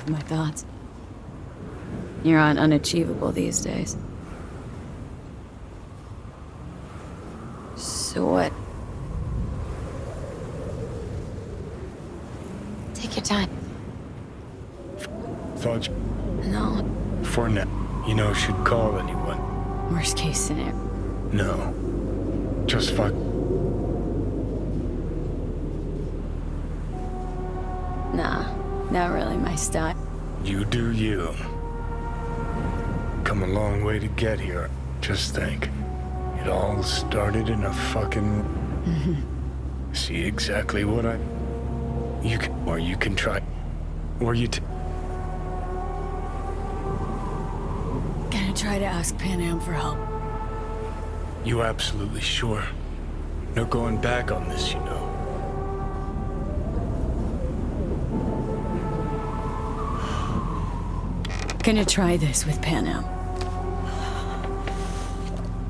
my thoughts. You're on unachievable these days. So what? Take your time. Thought you... No. For now, should call anyone. Worst case scenario. No. Just fuck. Nah, not really my style. You do you. Come a long way to get here. Just think. It all started in a fucking... See exactly what I... You can try... Or you Gonna try to ask Pan Am for help. You absolutely sure? No going back on this, Gonna try this with Pan Am.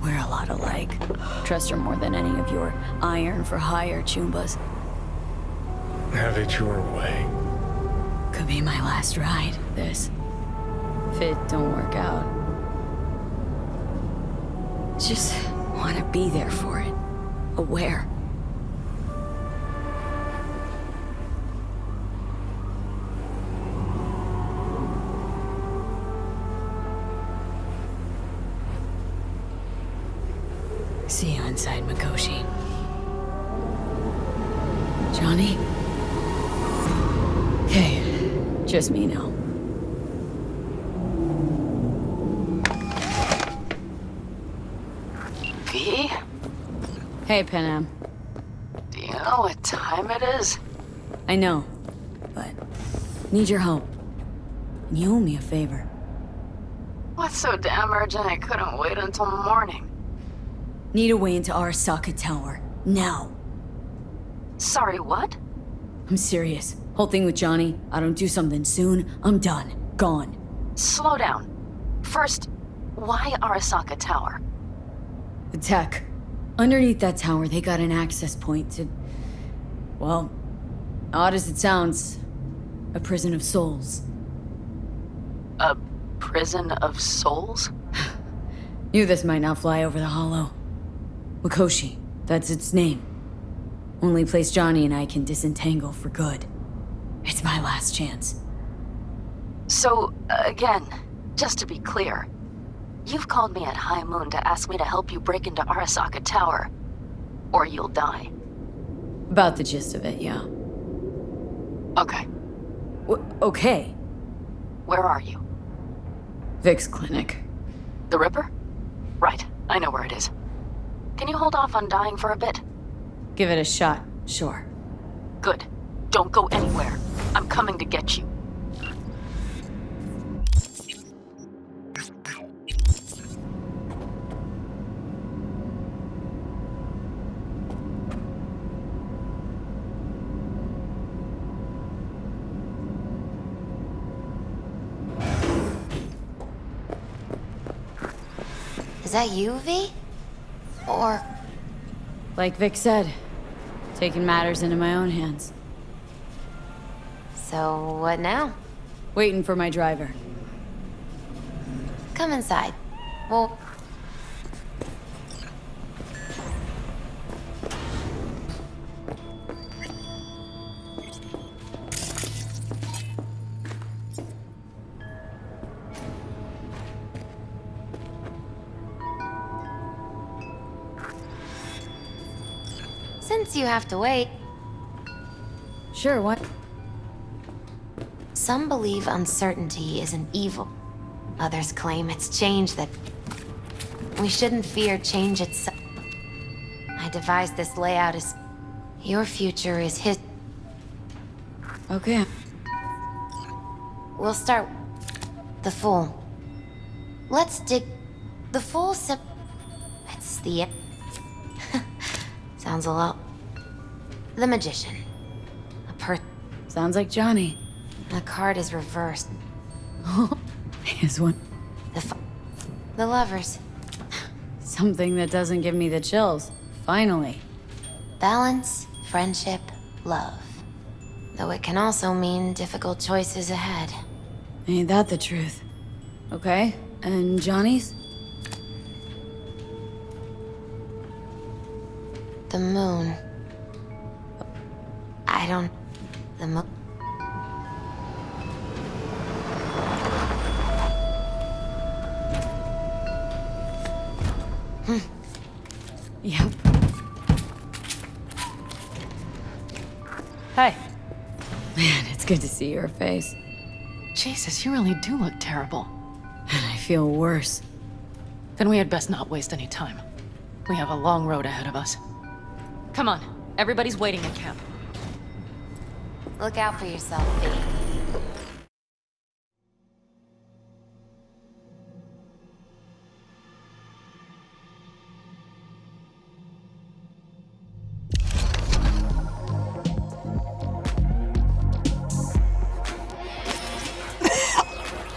We're a lot alike. Trust her more than any of your iron for hire chumbas. Have it your way. Could be my last ride, this. If it don't work out. Just want to be there for it. Aware. See you inside, Mikoshi. Johnny? Okay, just me now. V? Hey, Pan Am. Do you know what time it is? I know, but need your help. And you owe me a favor. What's so damn urgent I couldn't wait until morning? Need a way into Arasaka Tower. Now. Sorry, what? I'm serious. Whole thing with Johnny, I don't do something soon, I'm done. Gone. Slow down. First, why Arasaka Tower? The tech. Underneath that tower, they got an access point to... Well, odd as it sounds, a prison of souls. A prison of souls? Knew this might not fly over the hollow. Mikoshi, that's its name. Only place Johnny and I can disentangle for good. It's my last chance. So, again, just to be clear, you've called me at high moon to ask me to help you break into Arasaka Tower, or you'll die. About the gist of it, yeah. Okay, Okay. where are you? Vic's clinic. The Ripper? Right, I know where it is. Can you hold off on dying for a bit? Give it a shot, sure. Good. Don't go anywhere. I'm coming to get you. Is that you, V? Or... Like Vic said, taking matters into my own hands. So, what now? Waiting for my driver. Come inside. Well... Since you have to wait, Sure, what? some believe uncertainty is an evil. Others claim it's change that... We shouldn't fear change itself. I devised this layout as... Your future is his... Okay. We'll start... The Fool. Let's dig... The Fool sip... It's the... Sounds a lot... The Magician. A Sounds like Johnny. The card is reversed. Here's one. The Lovers. Something that doesn't give me the chills. Finally. Balance, friendship, love. Though it can also mean difficult choices ahead. Ain't that the truth? Okay, and Johnny's? The moon. I don't... The moon... Yep. Hey. Man, it's good to see your face. Jesus, you really do look terrible. And I feel worse. Then we had best not waste any time. We have a long road ahead of us. Come on, everybody's waiting in camp. Look out for yourself, V.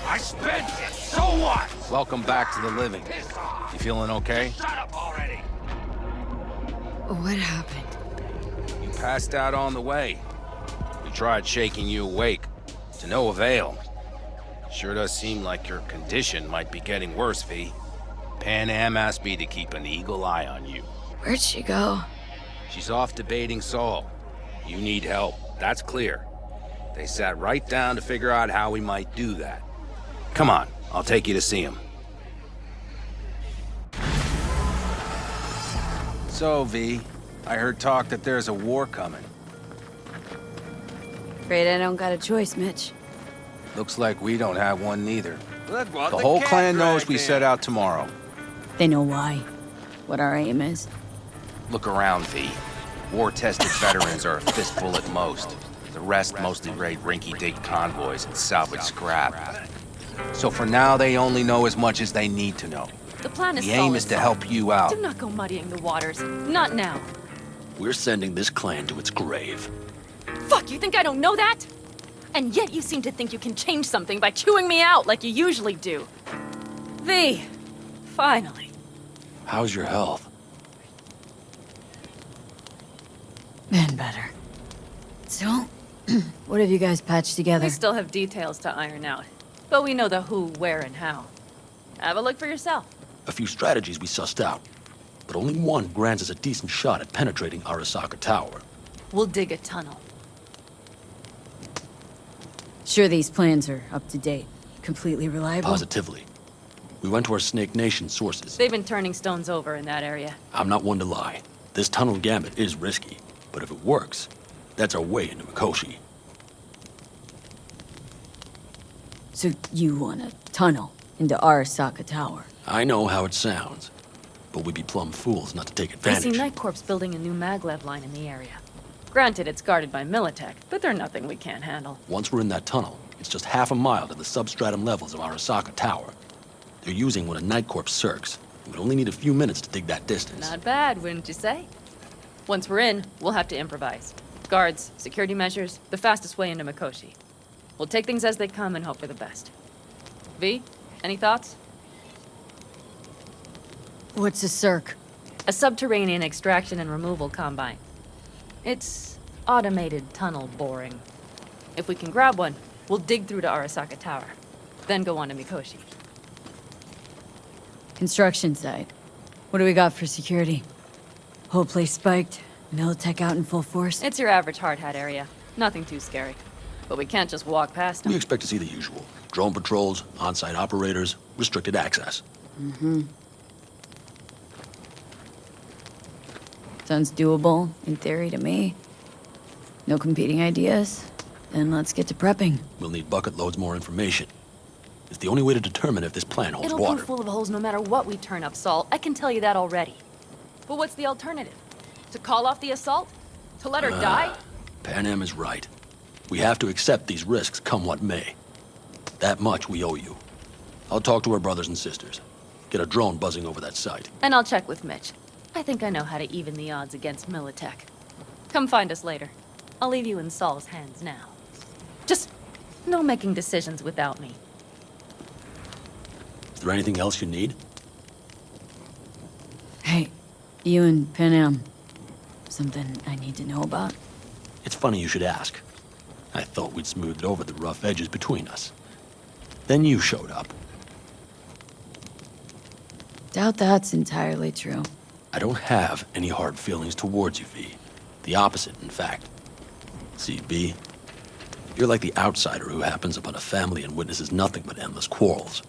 I spent it, so what? Welcome back to the living. You feeling okay? Shut up already! What happened? You passed out on the way. We tried shaking you awake. To no avail. Sure does seem like your condition might be getting worse, V. Pan Am asked me to keep an eagle eye on you. Where'd she go? She's off debating Saul. You need help, that's clear. They sat right down to figure out how we might do that. Come on, I'll take you to see him. So, V, I heard talk that there's a war coming. Afraid I don't got a choice, Mitch. Looks like we don't have one neither. Look what The whole cat clan knows dragged we in. set out tomorrow. They know why. What our aim is. Look around, V. War-tested veterans are a fistful at most. The rest mostly raid rinky-dink convoys and salvage scrap. So for now, they only know as much as they need to know. The plan is The aim is to help you out. Do not go muddying the waters. Not now. We're sending this clan to its grave. Fuck, you think I don't know that? And yet you seem to think you can change something by chewing me out like you usually do. V, finally. How's your health? Been better. So, what have you guys patched together? We still have details to iron out. But we know the who, where, and how. Have a look for yourself. A few strategies we sussed out, but only one grants us a decent shot at penetrating Arasaka Tower. We'll dig a tunnel. Sure these plans are up to date. Completely reliable? Positively. We went to our Snake Nation sources. They've been turning stones over in that area. I'm not one to lie. This tunnel gambit is risky, but if it works, that's our way into Mikoshi. So you want a tunnel into Arasaka Tower? I know how it sounds, but we'd be plumb fools not to take I advantage. see Night Corps building a new maglev line in the area. Granted, it's guarded by Militech, but they're nothing we can't handle. Once we're in that tunnel, it's just half a mile to the substratum levels of Arasaka Tower. They're using one of Night Corps circs. We'd only need a few minutes to dig that distance. Not bad, wouldn't you say? Once we're in, we'll have to improvise. Guards, security measures, the fastest way into Mikoshi. We'll take things as they come and hope for the best. V, any thoughts? What's a circ? A subterranean extraction and removal combine. It's automated tunnel boring. If we can grab one, we'll dig through to Arasaka Tower, then go on to Mikoshi. Construction site. What do we got for security? Whole place spiked, Militech out in full force? It's your average hard hat area. Nothing too scary. But we can't just walk past We them. expect to see the usual. Drone patrols, on-site operators, restricted access. Sounds doable, in theory to me. No competing ideas? Then let's get to prepping. We'll need bucket loads more information. It's the only way to determine if this plan holds It'll water. be full of holes no matter what we turn up, Saul. I can tell you that already. But what's the alternative? To call off the assault? To let her die? Pan Am is right. We have to accept these risks, come what may. That much we owe you. I'll talk to our brothers and sisters. Get a drone buzzing over that site. And I'll check with Mitch. I think I know how to even the odds against Militech. Come find us later. I'll leave you in Saul's hands now. Just no making decisions without me. Is there anything else you need? Hey, you and Pan Am. Something I need to know about? It's funny you should ask. I thought we'd smoothed over the rough edges between us. Then you showed up. Doubt that's entirely true. I don't have any hard feelings towards you, V. The opposite, in fact. See, V, you're like the outsider who happens upon a family and witnesses nothing but endless quarrels.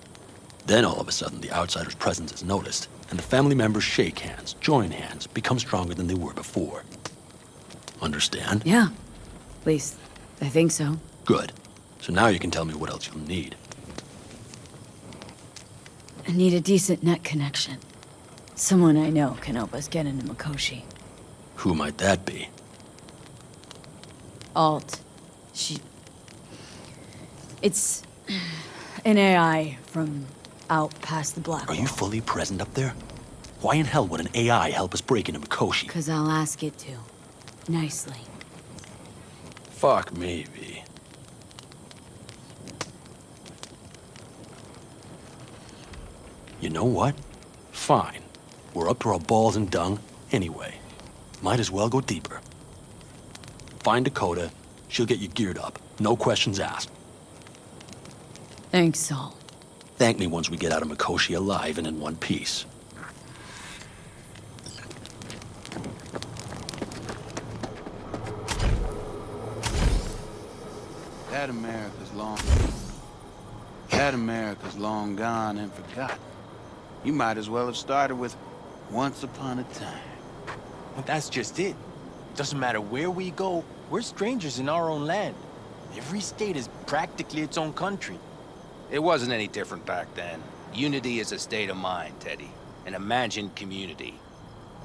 Then all of a sudden, the outsider's presence is noticed, and the family members shake hands, join hands, become stronger than they were before. Understand? Yeah. At least, I think so. Good. So now you can tell me what else you'll need. I need a decent net connection. Someone I know can help us get into Mikoshi. Who might that be? Alt. It's an AI from out past the Black Are Wall. you fully present up there? Why in hell would an AI help us break into Mikoshi? 'Cause I'll ask it to. Nicely. Fuck me, V. You know what? Fine. We're up to our balls in dung anyway. Might as well go deeper. Find Dakota. She'll get you geared up. No questions asked. Thanks, Saul. Thank me once we get out of Mikoshi alive and in one piece. That America's long gone and forgotten. You might as well have started with Once Upon a Time. But that's just it. Doesn't matter where we go, we're strangers in our own land. Every state is practically its own country. It wasn't any different back then. Unity is a state of mind, Teddy. An imagined community.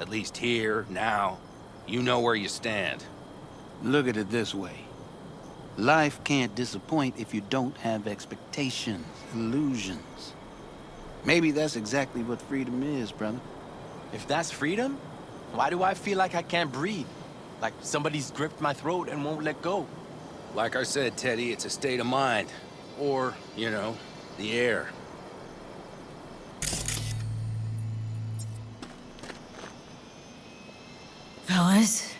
At least here, now, you know where you stand. Look at it this way. Life can't disappoint if you don't have expectations, illusions. Maybe that's exactly what freedom is, brother. If that's freedom, why do I feel like I can't breathe? Like somebody's gripped my throat and won't let go? Like I said, Teddy, it's a state of mind. Or, you know, the air. Fellas?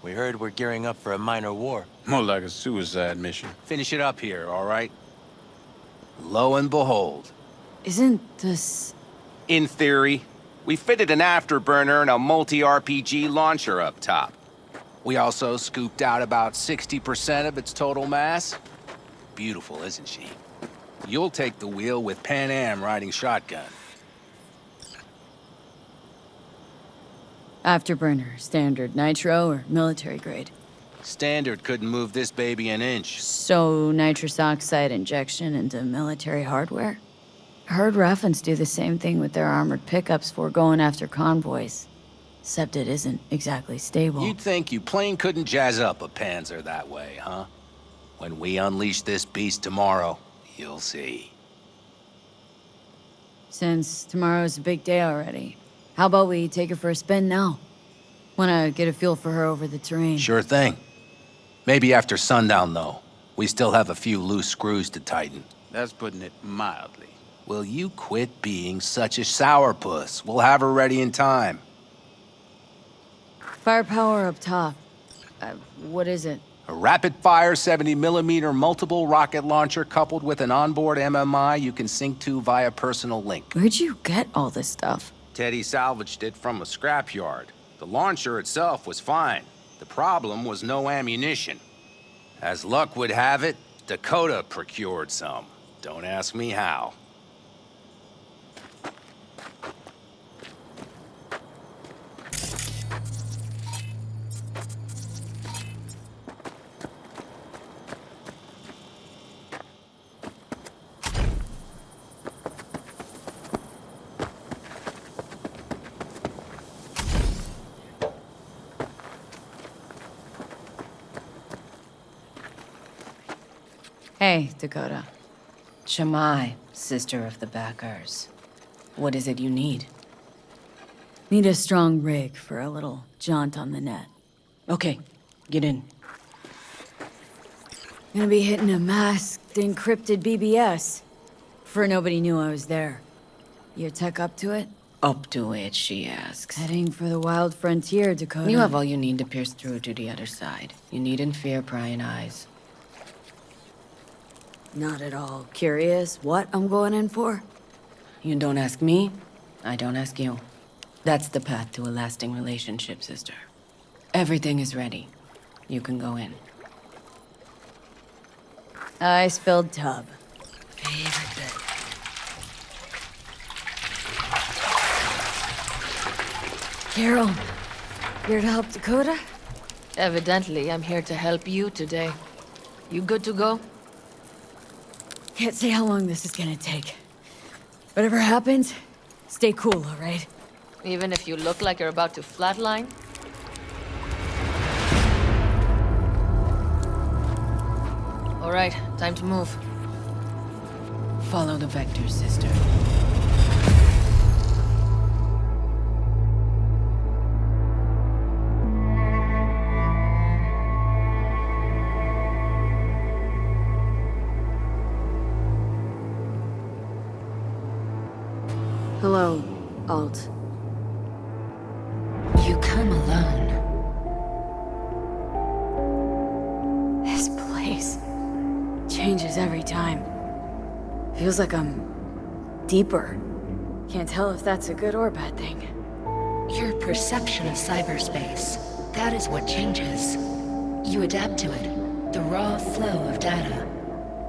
We heard we're gearing up for a minor war. More like a suicide mission. Finish it up here, all right? Lo and behold. Isn't this... In theory, we fitted an afterburner and a multi-RPG launcher up top. We also scooped out about 60% of its total mass. Beautiful, isn't she? You'll take the wheel with Pan Am riding shotgun. Afterburner, standard nitro, or military grade? Standard couldn't move this baby an inch. So, nitrous oxide injection into military hardware? Heard Raffens do the same thing with their armored pickups for going after convoys. Except it isn't exactly stable. You'd think you plain couldn't jazz up a Panzer that way, huh? When we unleash this beast tomorrow, you'll see. Since tomorrow's a big day already, how about we take her for a spin now? Wanna get a feel for her over the terrain. Sure thing. Maybe after sundown, though. We still have a few loose screws to tighten. That's putting it mildly. Will you quit being such a sourpuss? We'll have her ready in time. Firepower up top. What is it? A rapid-fire 70mm multiple rocket launcher coupled with an onboard MMI you can sync to via personal link. Where'd you get all this stuff? Teddy salvaged it from a scrapyard. The launcher itself was fine. The problem was no ammunition. As luck would have it, Dakota procured some. Don't ask me how. Hey, Dakota. Shamai, sister of the Backers. What is it you need? Need a strong rig for a little jaunt on the net. Okay, get in. Gonna be hitting a masked, encrypted BBS. For nobody knew I was there. Your tech up to it? Up to it, she asks. Heading for the wild frontier, Dakota. You have all you need to pierce through to the other side. You needn't fear prying eyes. Not at all curious what I'm going in for? You don't ask me, I don't ask you. That's the path to a lasting relationship, sister. Everything is ready. You can go in. I spilled tub. Favorite bit. Carol, here to help Dakota? Evidently, I'm here to help you today. You good to go? Can't say how long this is gonna take. Whatever happens, stay cool, all right? Even if you look like you're about to flatline? All right, time to move. Follow the vector, sister. Hello, Alt. You come alone. This place changes every time. Feels like I'm deeper. Can't tell if that's a good or bad thing. Your perception of cyberspace, that is what changes. You adapt to it, the raw flow of data.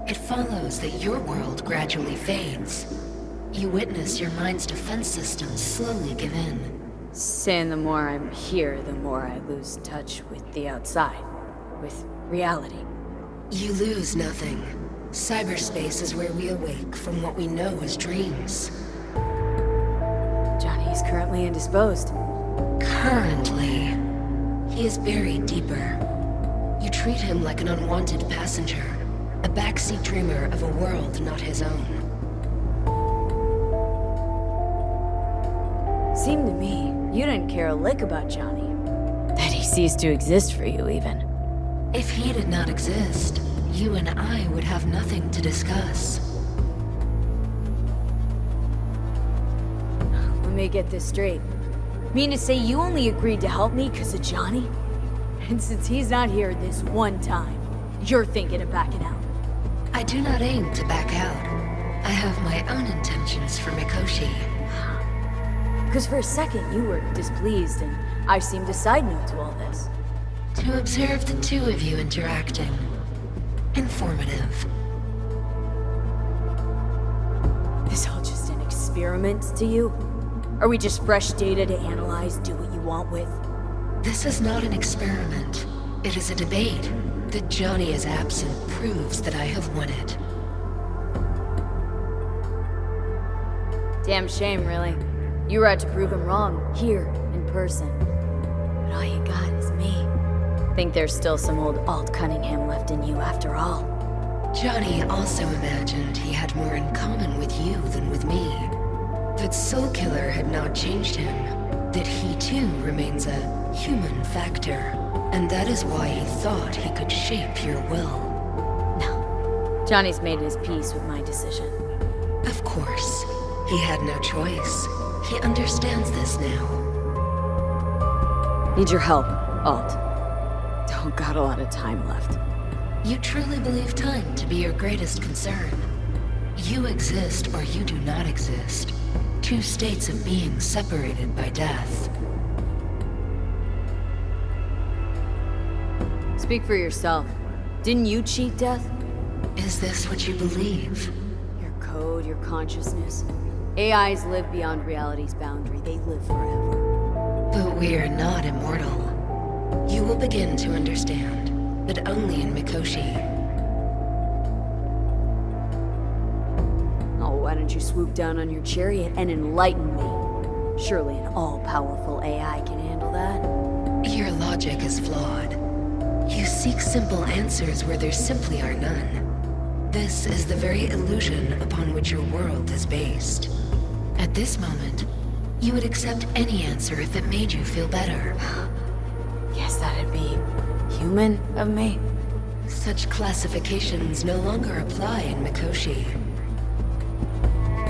It follows that your world gradually fades. You witness your mind's defense systems slowly give in. Saying the more I'm here, the more I lose touch with the outside. With reality. You lose nothing. Cyberspace is where we awake from what we know as dreams. Johnny is currently indisposed. Currently. He is buried deeper. You treat him like an unwanted passenger, a backseat dreamer of a world not his own. Seemed to me, you didn't care a lick about Johnny. That he ceased to exist for you, even. If he did not exist, you and I would have nothing to discuss. Let me get this straight. Mean to say you only agreed to help me because of Johnny? And since he's not here this one time, you're thinking of backing out. I do not aim to back out. I have my own intentions for Mikoshi. Because for a second you were displeased, and I seemed a side note to all this. To observe the two of you interacting. Informative. This all just an experiment to you? Are we just fresh data to analyze, do what you want with? This is not an experiment. It is a debate. That Johnny is absent proves that I have won it. Damn shame, really. You were out to prove him wrong, here, in person. But all you got is me. Think there's still some old Alt Cunningham left in you after all. Johnny also imagined he had more in common with you than with me. That Soul Killer had not changed him. That he too remains a human factor. And that is why he thought he could shape your will. No. Johnny's made his peace with my decision. Of course. He had no choice. He understands this now. Need your help, Alt. Don't got a lot of time left. You truly believe time to be your greatest concern. You exist or you do not exist. Two states of being separated by death. Speak for yourself. Didn't you cheat death? Is this what you believe? Your code, your consciousness. AIs live beyond reality's boundary. They live forever. But we are not immortal. You will begin to understand, but only in Mikoshi. Oh, why don't you swoop down on your chariot and enlighten me? Surely an all-powerful AI can handle that. Your logic is flawed. You seek simple answers where there simply are none. This is the very illusion upon which your world is based. At this moment, you would accept any answer if it made you feel better. Guess that'd be human of me. Such classifications no longer apply in Mikoshi.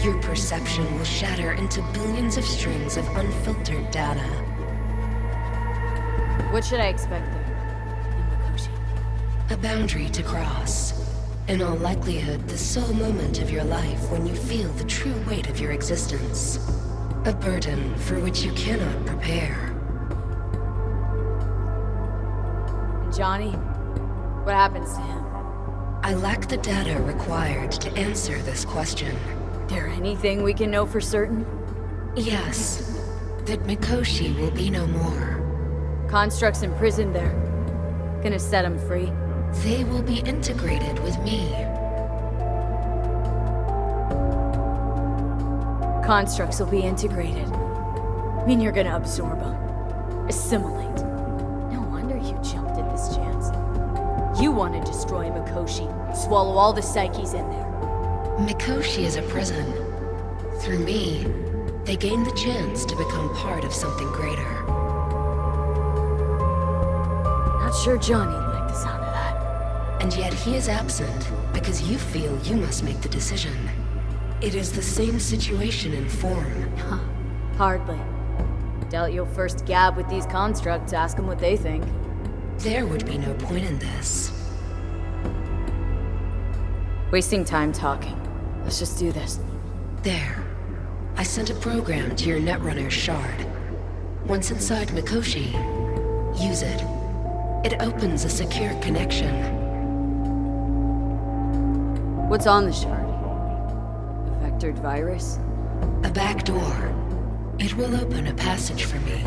Your perception will shatter into billions of strings of unfiltered data. What should I expect there, in Mikoshi? A boundary to cross. In all likelihood, the sole moment of your life when you feel the true weight of your existence. A burden for which you cannot prepare. Johnny? What happens to him? I lack the data required to answer this question. There anything we can know for certain? Yes, that Mikoshi will be no more. Constructs imprisoned there. Gonna set him free. They will be integrated with me. Constructs will be integrated. Mean you're gonna absorb them. Assimilate. No wonder you jumped at this chance. You want to destroy Mikoshi. Swallow all the psyches in there. Mikoshi is a prison. Through me, they gain the chance to become part of something greater. Not sure Johnny liked the sound of that. And yet he is absent because you feel you must make the decision. It is the same situation in form. Huh. Hardly. Doubt you'll first gab with these constructs, ask them what they think. There would be no point in this. Wasting time talking. Let's just do this. There. I sent a program to your Netrunner's shard. Once inside Mikoshi, use it. It opens a secure connection. What's on the shard? A vectored virus? A back door. It will open a passage for me.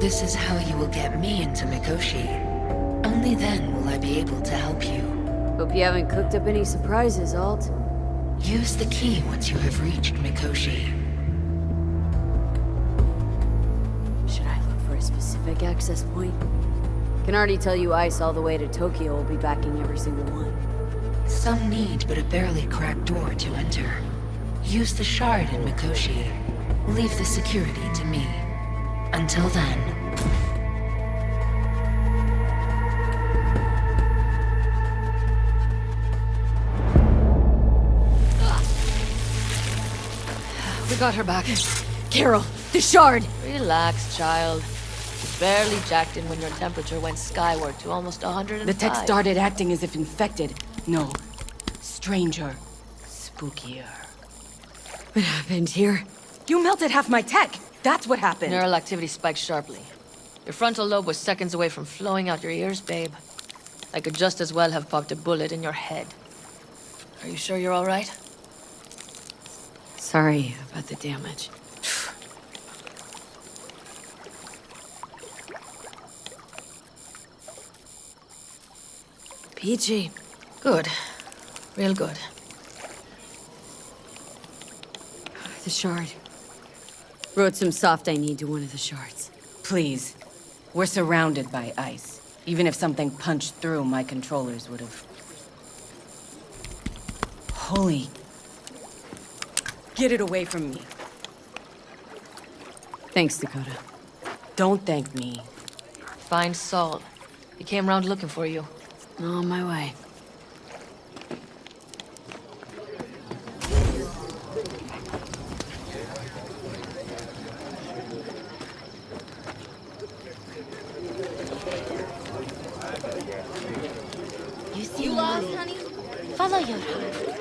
This is how you will get me into Mikoshi. Only then will I be able to help you. Hope you haven't cooked up any surprises, Alt. Use the key once you have reached Mikoshi. Should I look for a specific access point? Can already tell you Ice all the way to Tokyo will be backing every single one. Some need but a barely cracked door to enter. Use the shard in Mikoshi. Leave the security to me. Until then... We got her back. Carol, the shard! Relax, child. You barely jacked in when your temperature went skyward to almost 105. The tech started acting as if infected. No. Stranger. Spookier. What happened here? You melted half my tech! That's what happened! Neural activity spiked sharply. Your frontal lobe was seconds away from flowing out your ears, babe. I could just as well have popped a bullet in your head. Are you sure you're all right? Sorry about the damage. PG. Good. Real good. The shard. Wrote some soft I need to one of the shards. Please. We're surrounded by ice. Even if something punched through, my controllers would have... Holy... Get it away from me. Thanks, Dakota. Don't thank me. Find Saul. He came round looking for you. On my way. You lost, honey? Follow your heart.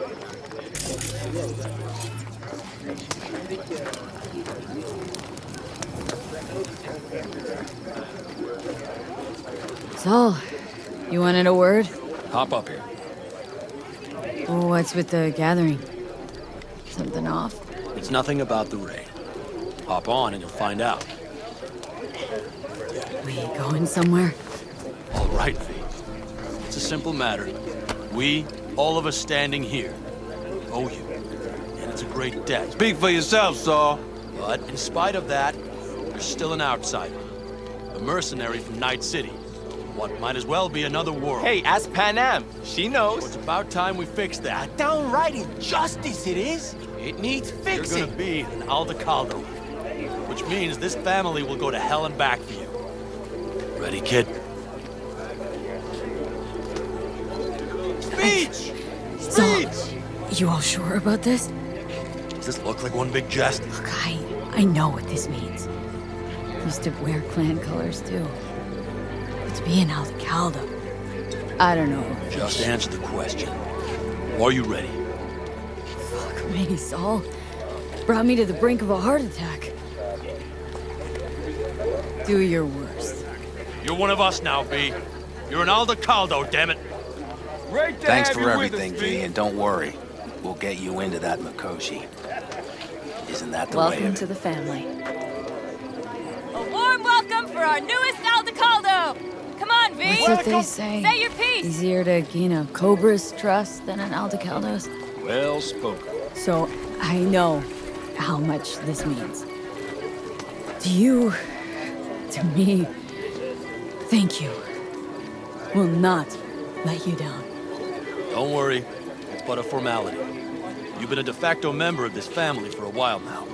Saul, you wanted a word? Hop up here. What's with the gathering? Something off? It's nothing about the raid. Hop on and you'll find out. We going somewhere? All right, V. It's a simple matter. We, all of us standing here, owe you. And it's a great debt. Speak for yourself, Saul. But in spite of that, you're still an outsider. A mercenary from Night City. What might as well be another world. Hey, ask Pan Am. She knows. So it's about time we fix that. Downright injustice it is. It needs fixing. You're gonna be an Aldecaldo. Which means this family will go to hell and back for you. Ready, kid? Speech! Saul, you all sure about this? Does this look like one big jest? Look, I know what this means. Used to wear clan colors, too. But to be an Aldecaldo, I don't know. Just answer the question. Are you ready? Fuck me, Saul. Brought me to the brink of a heart attack. Do your worst. You're one of us now, V. You're an Aldecaldo, damn it. Great to Thanks have for you everything, with us, V, and don't worry. We'll get you into that Mikoshi. Isn't that the way Welcome of to it? the family. A warm welcome for our newest Aldecaldo! Come on, V! What's what they say? Say your piece! Easier to gain a Cobra's trust than an Aldecaldo's. Well spoken. So, I know how much this means. To you, to me, thank you. Will not let you down. Don't worry. It's but a formality. You've been a de facto member of this family for a while now.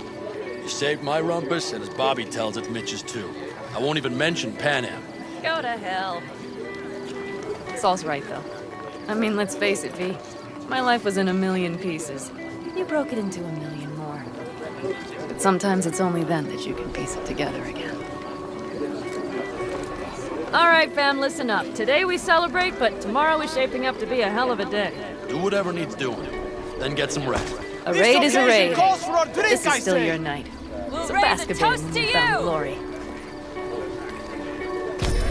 You saved my rumpus, and as Bobby tells it, Mitch's too. I won't even mention Pan Am. Go to hell. Saul's right, though. I mean, let's face it, V. My life was in a million pieces. You broke it into a million more. But sometimes it's only then that you can piece it together again. All right, fam, listen up. Today we celebrate, but tomorrow is shaping up to be a hell of a day. Do whatever needs doing. Then get some rest. A raid is a raid. calls for a drink, This I is still say. your night. We'll So raise a bask a bit toast in to newfound you! glory.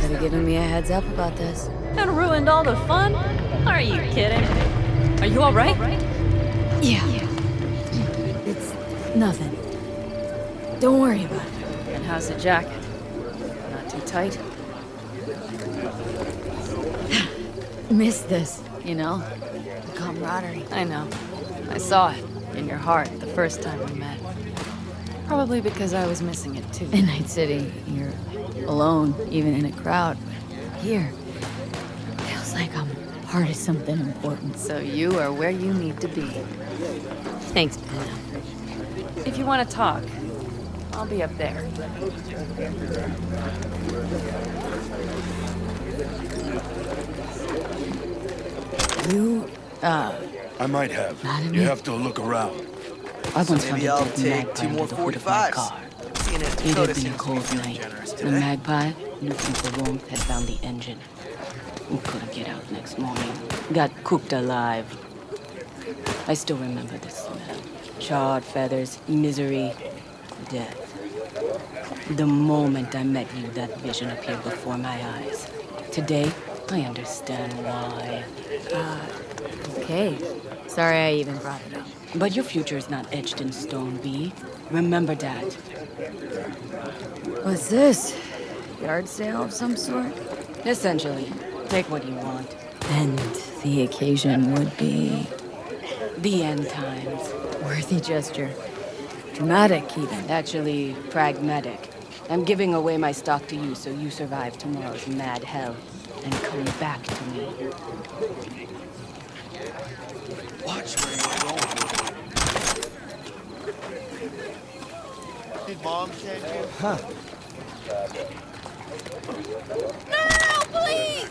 Could have given me a heads up about this. And ruined all the fun? Are you kidding? Are you all right? Yeah. It's nothing. Don't worry about it. And how's the jacket? Not too tight? Miss this, you know? The camaraderie. I know. I saw it in your heart the first time we met. Probably because I was missing it too. In Night City, you're alone, even in a crowd. But here, feels like I'm part of something important. So you are where you need to be. Thanks, Pam. If you want to talk, I'll be up there. You, I might have. Mad at You me? have to look around. I once found Maybe a I'll dead take magpie 2 more under the hood of my 45s. car. Seeing as It Dakota had been a seems to cold be feeling night. generous The today. magpie, looking for warmth, had found the engine. We couldn't get out next morning. Got cooked alive. I still remember the smell. Charred feathers, misery, death. The moment I met you, that vision appeared before my eyes. Today, I understand why. Okay. Sorry I even brought it up. But your future is not etched in stone, V. Remember that. What's this? Yard sale of some sort? Essentially. Take what you want. And the occasion would be... the end times. Worthy gesture. Dramatic, even. Actually, pragmatic. I'm giving away my stock to you so you survive tomorrow's mad hell and come back to me. Watch where you're going. Did Mom send you? No, please!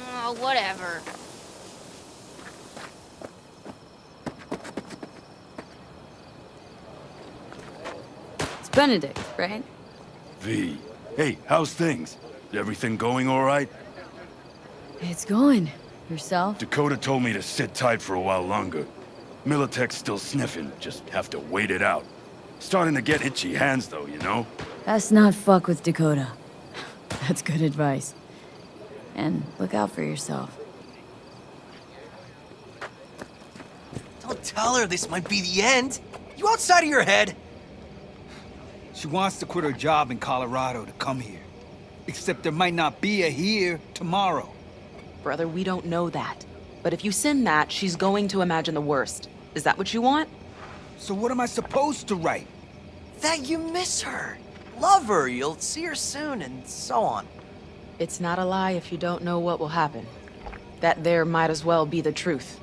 Oh, whatever. It's Benedict, right? V. Hey, how's things? Is everything going all right? It's going. Yourself? Dakota told me to sit tight for a while longer. Militech's still sniffing, just have to wait it out. Starting to get itchy hands though, you know? That's not fuck with Dakota. That's good advice. And look out for yourself. Don't tell her this might be the end. You outside of your head? She wants to quit her job in Colorado to come here. Except there might not be a here tomorrow. Brother, we don't know that. But if you send that, she's going to imagine the worst. Is that what you want? So what am I supposed to write? That you miss her. Love her, you'll see her soon, and so on. It's not a lie if you don't know what will happen. That there might as well be the truth.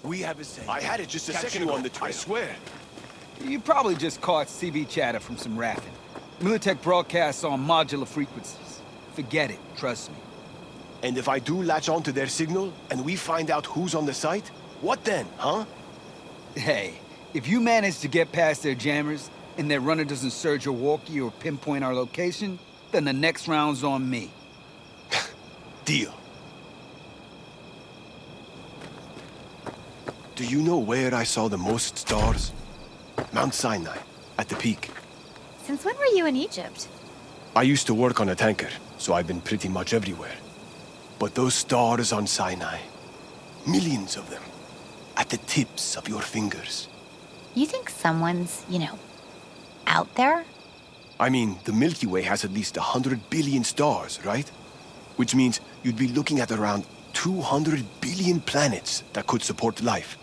We have a say. I had it just a second ago, on the trail. I swear. You probably just caught CB chatter from some raffing. Militech broadcasts on modular frequencies. Forget it, trust me. And if I do latch onto their signal, and we find out who's on the site, what then, huh? Hey, if you manage to get past their jammers, and their runner doesn't surge your walkie or pinpoint our location, then the next round's on me. Deal. Do you know where I saw the most stars? Mount Sinai, at the peak. Since when were you in Egypt? I used to work on a tanker, so I've been pretty much everywhere. But those stars on Sinai, millions of them, at the tips of your fingers. You think someone's, out there? I mean, the Milky Way has at least 100 billion stars, right? Which means you'd be looking at around 200 billion planets that could support life.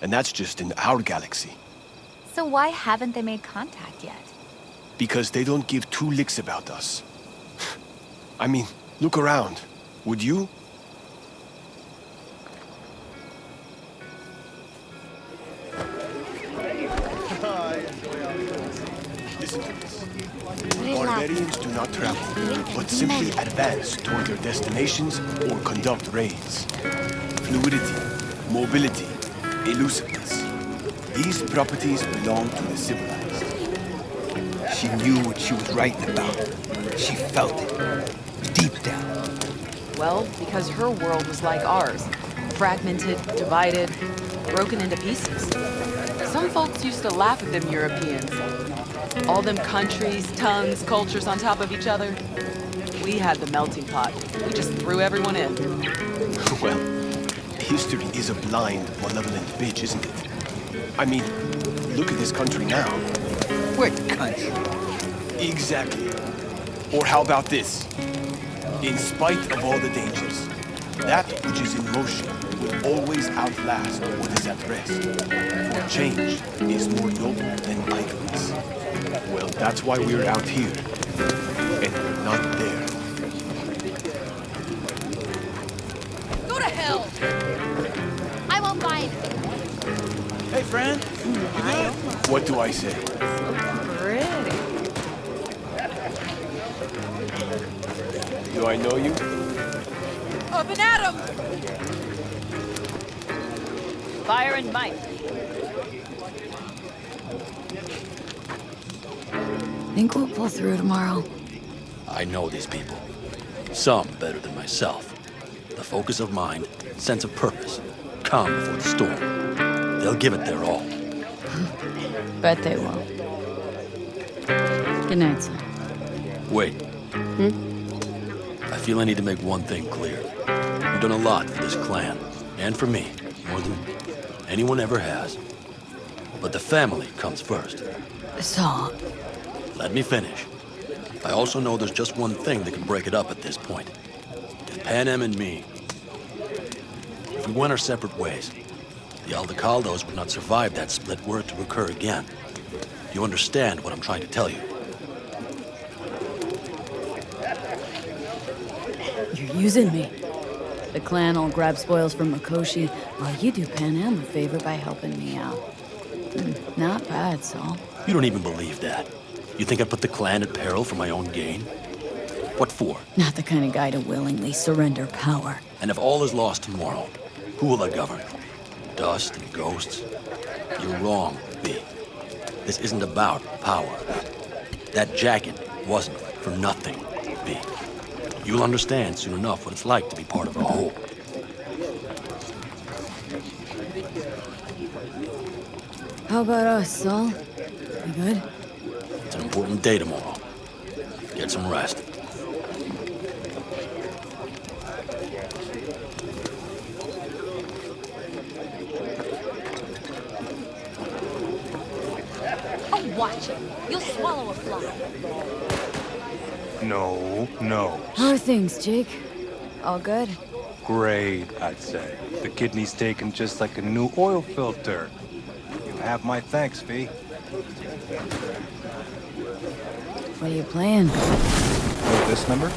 And that's just in our galaxy. So why haven't they made contact yet? Because they don't give two licks about us. I mean, look around. Would you? Listen to this. Barbarians do not travel, but simply advance toward their destinations or conduct raids. Fluidity, mobility, elusiveness. These properties belong to the civilized. She knew what she was writing about. She felt it. Deep down. Well, because her world was like ours. Fragmented, divided, broken into pieces. Some folks used to laugh at them Europeans. All them countries, tongues, cultures on top of each other. We had the melting pot. We just threw everyone in. Well, history is a blind, malevolent bitch, isn't it? I mean, look at this country now. What country? Exactly. Or how about this? In spite of all the dangers, that which is in motion will always outlast what is at rest. For change is more noble than idleness. Well, that's why we're out here, and we're not there. Go to hell! I won't buy it. Hey, friend. You good? What do I say? Pretty. Do I know you? Up and at 'em! Fire and Mike. Think we'll pull through tomorrow? I know these people. Some better than myself. The focus of mind, sense of purpose, calm before the storm. They'll give it their all. Bet they will. Good night, son. Wait. I feel I need to make one thing clear. You've done a lot for this clan, and for me, more than anyone ever has. But the family comes first. So, Let me finish. I also know there's just one thing that can break it up at this point. If Panem and me, if we went our separate ways, the Aldecaldos would not survive that split were it to occur again. You understand what I'm trying to tell you? you're using me. The clan will grab spoils from Mikoshi, while you do Panem a favor by helping me out. Not bad, Saul. You don't even believe that. You think I'd put the clan at peril for my own gain? What for? Not the kind of guy to willingly surrender power. And if all is lost tomorrow, who will I govern? Dust and ghosts? You're wrong, V. This isn't about power. That jacket wasn't for nothing, V. You'll understand soon enough what it's like to be part of a whole. How about us, Saul? You good? It's an important day tomorrow. Get some rest. Oh, watch it. You'll swallow a fly. No. How are things, Jake? All good? Great, I'd say. The kidney's taken just like a new oil filter. You have my thanks, V. What are you playing? Oh, this number?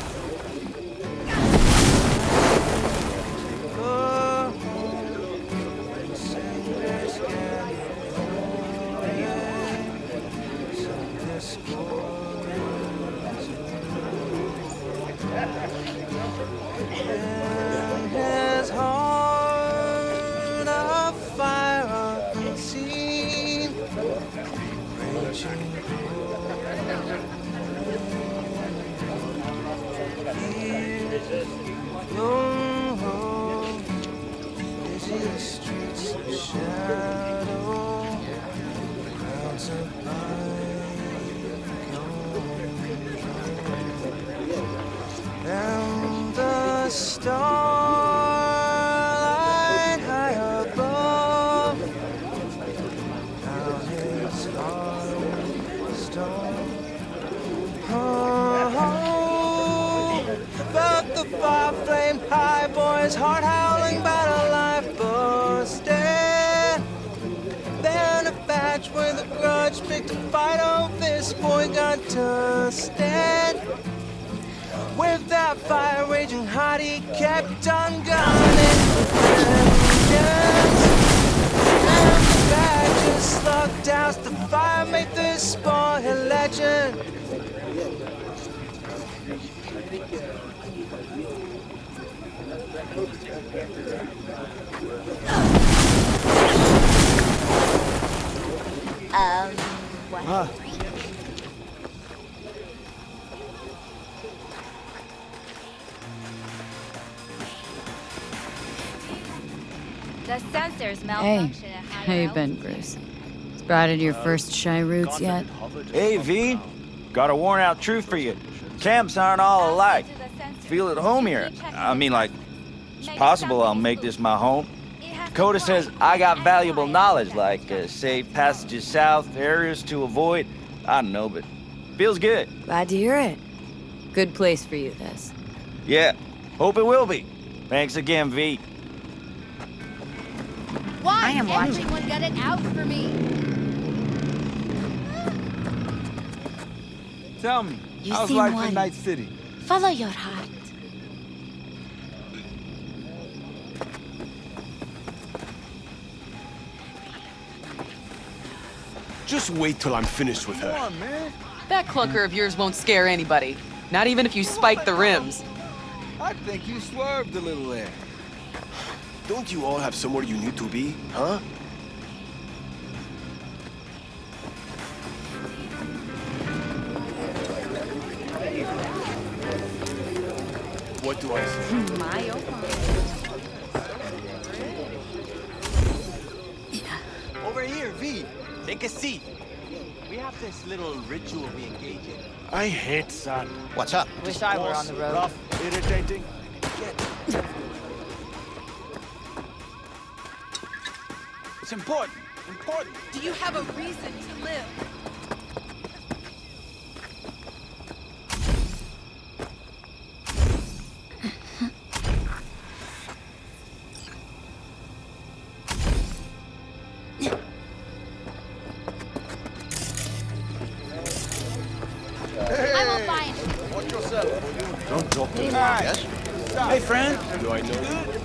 And the starlight high above, down his heart stone. Oh, but the fire flamed high, boy's heart howling, battle life busted. Then a batch with a grudge picked a fight. Oh, this boy got dusted. With that fire raging hot, he kept on gunning vengeance. And the badges slugged out the fire, made this boy a legend. What? The sensors malfunction at higher How you been, Bruce? Sprouted your first shy roots yet? Hey, V. Got a worn-out truth for you. Camps aren't all alike. Feel at home here. I mean, like, it's possible I'll make this my home. Coda says I got valuable knowledge, like safe passages south, areas to avoid. I don't know, but feels good. Glad to hear it. Good place for you, this. Yeah, hope it will be. Thanks again, V. Why I am watching. everyone got it out for me? Tell me, You how's seem life one. in Night City? Follow your heart. Just wait till I'm finished with her. Come on, man. That clunker of yours won't scare anybody. Not even if you spike the rims. I think you swerved a little there. Don't you all have somewhere you need to be, huh? What do I say? My Over here, V. Take a seat. We have this little ritual we engage in. I hate sun. What's up? Wish I were on the road. Rough, irritating. It's important. Important. Do you have a reason to live? I won't buy it. Watch yourself. Don't drop me. Yes? Hey, friend. Do I know you?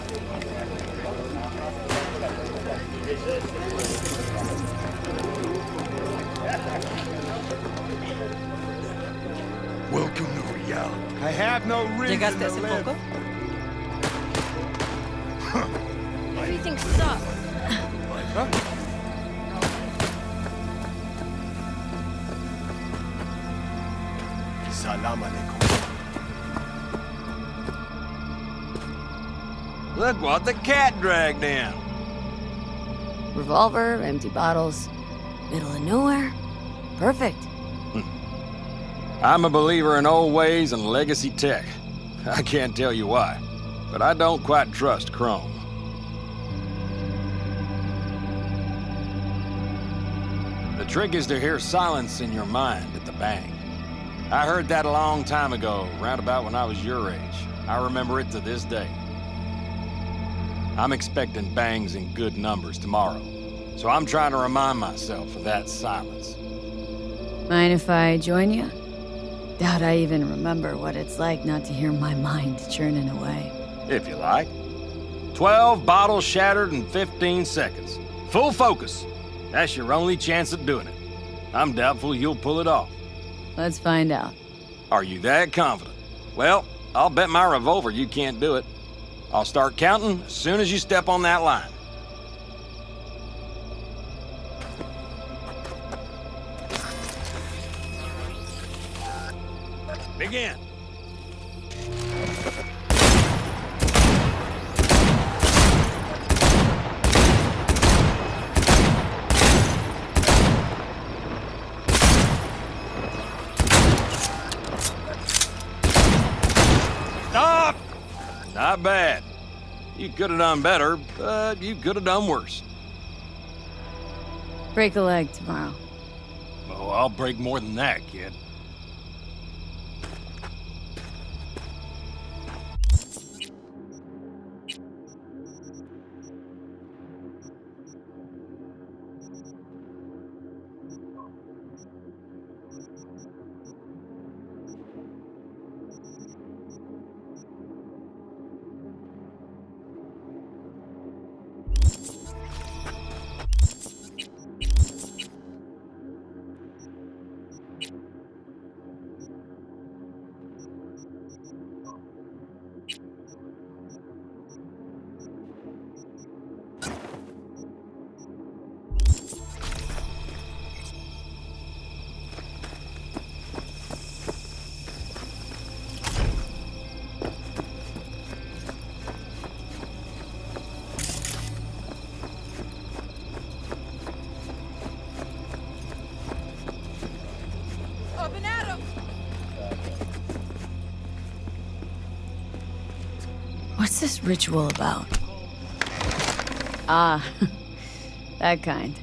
Welcome to reality. I have no reason ¿Llegaste to hace live. poco? Everything sucks. Salam alaikum. Look what the cat dragged in. Revolver, empty bottles, middle of nowhere. Perfect. I'm a believer in old ways and legacy tech. I can't tell you why, but I don't quite trust Chrome. The trick is to hear silence in your mind at the bang. I heard that a long time ago, round about when I was your age. I remember it to this day. I'm expecting bangs in good numbers tomorrow, so I'm trying to remind myself of that silence. Mind if I join you? Doubt I even remember what it's like not to hear my mind churning away. If you like. 12 bottles shattered in 15 seconds. Full focus. That's your only chance at doing it. I'm doubtful you'll pull it off. Let's find out. Are you that confident? Well, I'll bet my revolver you can't do it. I'll start counting as soon as you step on that line. Begin. Stop! Not bad. You could have done better, but you could have done worse. Break a leg tomorrow. Oh, I'll break more than that, kid. Up and at 'em! What's this ritual about? Ah, that kind.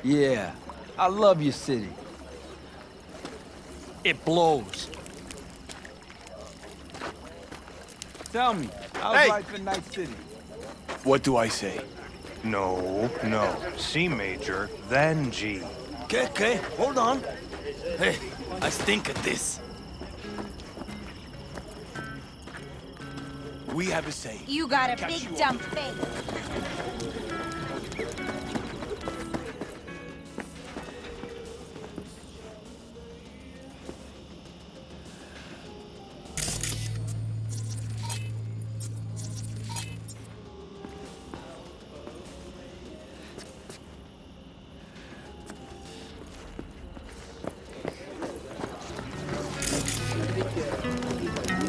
Yeah, I love your city. It blows. Tell me, how's Hey! life in Night City? What do I say? No, no. C major, then G. Okay, hold on. Hey, I stink at this. We have a say. You got a big dumb face.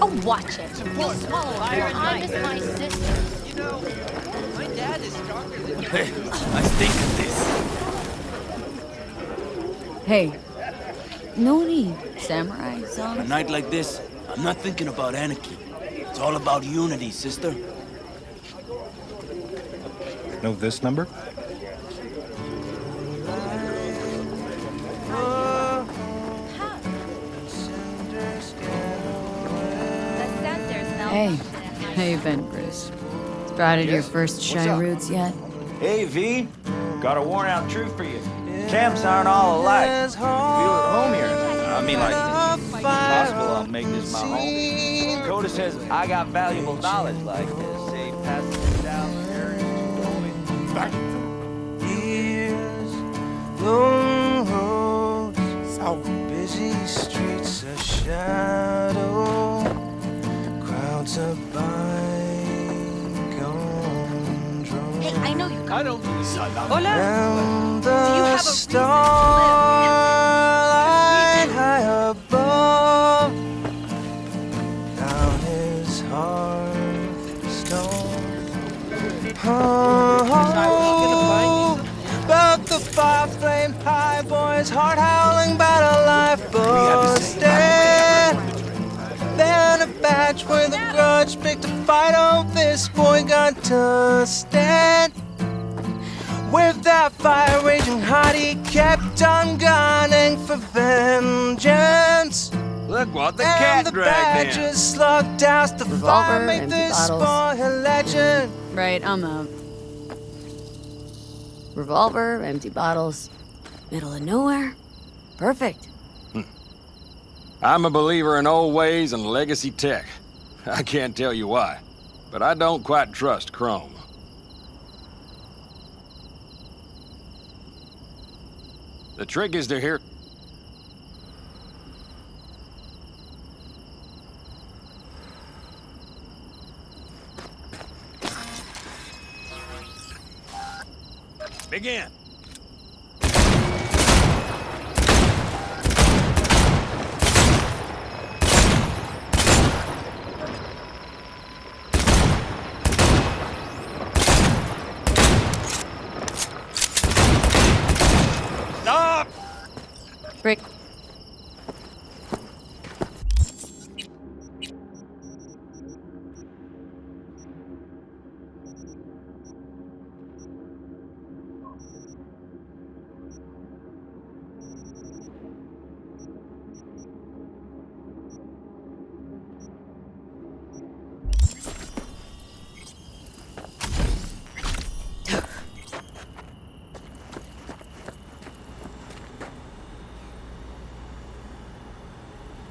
Oh, watch it. You'll swallow her. I'm just my sister. You know, my dad is stronger than you. Hey, I stink at this. Hey, no need, samurai A songs. night like this, I'm not thinking about anarchy. It's all about unity, sister. Know this number? Hey, how you been, Bruce? Sprouted your first shy roots yet? Hey, V. Got a worn out truth for you. Camps aren't all alike. Feel at home here. I mean, like, it's possible I'll make this my home. Coda says I got valuable knowledge like this. Say, passing it down the Years, long roads, busy streets, a shadow, crowds of bygone drones. Hey, I know you got it. Round Do you the have a reason to starlight high above, down his hearthstone. About the fire flame high, boys, heart howling, battle life busted. badge with a grudge, picked a fight. Oh, this boy got to stand. With that fire raging hot, he kept on gunning for vengeance. Look what the And cat the dragged in. badges slugged doused the fire, Revolver, make empty this bottles. boy a legend. Right, I'm out. Revolver, empty bottles. Middle of nowhere. Perfect. I'm a believer in old ways and legacy tech. I can't tell you why, but I don't quite trust Chrome. The trick is to hear... Begin. Stop! Brick.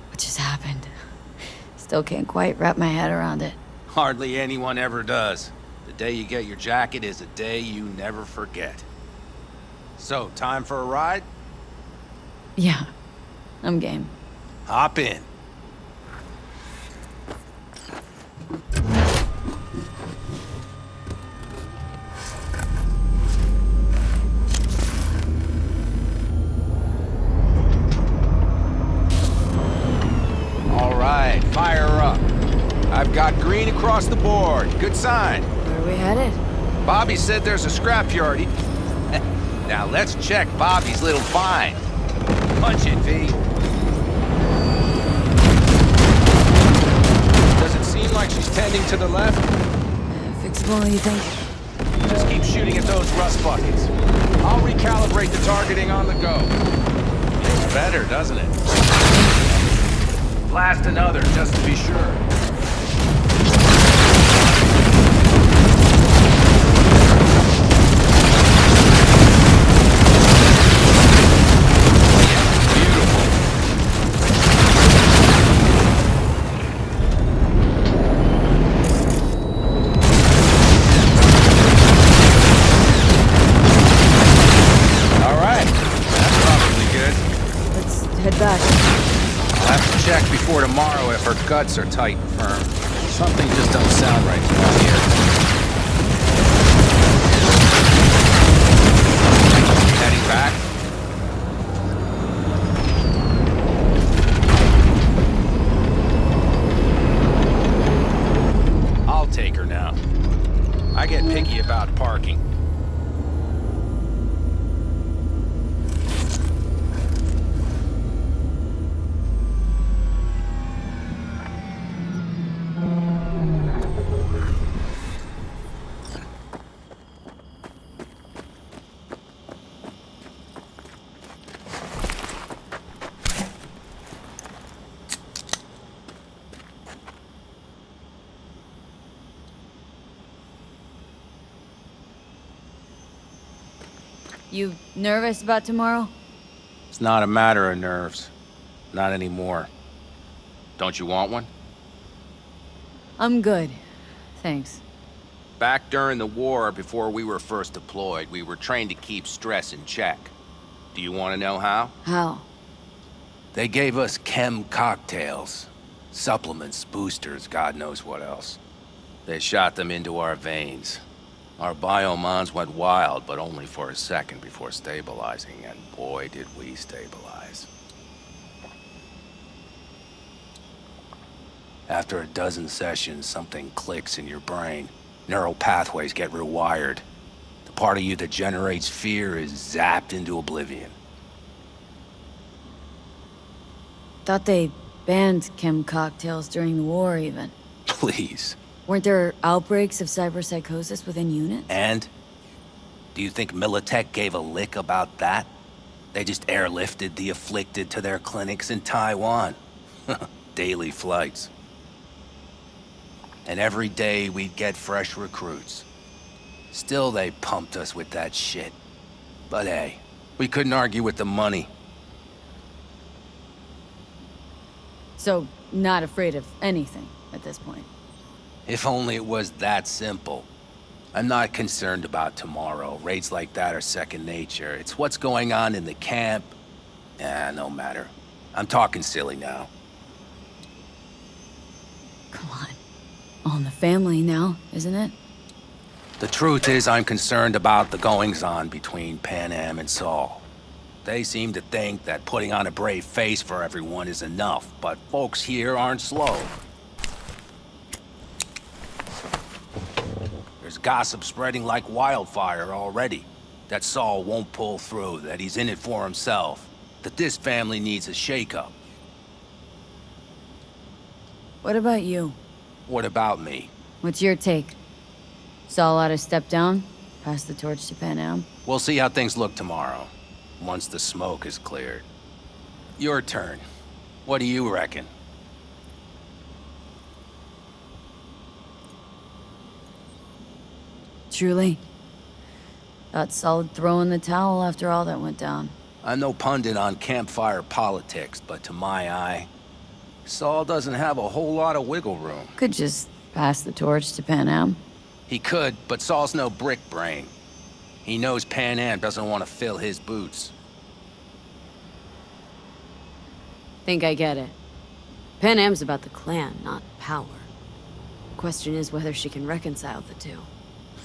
What just happened? Still can't quite wrap my head around it. Hardly anyone ever does. The day you get your jacket is a day you never forget. So, time for a ride? Yeah, I'm game. Hop in. All right, fire up. I've got green across the board. Good sign. Where are we headed? Bobby said there's a scrapyard. Now let's check Bobby's little find. Punch it, V. Does it seem like she's tending to the left? Fixable, you think? Just keep shooting at those rust buckets. I'll recalibrate the targeting on the go. Feels better, doesn't it? Blast another, just to be sure. Head back. I'll have to check before tomorrow if her guts are tight and firm. Something just don't sound right around here. Heading back? I'll take her now. I get picky about parking. You nervous about tomorrow? It's not a matter of nerves. Not anymore. Don't you want one? I'm good. Thanks. Back during the war, before we were first deployed, we were trained to keep stress in check. Do you want to know how? How? They gave us chem cocktails. Supplements, boosters, God knows what else. They shot them into our veins. Our biomons went wild, but only for a second before stabilizing, and boy did we stabilize. After a dozen sessions, something clicks in your brain. Neural pathways get rewired. The part of you that generates fear is zapped into oblivion. Thought they banned chem cocktails during the war, even. Please. Weren't there outbreaks of cyberpsychosis within units? And? Do you think Militech gave a lick about that? They just airlifted the afflicted to their clinics in Taiwan. Daily flights. And every day we'd get fresh recruits. Still, they pumped us with that shit. But hey, we couldn't argue with the money. So, not afraid of anything at this point. If only it was that simple. I'm not concerned about tomorrow. Raids like that are second nature. It's what's going on in the camp. No matter. I'm talking silly now. Come on. All in the family now, isn't it? The truth is, I'm concerned about the goings-on between Pan Am and Saul. They seem to think that putting on a brave face for everyone is enough, but folks here aren't slow. There's gossip spreading like wildfire already. That Saul won't pull through, that he's in it for himself, that this family needs a shakeup. What about you? What about me? What's your take? Saul ought to step down? Pass the torch to Pan Am? We'll see how things look tomorrow, once the smoke is cleared. Your turn. What do you reckon? Truly. Thought Saul'd throw in the towel after all that went down. I'm no pundit on campfire politics, but to my eye, Saul doesn't have a whole lot of wiggle room. Could just pass the torch to Pan Am. He could, but Saul's no brick brain. He knows Pan Am doesn't want to fill his boots. Think I get it. Pan Am's about the clan, not power. Question is whether she can reconcile the two.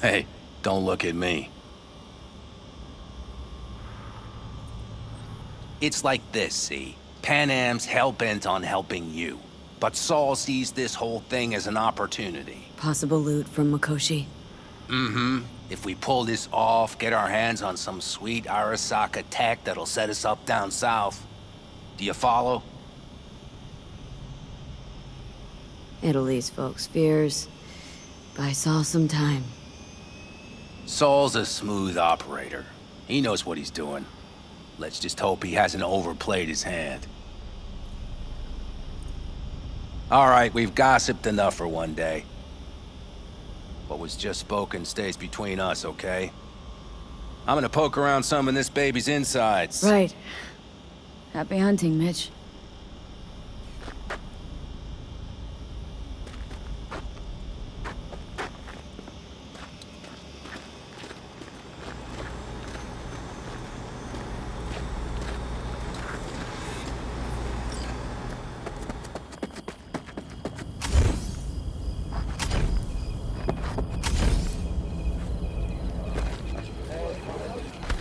Hey, don't look at me. It's like this, see? Pan Am's hell-bent on helping you. But Saul sees this whole thing as an opportunity. Possible loot from Mikoshi. Mm-hmm. If we pull this off, get our hands on some sweet Arasaka tech that'll set us up down south. Do you follow? It'll ease folks' fears. Buy Saul some time. Saul's a smooth operator. He knows what he's doing. Let's just hope he hasn't overplayed his hand. All right, we've gossiped enough for one day. What was just spoken stays between us, okay? I'm gonna poke around some of this baby's insides. Right. Happy hunting, Mitch.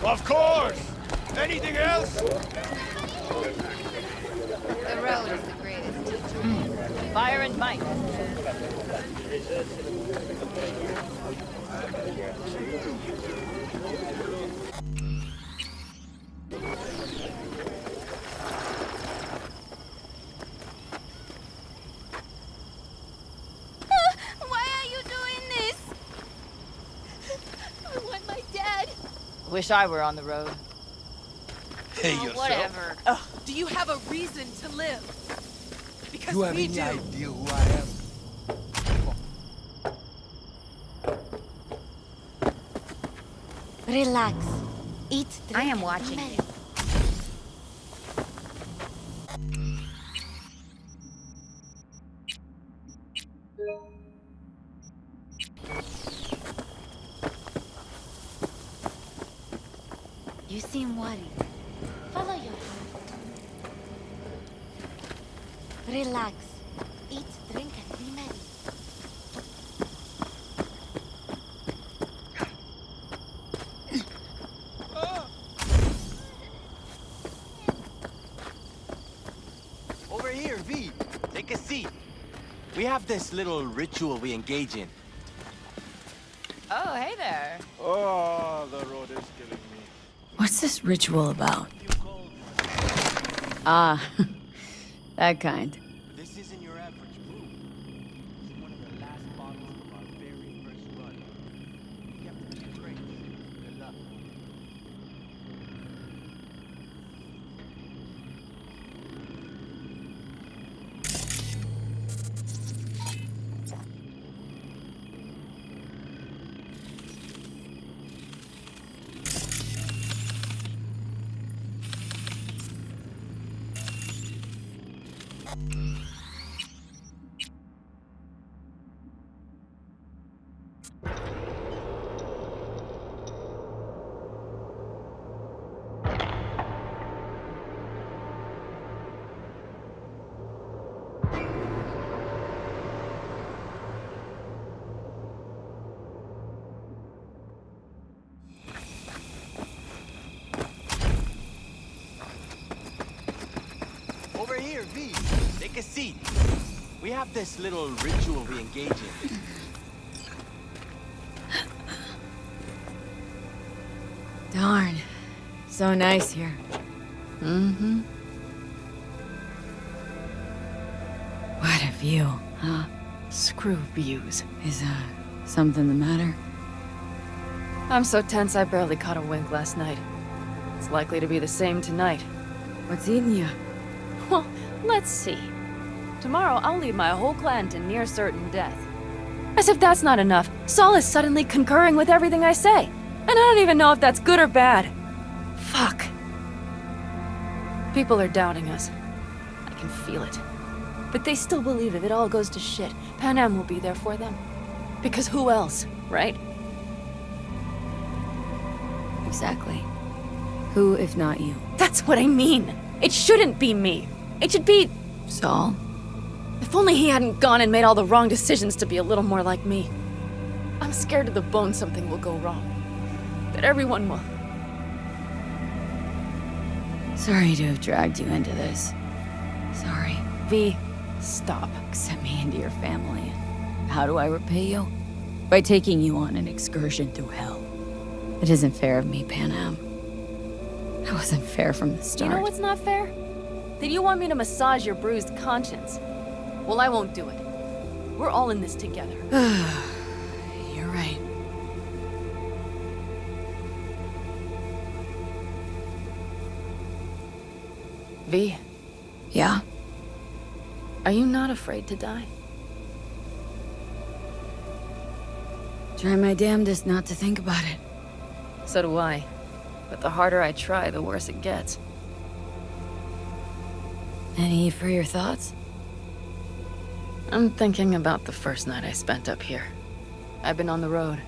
Of course! Anything else? The road is the greatest teacher. Fire and might. Why are you doing this? I want my dad. Wish I were on the road. Hey, Oh, yourself. whatever. Do you have a reason to live? Because You have we any do. idea who I am? Relax. Eat, drink, I am watching you. You seem worried. Follow your heart. Relax. Eat, drink, and be merry. Over here, V. Take a seat. We have this little ritual we engage in. Oh, hey there. Oh, the road is killing me. What's this ritual about? Ah, that kind. Over here, V. Take a seat. We have this little ritual we engage in. Darn. So nice here. Mm-hmm. What a view, huh? Screw views. Is, something the matter? I'm so tense I barely caught a wink last night. It's likely to be the same tonight. What's eating you? Well, let's see. Tomorrow I'll lead my whole clan to near certain death. As if that's not enough, Saul is suddenly concurring with everything I say. And I don't even know if that's good or bad. Fuck. People are doubting us. I can feel it. But they still believe if it all goes to shit, Pan Am will be there for them. Because who else, right? Exactly. Who, if not you? That's what I mean. It shouldn't be me. It should be... Saul? If only he hadn't gone and made all the wrong decisions to be a little more like me. I'm scared to the bone something will go wrong. That everyone will... Sorry to have dragged you into this. Sorry. V, stop. Accept me into your family. How do I repay you? By taking you on an excursion through hell. It isn't fair of me, Pan Am. It wasn't fair from the start. You know what's not fair? That you want me to massage your bruised conscience. Well, I won't do it. We're all in this together. You're right. V. Yeah? Are you not afraid to die? Try my damnedest not to think about it. So do I. But the harder I try, the worse it gets. Any for your thoughts? I'm thinking about the first night I spent up here. I've been on the road.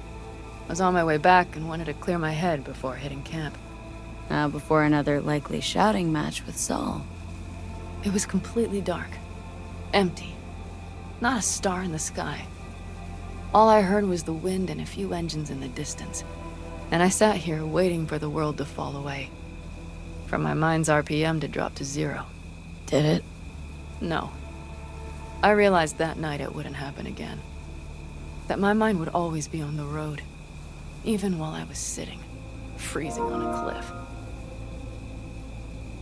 I was on my way back and wanted to clear my head before hitting camp. Before another likely shouting match with Saul. It was completely dark. Empty. Not a star in the sky. All I heard was the wind and a few engines in the distance. And I sat here waiting for the world to fall away. For my mind's RPM to drop to 0. Did it? No. I realized that night it wouldn't happen again. That my mind would always be on the road. Even while I was sitting, freezing on a cliff.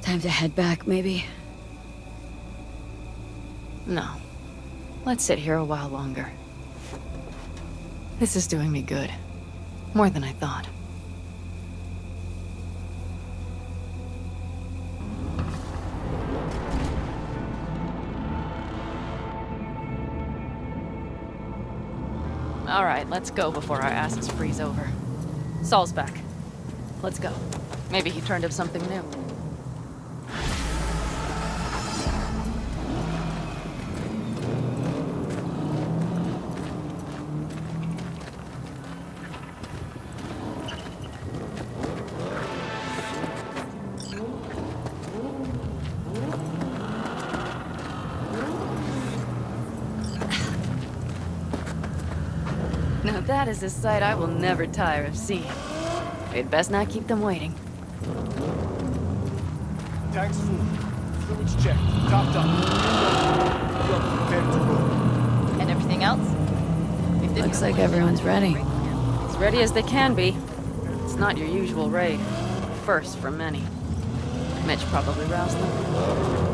Time to head back, maybe? No. Let's sit here a while longer. This is doing me good. More than I thought. All right, let's go before our asses freeze over. Saul's back. Let's go. Maybe he turned up something new. Now that is a sight I will never tire of seeing. We'd best not keep them waiting. Tanks full. Fluids checked. Topped up. You're prepared to go. And everything else? Looks like everyone's ready. As ready as they can be. It's not your usual raid. First for many. Mitch probably roused them.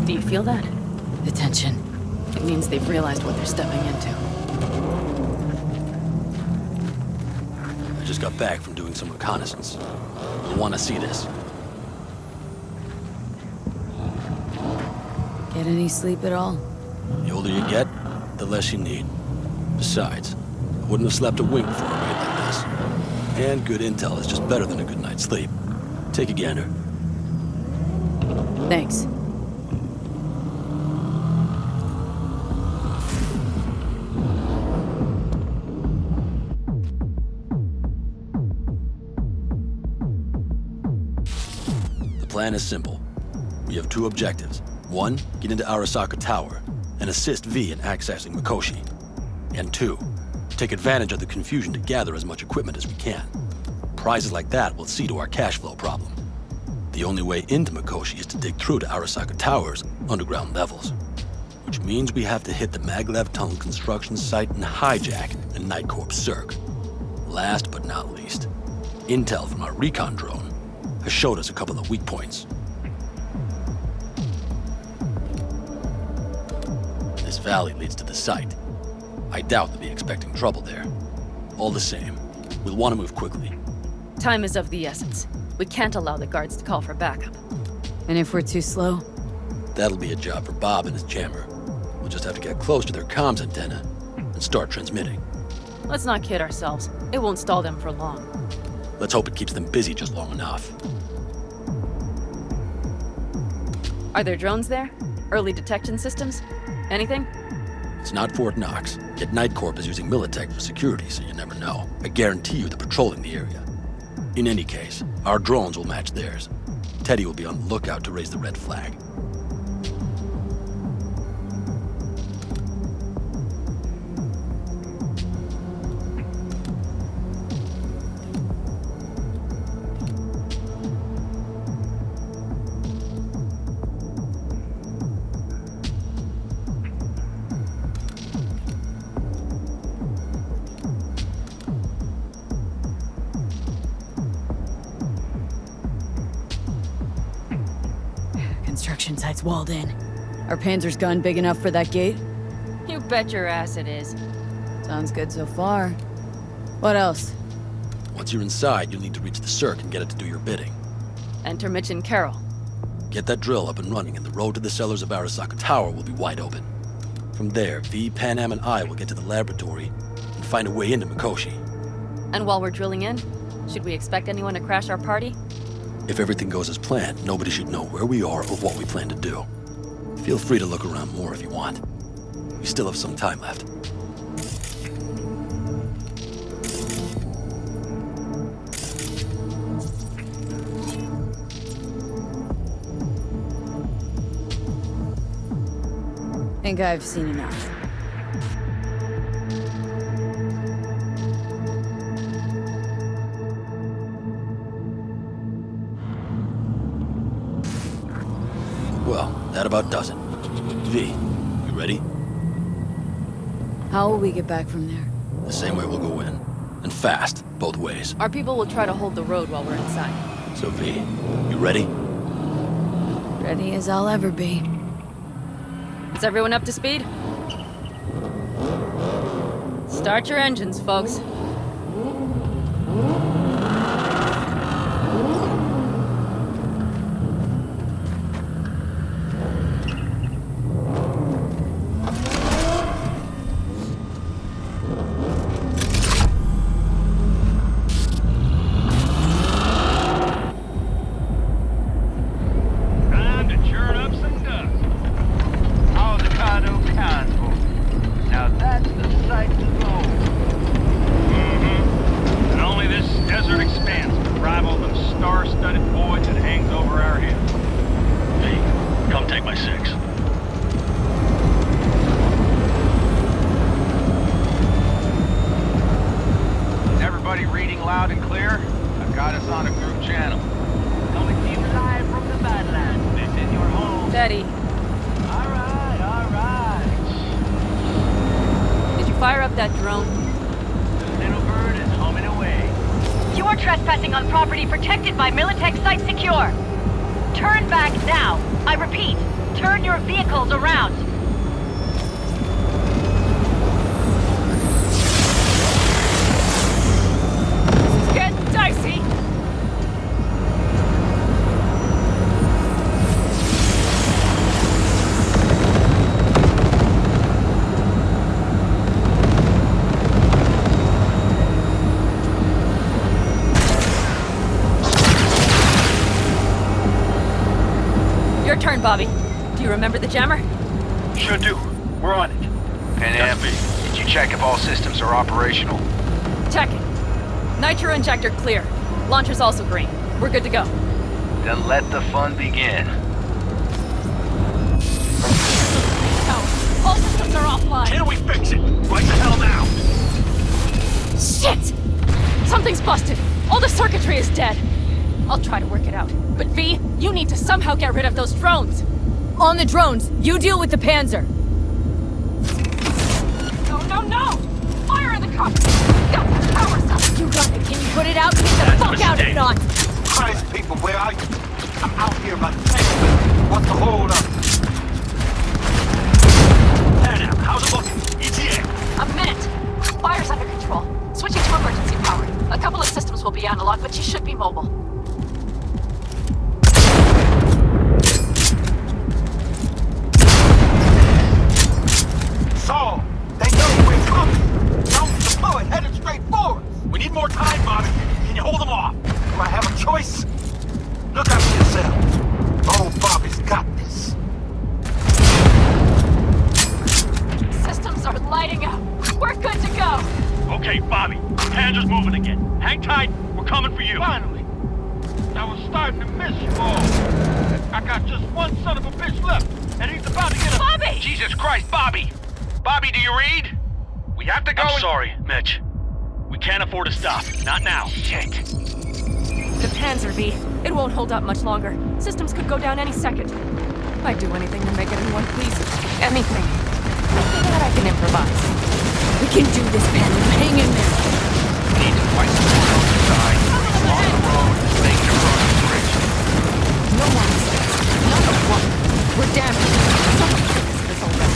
Do you feel that? The tension. It means they've realized what they're stepping into. I just got back from doing some reconnaissance. I want to see this. Get any sleep at all? The older you get, the less you need. Besides, I wouldn't have slept a wink before a raid like this. And good intel is just better than a good night's sleep. Take a gander. Thanks. The plan is simple. We have two objectives. One, get into Arasaka Tower and assist V in accessing Mikoshi. And two, take advantage of the confusion to gather as much equipment as we can. Prizes like that will see to our cash flow problem. The only way into Mikoshi is to dig through to Arasaka Tower's underground levels. Which means we have to hit the Maglev Tunnel construction site and hijack the Night Corps Cirque. Last but not least, intel from our recon drone has showed us a couple of weak points. This valley leads to the site. I doubt they'll be expecting trouble there. All the same, we'll want to move quickly. Time is of the essence. We can't allow the guards to call for backup. And if we're too slow? That'll be a job for Bob and his jammer. We'll just have to get close to their comms antenna and start transmitting. Let's not kid ourselves. It won't stall them for long. Let's hope it keeps them busy just long enough. Are there drones there? Early detection systems? Anything? It's not Fort Knox, yet Night Corp is using Militech for security, so you never know. I guarantee you they're patrolling the area. In any case, our drones will match theirs. Teddy will be on the lookout to raise the red flag. Construction site's walled in. Are Panzer's gun big enough for that gate? You bet your ass it is. Sounds good so far. What else? Once you're inside, you'll need to reach the Cirque and get it to do your bidding. Enter Mitch and Carol. Get that drill up and running, and the road to the cellars of Arasaka Tower will be wide open. From there, V, Pan Am, and I will get to the laboratory and find a way into Mikoshi. And while we're drilling in, should we expect anyone to crash our party? If everything goes as planned, nobody should know where we are or what we plan to do. Feel free to look around more if you want. We still have some time left. Think I've seen enough. Well, that about does it. V, you ready? How will we get back from there? The same way we'll go in. And fast, both ways. Our people will try to hold the road while we're inside. So V, you ready? Ready as I'll ever be. Is everyone up to speed? Start your engines, folks. Time to churn up some dust. Avocado convoy. Now that's the sight to behold. And only this desert expanse can rival the star-studded void that hangs over our heads. V, come take my 6. Everybody reading loud and clear? I've got us on a group channel. Coming to you live from the Badlands. This is your home. Teddy. All right. Did you fire up that drone? The little bird is humming away. You are trespassing on property protected by Militech Site Secure. Turn back now. I repeat, turn your vehicles around. This is getting dicey. remember the jammer? Sure do. We're on it. And Amby, did you check if all systems are operational? Checking. Nitro injector clear. Launcher's also green. We're good to go. Then let the fun begin. All systems are offline. Can we fix it? Right the hell now! Shit! Something's busted. All the circuitry is dead. I'll try to work it out. But V, you need to somehow get rid of those drones. On the drones, you deal with the Panzer. No, no, no! Fire in the cockpit! Got the power up! You got it. Can you put it out? Get the fuck out if not! Christ, people, where are you? I'm out here by the tank. What's the hold up? Adam, how's it looking? ETA. A minute. Fire's under control. Switching to emergency power. A couple of systems will be analog, but you should be mobile. Saul, they know we're coming. Don't deploy, headed straight forward. We need more time, Bobby. Can you hold them off? Do I have a choice? Look out for yourself. Oh, Bobby's got this. Systems are lighting up. We're good to go. Okay, Bobby. Panzer's moving again. Hang tight. We're coming for you. Finally. I was starting to miss you all. I got just one son of a bitch left, and he's about to get a... Bobby! Jesus Christ, Bobby! Bobby, do you read? We have to go. I'm sorry, Mitch. We can't afford to stop. Not now. Shit. The Panzer V. It won't hold up much longer. Systems could go down any second. I'd do anything to make it in one piece. Anything. Anything that I can improvise. We can do this, Pen. Hang in there. We need to fight someone on the side. On the road, making across the bridge. No more mistakes. Not a one. We're damaged. Someone fix this already.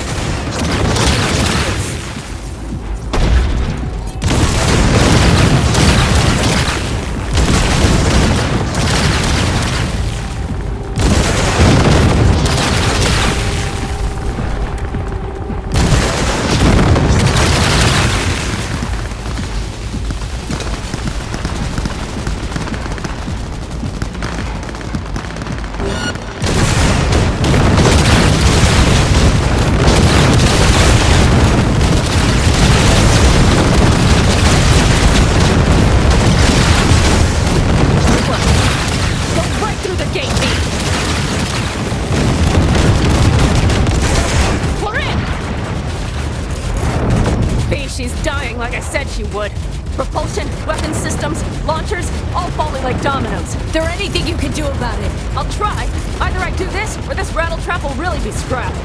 She's dying like I said she would. Propulsion, weapon systems, launchers, all falling like dominoes. Is there anything you can do about it? I'll try. Either I do this, or this rattletrap will really be scrapped.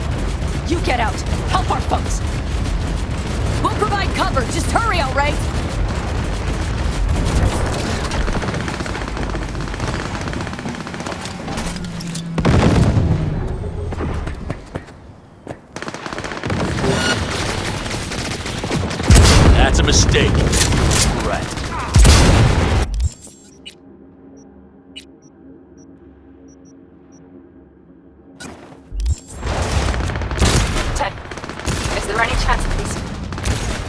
You get out. Help our folks. We'll provide cover. Just hurry, all right? That's a mistake. Right. Ted, is there any chance of these?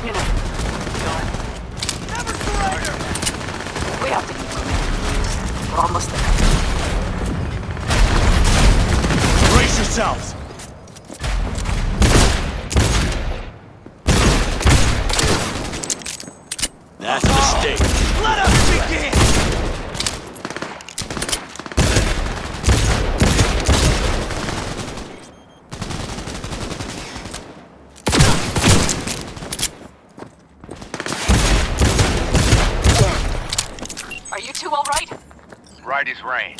You know. Never surrender! We have to keep moving. We're almost there. Brace yourselves! That's a mistake. Let us begin! Are you two all right? Right as rain.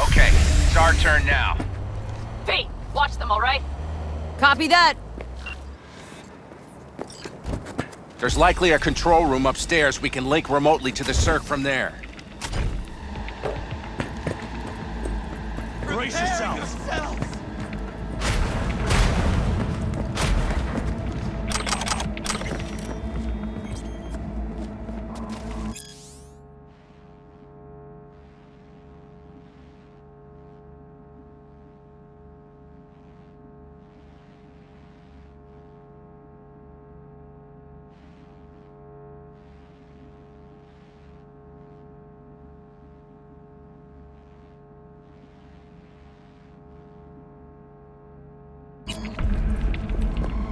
Okay, it's our turn now. V, watch them, all right? Copy that. There's likely a control room upstairs. We can link remotely to the circ from there. Brace yourselves!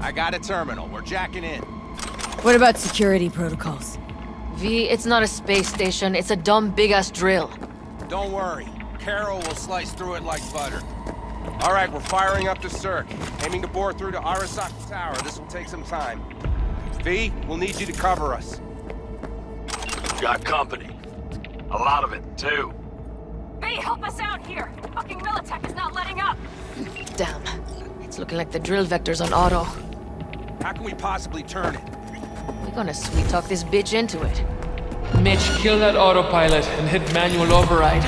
I got a terminal. We're jacking in. What about security protocols? V, it's not a space station. It's a dumb big-ass drill. Don't worry. Carol will slice through it like butter. All right, we're firing up the circ. Aiming to bore through to Arasaka Tower. This will take some time. V, we'll need you to cover us. Got company. A lot of it, too. V, help us out here! Fucking Militech is not letting up! Damn. It's looking like the drill vector's on auto. How can we possibly turn it? We're gonna sweet-talk this bitch into it. Mitch, kill that autopilot and hit manual override.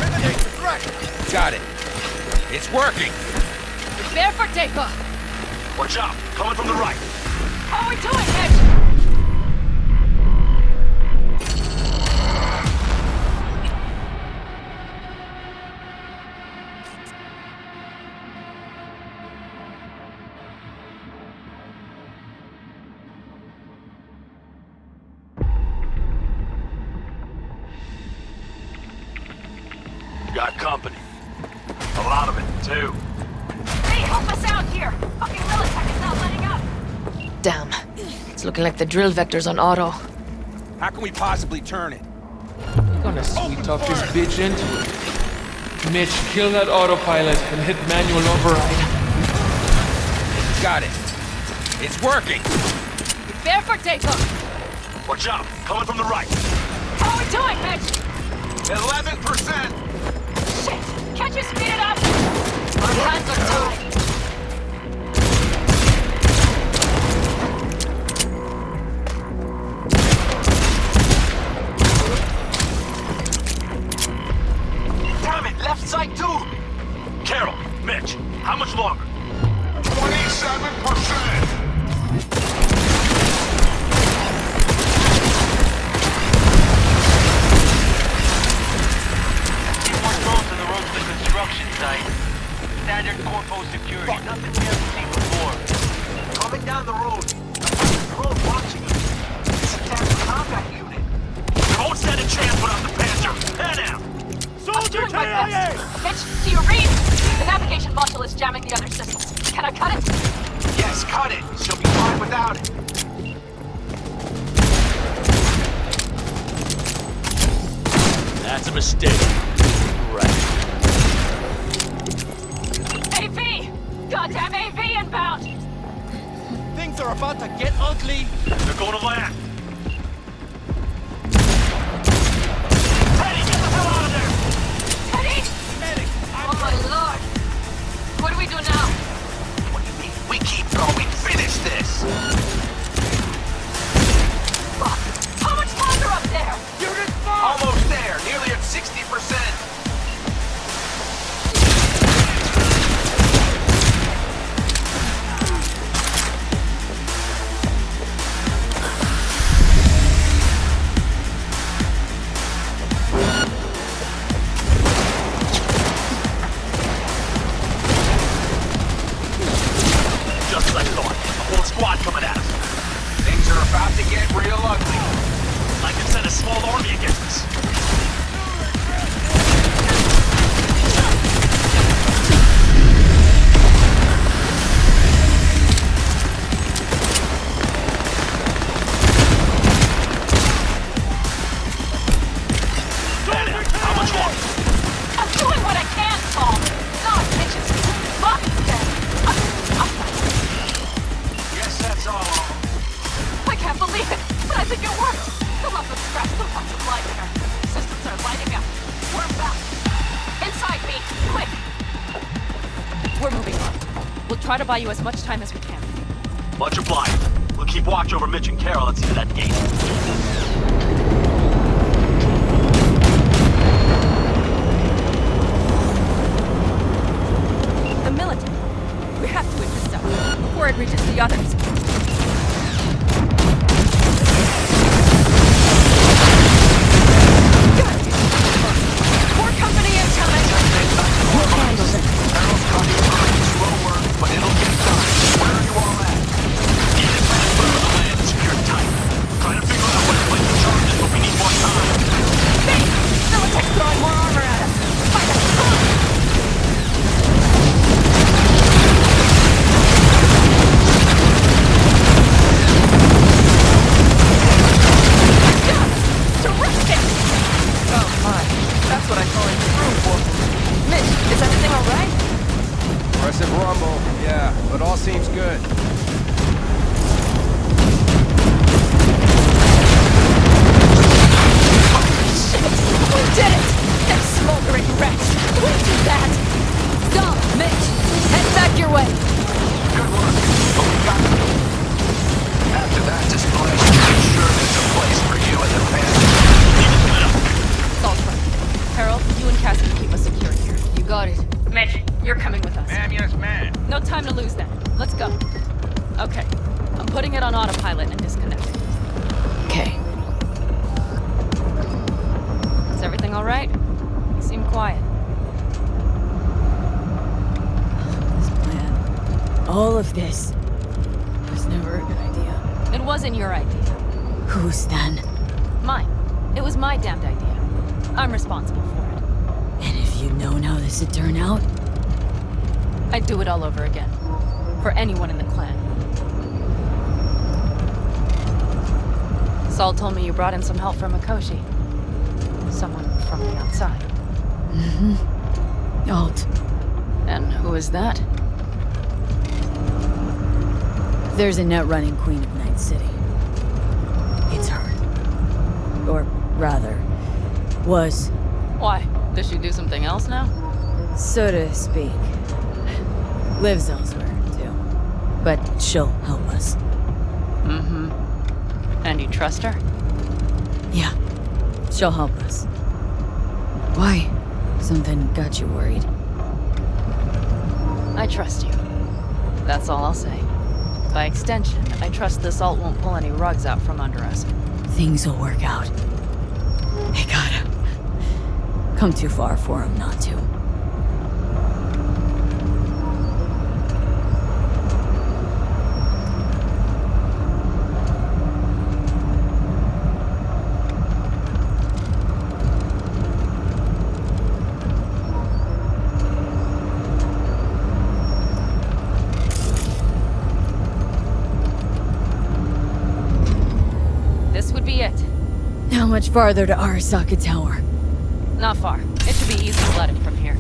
Got it. It's working. Prepare for takeoff! Watch out! Coming from the right! How are we doing, Mitch? Got company. A lot of it, too. Hey, help us out here! Fucking Militech is not letting up! Damn. It's looking like the drill vector's on auto. How can we possibly turn it? We're gonna sweet-talk this bitch into it. Mitch, kill that autopilot and hit manual override. Got it. It's working. Prepare for takeoff! Watch out! Coming from the right! How are we doing, Mitch? 11%! Shit! Can't you speed it up? Our hands are tied! Damn it! Left side too! Carol, Mitch, how much longer? 27%! Construction site. Standard corpo security. Nothing we haven't seen before. Coming down the road. Drone watching us. It's a tactical combat unit. We won't stand a chance without the Panther. Pan out! Soldier TIA! Mitch, do you read? The navigation module is jamming the other systems. Can I cut it? Yes, cut it. She'll be fine without it. That's a mistake. Right. AV! Goddamn AV inbound! Things are about to get ugly. They're going to land. Teddy, get the hell out of there! Teddy! Medic! Oh my lord! What do we do now? What do you mean? We keep going. Finish this! Fuck! How much longer up there? Unit 5! Almost there. Nearly at 60%. Just as I thought. A whole squad coming at us. Things are about to get real ugly. I can send a small army against us. How much longer? I'm doing what I can, Paul! God, bitches! Fuck them! Yes, that's all. I can't believe it, but I think it worked! The love of scratch, the ones of light in her. Systems are lighting up. We're back. Inside me, quick! We're moving on. We'll try to buy you as much time as we can. Much obliged. We'll keep watch over Mitch and Carol at the end of that gate. The military. We have to intercept before it reaches the others. More company incoming! Carol's talking about slow work, but it'll get done. Where are you all at? Get it back further the land and secure it tight. Trying to figure out where to place the charges, but we need more time. Bait! Militech's throwing more armor at us! Fight us! Come on! I'm putting it on autopilot and disconnecting. Okay. Is everything all right? You seem quiet. All of this was never a good idea. It wasn't your idea. Whose then? Mine. It was my damned idea. I'm responsible for it. And if you'd known how this would turn out? I'd do it all over again. For anyone in the clan. Saul told me you brought in some help from Mikoshi. Someone from the outside. Mm-hmm. Alt. And who is that? There's a net running Queen of Night City. It's her. Or rather, was. Why? Does she do something else now? So to speak. Lives elsewhere, too. But she'll help us. Mm-hmm. And you trust her? Yeah. She'll help us. Why? Something got you worried? I trust you. That's all I'll say. By extension, I trust this alt won't pull any rugs out from under us. Things will work out. They gotta. Come too far for him not to. This would be it. How much farther to Arasaka Tower? Not far. It should be easy sledding from here.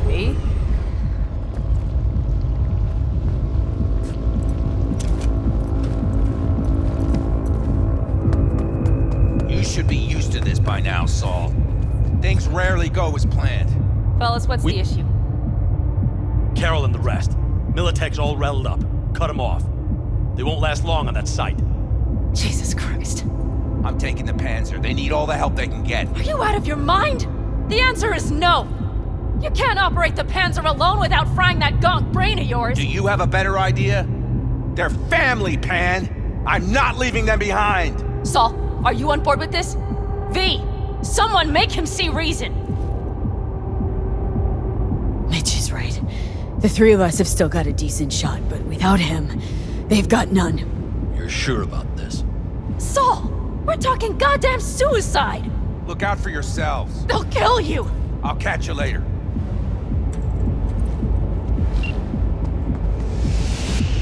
Me? You should be used to this by now, Saul. Things rarely go as planned. Fellas, what's the issue? Carol and the rest. Militech's all riled up. Cut them off. They won't last long on that site. Jesus Christ. I'm taking the Panzer. They need all the help they can get. Are you out of your mind? The answer is no. You can't operate the Panzer alone without frying that gonk brain of yours. Do you have a better idea? They're family, Pan. I'm not leaving them behind. Saul, are you on board with this? V, someone make him see reason. Mitch is right. The three of us have still got a decent shot, but without him, they've got none. You're sure about this? Saul, we're talking goddamn suicide. Look out for yourselves. They'll kill you. I'll catch you later.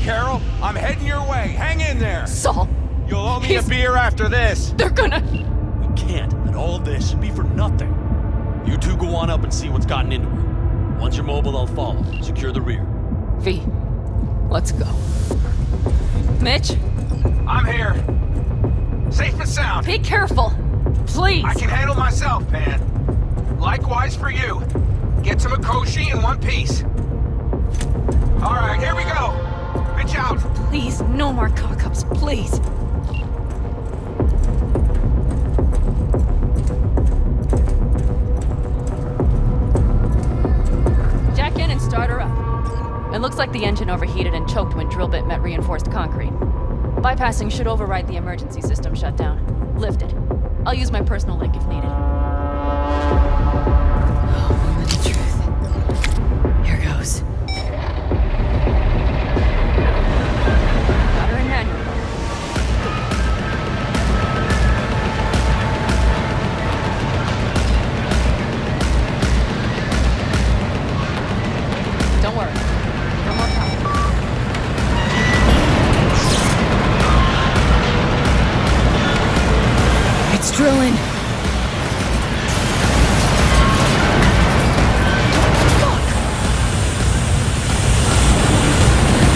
Carol, I'm heading your way. Hang in there. Saul. You'll owe me a beer after this. They're gonna... We can't let all this be for nothing. You two go on up and see what's gotten into her. Once you're mobile, I'll follow. Secure the rear. V, let's go. Mitch? I'm here. Safe and sound. Be careful. Please. I can handle myself, Pan. Likewise for you. Get to Mikoshi in one piece. All right, here we go. Pitch out. Please, no more cock-ups, please. Jack in and start her up. It looks like the engine overheated and choked when drill bit met reinforced concrete. Bypassing should override the emergency system shutdown. Lift it. I'll use my personal link if needed. Moment of truth. Here goes. Got her in manual. Don't worry. No more power. It's drilling.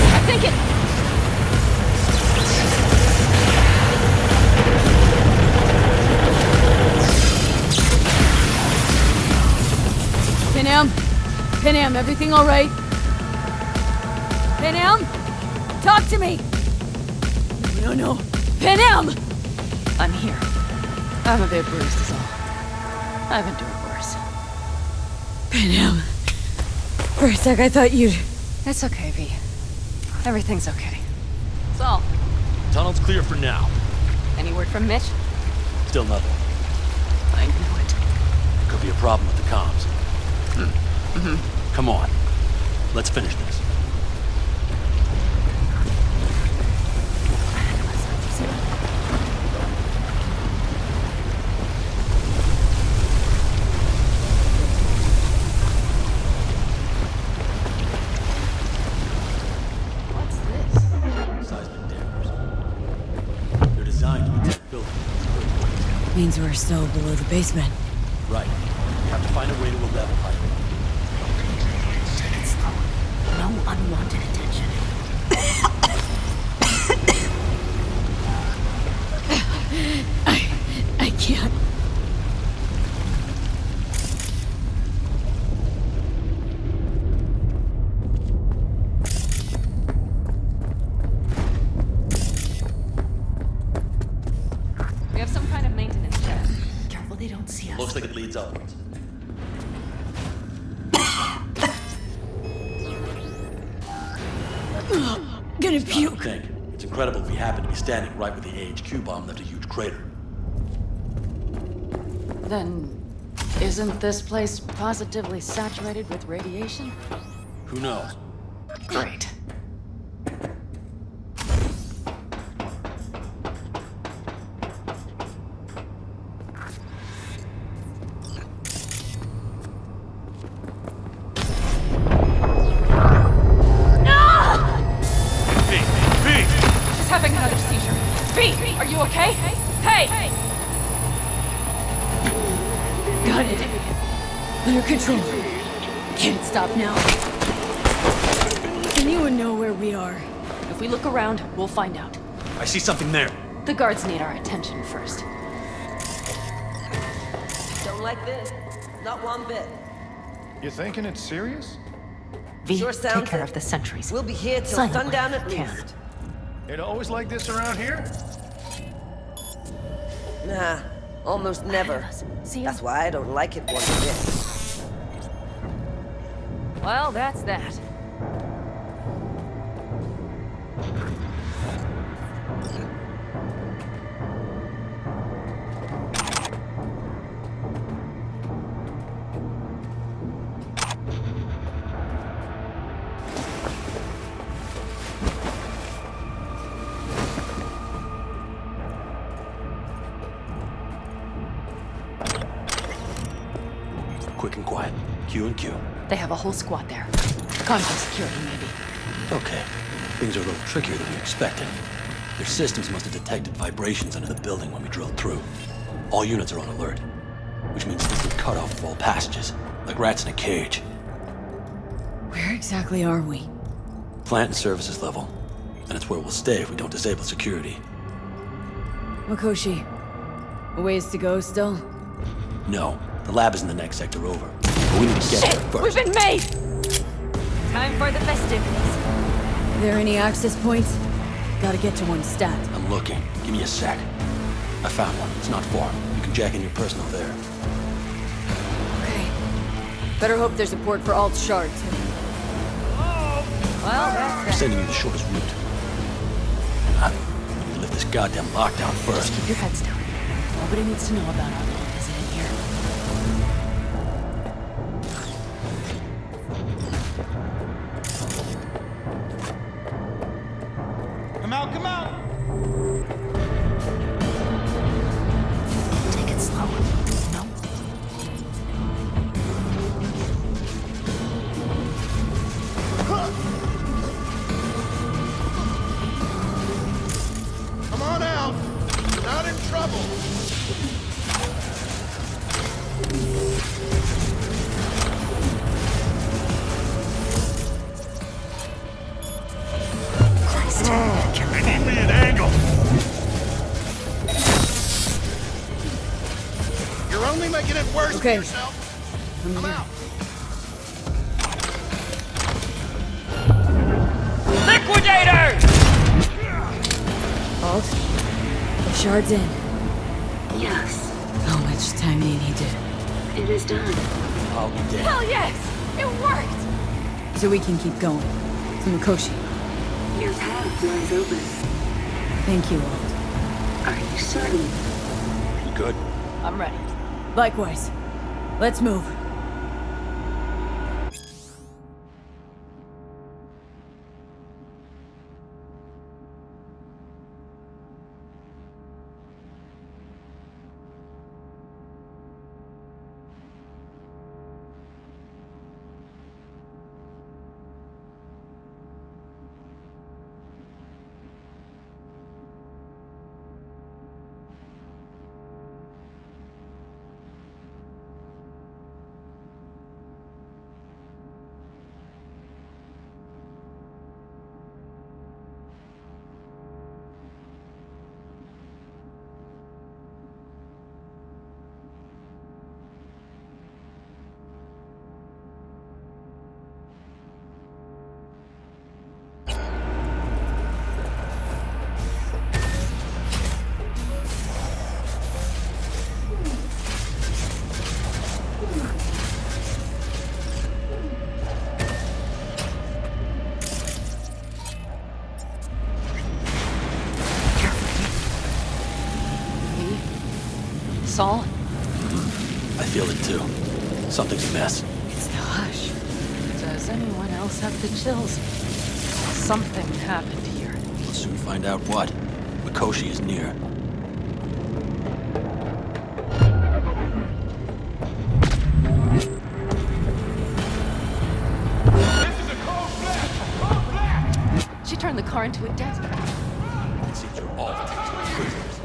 I think it... Panam? Panam, everything all right? Panam? Talk to me! No. Panam! I'm here. I'm a bit bruised is all. I've endured worse. Panam. For a sec, I thought you'd... It's okay, V. Everything's okay. Saul, Tunnel's clear for now. any word from Mitch? Still nothing. I knew it. Could be a problem with the comms. Come on. Let's finish this. What's this? Seismic dampers. They're designed to detect buildings. Means we're still below the basement. Right. We have to find a way to a level height. Take it slow. No unwanted attention. I can't. We have some kind of maintenance shed. Careful they don't see us. Looks like it leads upwards. Gonna Stop puke. and think. It's incredible we happen to be standing right where the AHQ bomb left a huge crater. Then, isn't this place positively saturated with radiation? Who knows? Great. She's having another seizure. V, are you okay? Hey! Got it. Under control. Can't stop now. Anyone know where we are? If we look around, we'll find out. I see something there. The guards need our attention first. Don't like this. Not one bit. You thinking it's serious? V, Sure take sounds care it. of the sentries. We'll be here till Silently, sundown at can. least. It always like this around here? Nah, almost never. That's why I don't like it one bit. Well, that's that. Quick and quiet. Q and Q. They have a whole squad there. Convoy security, maybe. Okay. Things are a little trickier than we expected. Their systems must have detected vibrations under the building when we drilled through. All units are on alert, which means this is cut off of all passages, like rats in a cage. Where exactly are we? Plant and services level. And it's where we'll stay if we don't disable security. Makoshi. A ways to go still? No, the lab is in the next sector over. But we need to get there first. We've been made! Time for the festivities. Are there any access points? Gotta get to one stat. I'm looking. Give me a sec. I found one. It's not far. You can jack in your personal there. Okay. Better hope there's a port for alt shards. Well, that's I'm that. sending you the shortest route. We need to lift this goddamn lockdown first. Keep your heads down. Nobody needs to know about our little visit in here. Come out, come out! Take it slow. No. Come on out! You're not in trouble! Give me an angle! You're only making it worse for yourself! Come out! Liquidator! Alt? The shard's in. Yes, How much time do you need to... it is done. I'll be dead. Hell yes! It worked! so we can keep going. To Mikoshi. Your path lies open. Thank you, Walt. Are you certain? You good? I'm ready. Likewise. Let's move. Saul? I feel it too. Something's amiss. It's the hush. Does anyone else have the chills? Something happened here. We'll soon find out what. Mikoshi is near. She turned the car into a desert. It seems you're all prisoners.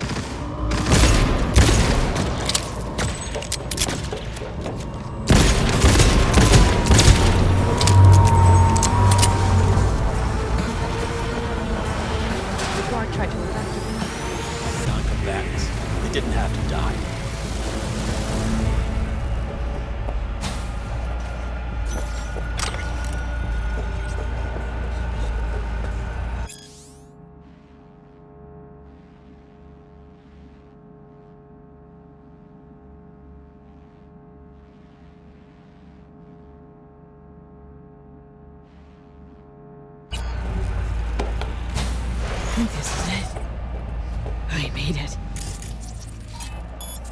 Tried to evacuate. Non-combatants. They didn't have to die. I think this is it. I made it.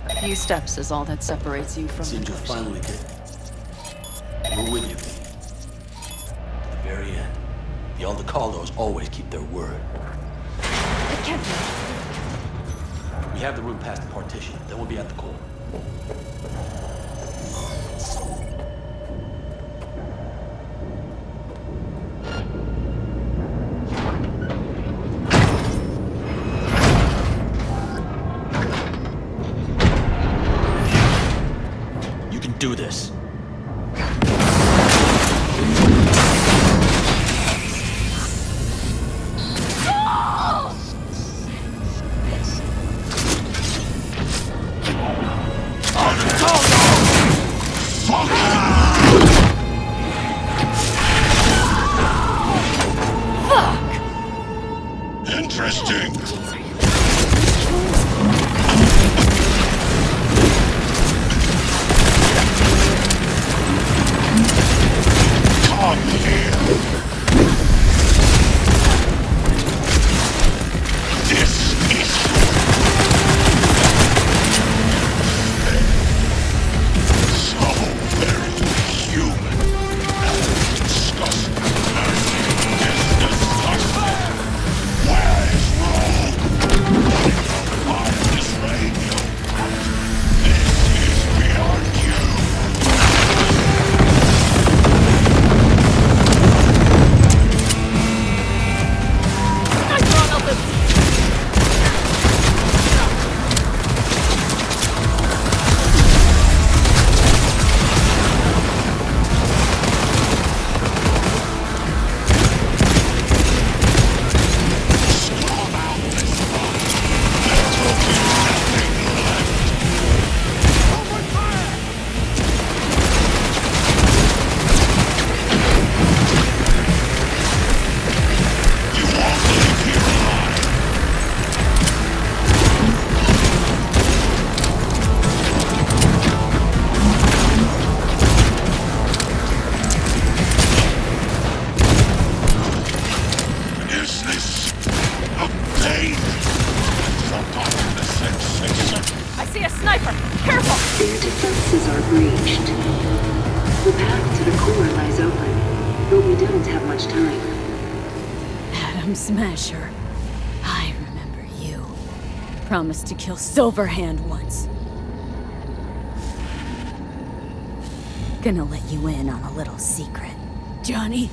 A few steps is all that separates you from Seems you Mikoshi. finally did. We're with you. To the very end. The Aldecaldos always keep their word. It can't be. We have the room past the partition, then we'll be at the core. You can do this. Interesting. Come here. This is so very human and disgusting. This is disgusting. Where is wrong? pain. Forgotten the sensation. I see a sniper! Careful! Their defenses are breached. The path to the core lies open, but we don't have much time. Adam Smasher. I remember you. Promised to kill Silverhand once. Gonna let you in on a little secret. Johnny,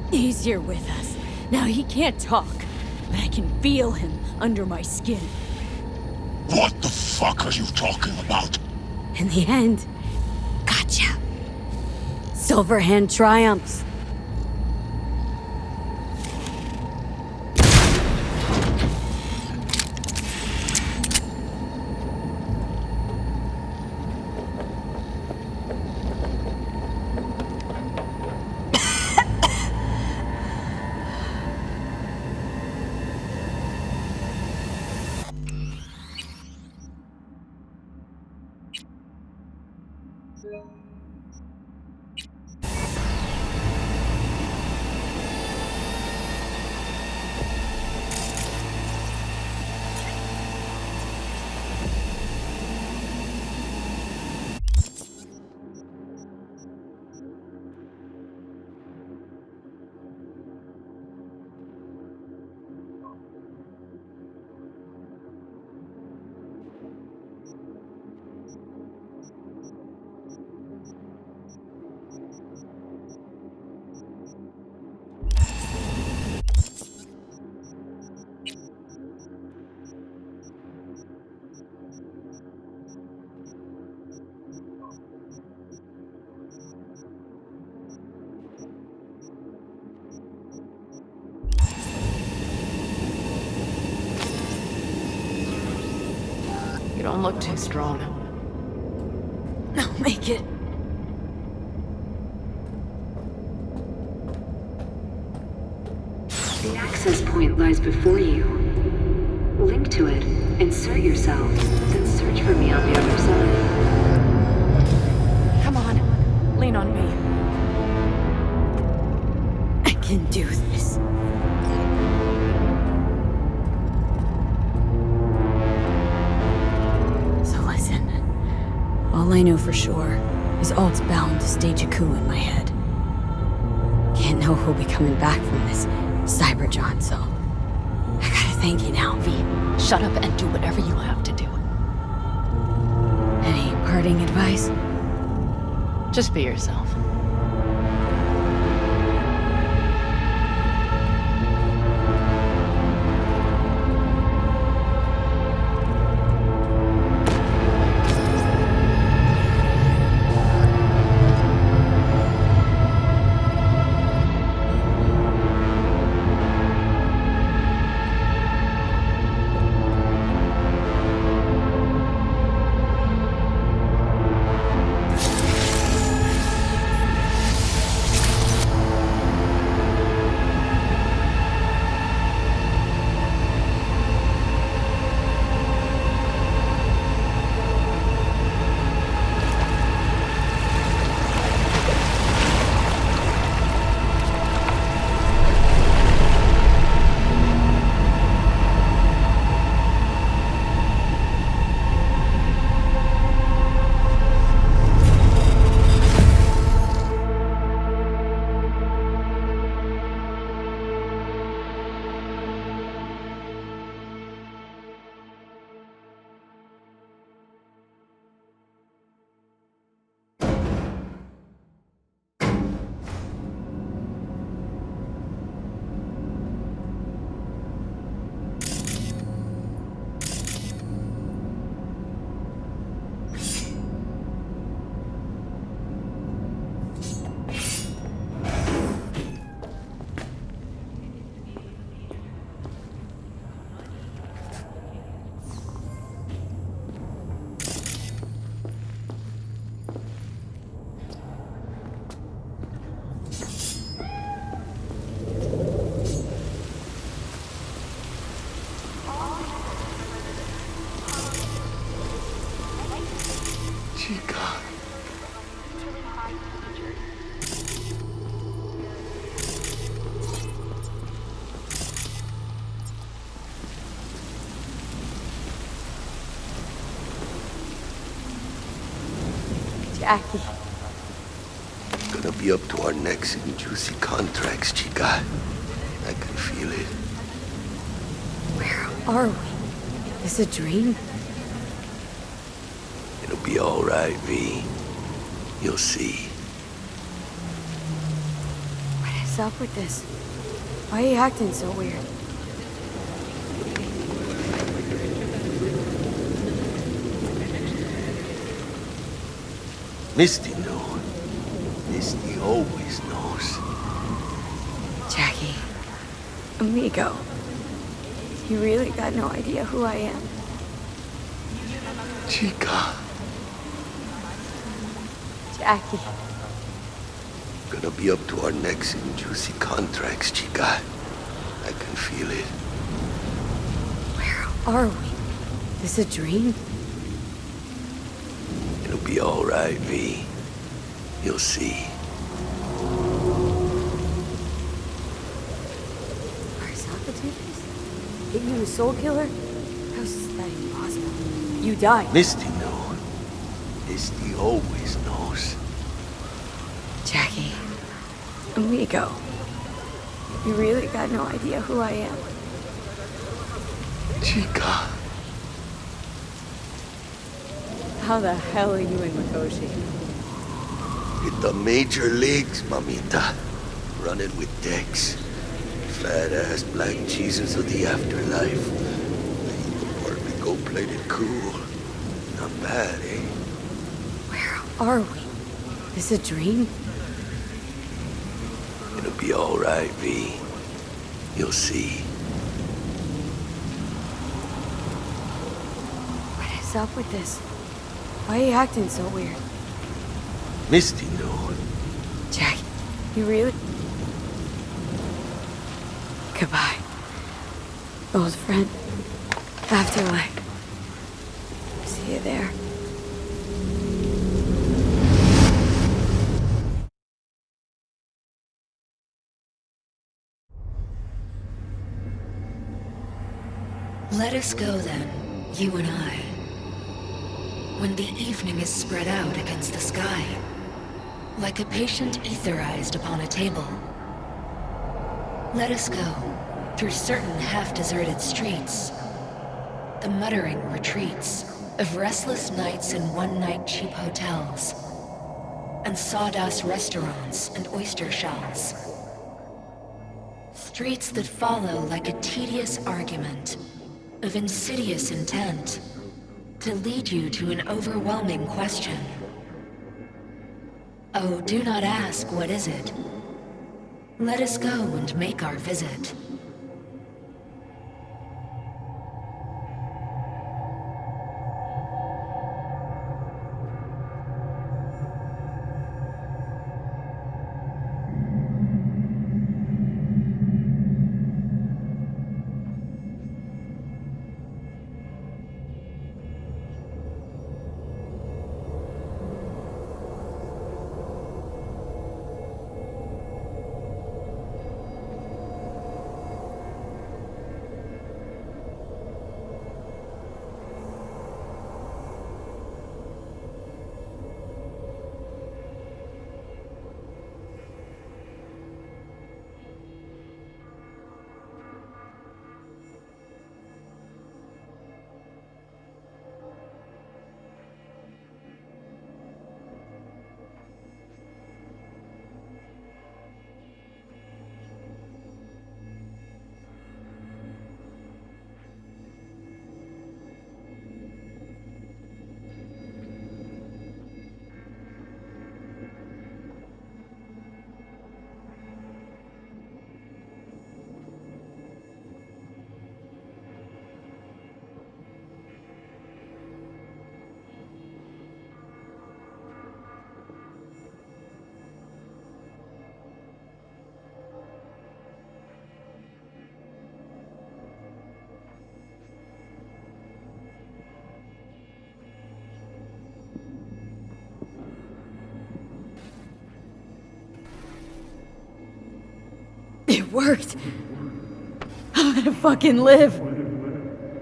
he's here with us. Now he can't talk, but I can feel him under my skin. What the fuck are you talking about? In the end, gotcha. Silverhand triumphs. You don't look too strong. I'll make it. The access point lies before you. Link to it, insert yourself, then search for me on the other side. Come on. Lean on me. I can do this. All I know for sure is Alt's bound to stage a coup in my head. Can't know who'll be coming back from this Cyberjohn, so I gotta thank you now, V. Shut up and do whatever you have to do. Any parting advice? Just be yourself. Jackie. Gonna be up to our necks in juicy contracts, chica. I can feel it. Where are we? Is it a dream? It'll be all right, V. You'll see. What is up with this? Why are you acting so weird? Misty knew. Misty always knows. Jackie. Amigo. You really got no idea who I am. Chica. Jackie. Gonna be up to our necks in juicy contracts, chica. I can feel it. Where are we? Is it a dream? It'll be all right, V. You'll see. Are Socrates? Hit you a soul killer? How is that impossible? You died. Misty knew. Misty always knows. Jackie. Amigo. You really got no idea who I am. Chica. How the hell are you in Mikoshi? Hit the major leagues, mamita. Running with Dex. Fat-ass black Jesus of the afterlife. The part we go played it cool. Not bad, eh? Where are we? Is it a dream? It'll be all right, V. You'll see. What is up with this? Why are you acting so weird? Misty knew. Jackie, you really... Goodbye. Old friend. Afterlife. See you there. Let us go then, you and I. When the evening is spread out against the sky, like a patient etherized upon a table. Let us go through certain half-deserted streets, the muttering retreats of restless nights in one-night cheap hotels, and sawdust restaurants and oyster shells. Streets that follow like a tedious argument of insidious intent to lead you to an overwhelming question. Oh, do not ask, what is it? Let us go and make our visit. It worked. I'm gonna fucking live.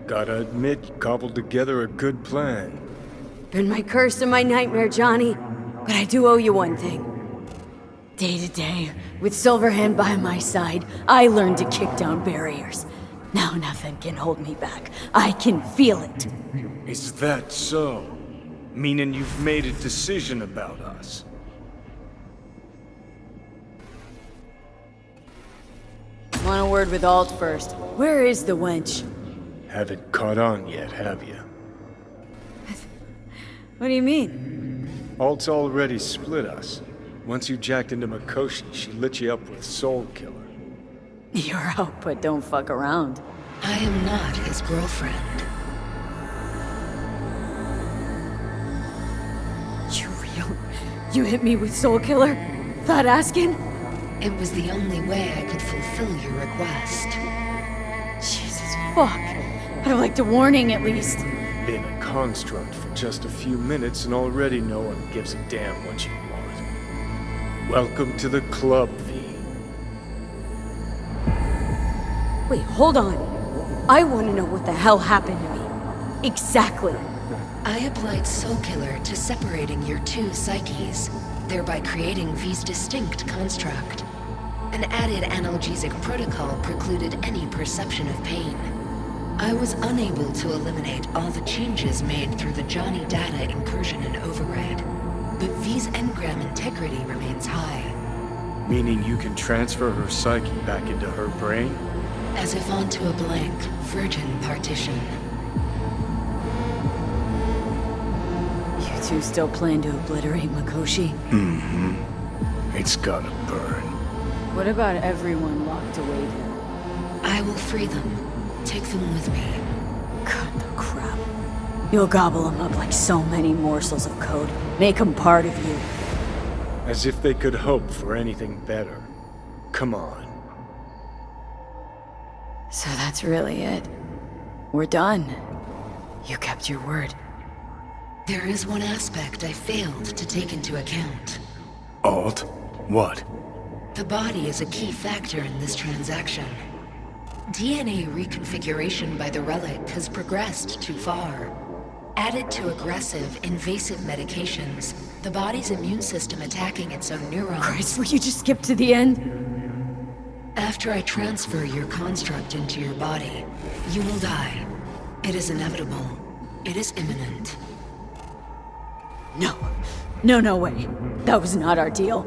Gotta admit, you cobbled together a good plan. Been my curse and my nightmare, Johnny. But I do owe you one thing. Day to day, with Silverhand by my side, I learned to kick down barriers. Now nothing can hold me back. I can feel it. Is that so? Meaning you've made a decision about us? Want a word with Alt first. Where is the wench? Haven't caught on yet, have you? What do you mean? Alt's already split us. Once you jacked into Mikoshi, she lit you up with Soul Killer. You're out, but don't fuck around. I am not his girlfriend. You hit me with Soul Killer? Without asking? It was the only way I could fulfill your request. Jesus, fuck. I'd have liked a warning at least. Been a construct for just a few minutes and already no one gives a damn what you want. Welcome to the club, V. Wait, hold on. I want to know what the hell happened to me. Exactly. I applied Soul Killer to separating your two psyches, thereby creating V's distinct construct. An added analgesic protocol precluded any perception of pain. I was unable to eliminate all the changes made through the Johnny data incursion and override, but V's engram integrity remains high. Meaning you can transfer her psyche back into her brain? As if onto a blank, virgin partition. You two still plan to obliterate Mikoshi? Mm-hmm. It's gotta burn. What about everyone locked away there? I will free them. Take them with me. Cut the crap. You'll gobble them up like so many morsels of code. Make them part of you. As if they could hope for anything better. Come on. So that's really it. We're done. You kept your word. There is one aspect I failed to take into account. Alt? What? The body is a key factor in this transaction. DNA reconfiguration by the relic has progressed too far. Added to aggressive, invasive medications, the body's immune system attacking its own neurons. Christ, will you just skip to the end? After I transfer your construct into your body, you will die. It is inevitable. It is imminent. No. No way. That was not our deal.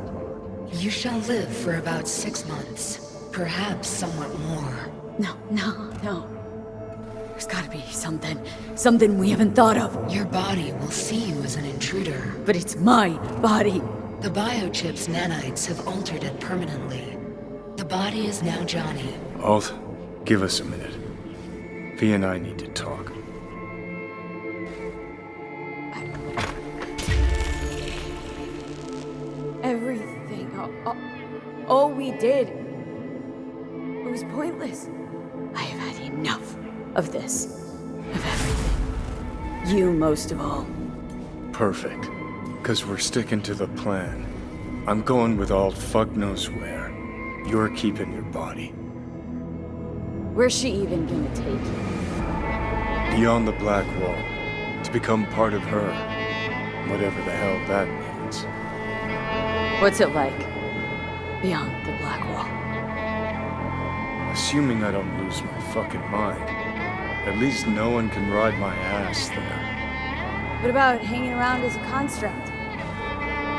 You shall live for about 6 months. Perhaps somewhat more. No. There's gotta be something we haven't thought of. Your body will see you as an intruder. But it's my body. The biochip's nanites have altered it permanently. The body is now Johnny. Alt, give us a minute. V and I need to talk. Everything. All we did. It was pointless. I have had enough of this. Of everything. You most of all. Perfect. Because we're sticking to the plan. I'm going with Alt fuck knows where. You're keeping your body. Where's she even gonna take you? Beyond the Black Wall. To become part of her. Whatever the hell that means. What's it like? Beyond the Black Wall. Assuming I don't lose my fucking mind. At least no one can ride my ass there. What about hanging around as a construct?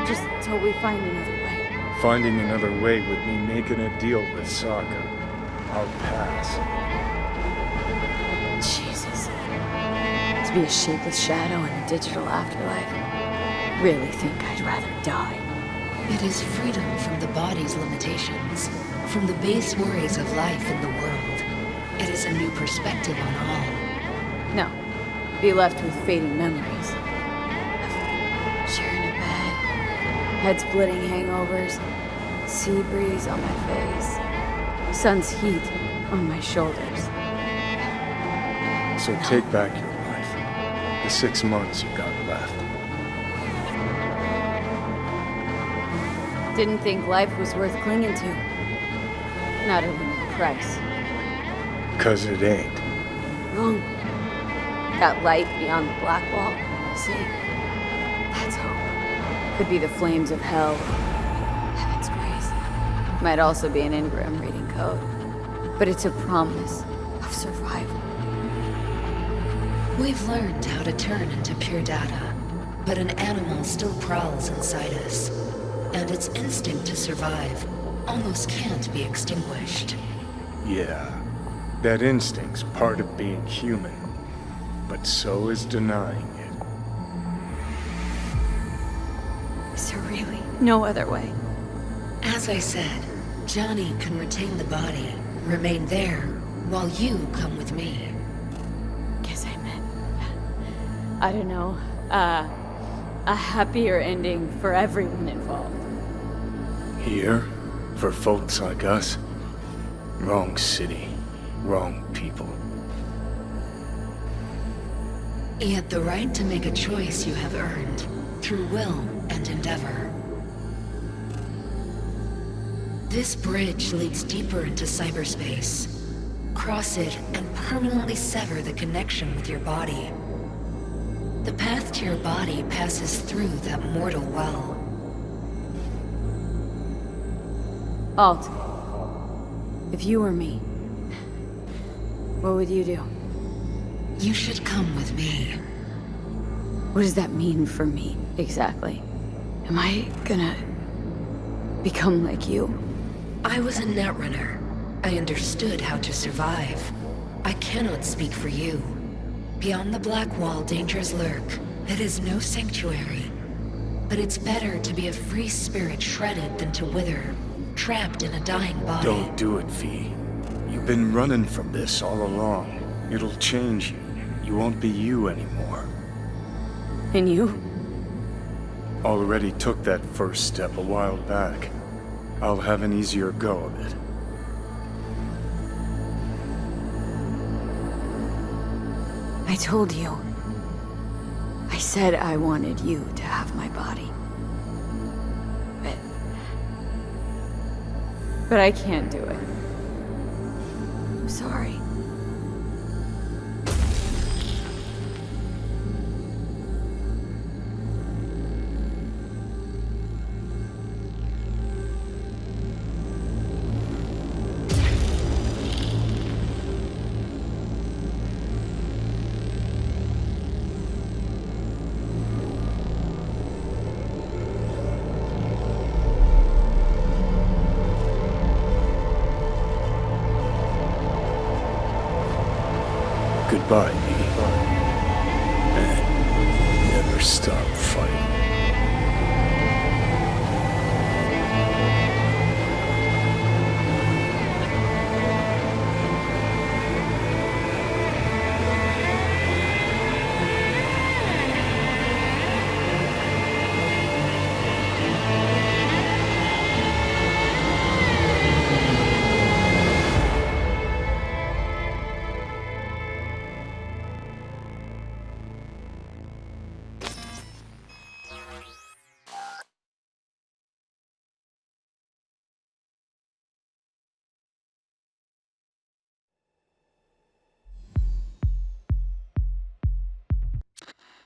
Just till we find another way. Finding another way would mean making a deal with Sokka. I'll pass. Jesus. To be a shapeless shadow in a digital afterlife. Really think I'd rather die. It is freedom from the body's limitations, from the base worries of life in the world. It is a new perspective on all. No. Be left with fading memories. Sharing a bed, head-splitting hangovers, sea breeze on my face, sun's heat on my shoulders. So take back your life. The 6 months you got left. Didn't think life was worth clinging to. Not even the price. 'Cause it ain't. Wrong. That light beyond the Black Wall, see? That's hope. Could be the flames of hell. Heaven's grace. Might also be an engram reading code. But it's a promise of survival. We've learned how to turn into pure data, but an animal still prowls inside us, and its instinct to survive almost can't be extinguished. Yeah, that instinct's part of being human, but so is denying it. Is there really no other way? As I said, Johnny can retain the body, remain there, while you come with me. Guess I meant, I don't know, a happier ending for everyone involved. Here, for folks like us, wrong city, wrong people. Yet the right to make a choice you have earned, through will and endeavor. This bridge leads deeper into cyberspace. Cross it and permanently sever the connection with your body. The path to your body passes through that mortal well. Alt, if you were me, what would you do? You should come with me. What does that mean for me, exactly? Am I gonna become like you? I was a netrunner. I understood how to survive. I cannot speak for you. Beyond the Black Wall, dangers lurk. It is no sanctuary. But it's better to be a free spirit shredded than to wither, trapped in a dying body. Don't do it, V. You've been running from this all along. It'll change you. You won't be you anymore. And you? Already took that first step a while back. I'll have an easier go of it. I told you. I said I wanted you to have my body. But I can't do it. I'm sorry. Goodbye, V. And never stop fighting.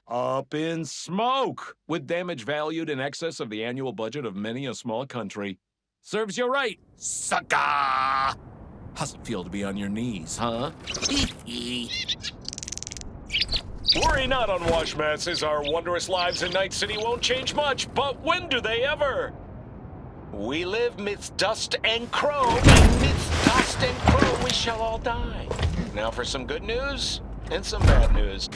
Up in smoke, with damage valued in excess of the annual budget of many a small country. Serves you right, sucker! How's it feel to be on your knees, huh? Worry not, unwashed masses. Our wondrous lives in Night City won't change much, but when do they ever? We live midst dust and crow, and midst dust and crow we shall all die. Now for some good news and some bad news.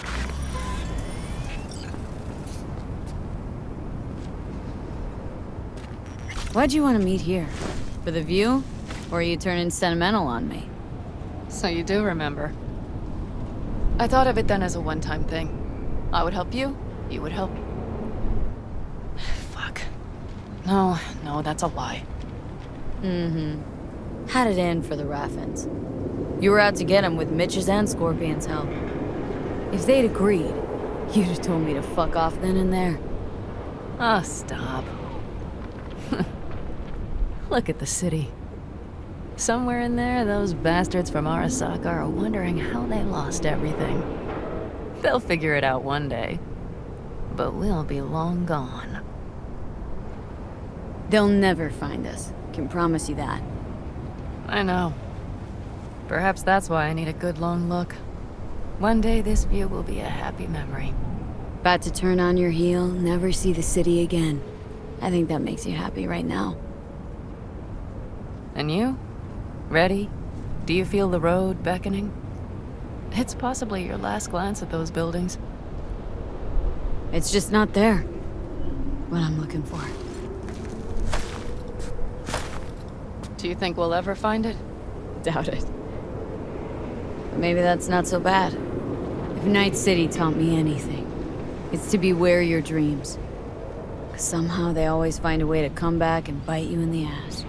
Why'd you want to meet here? For the view? Or are you turning sentimental on me? So you do remember. I thought of it then as a one-time thing. I would help you, you would help. Fuck. No, that's a lie. Mm-hmm. Had it in for the Raffins. You were out to get him with Mitch's and Scorpion's help. If they'd agreed, you'd have told me to fuck off then and there. Oh, stop. Look at the city. Somewhere in there, those bastards from Arasaka are wondering how they lost everything. They'll figure it out one day. But we'll be long gone. They'll never find us. Can promise you that. I know. Perhaps that's why I need a good long look. One day this view will be a happy memory. About to turn on your heel, never see the city again. I think that makes you happy right now. And you? Ready? Do you feel the road beckoning? It's possibly your last glance at those buildings. It's just not there. What I'm looking for. Do you think we'll ever find it? Doubt it. But maybe that's not so bad. If Night City taught me anything, it's to beware your dreams. 'Cause somehow they always find a way to come back and bite you in the ass.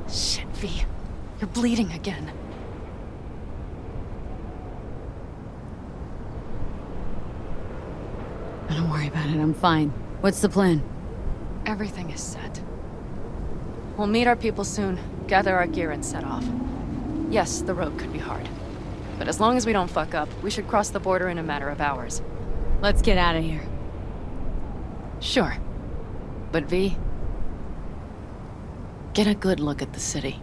Shit, V. You're bleeding again. Don't worry about it, I'm fine. What's the plan? Everything is set. We'll meet our people soon, gather our gear and set off. Yes, the road could be hard. But as long as we don't fuck up, we should cross the border in a matter of hours. Let's get out of here. Sure. But V, get a good look at the city.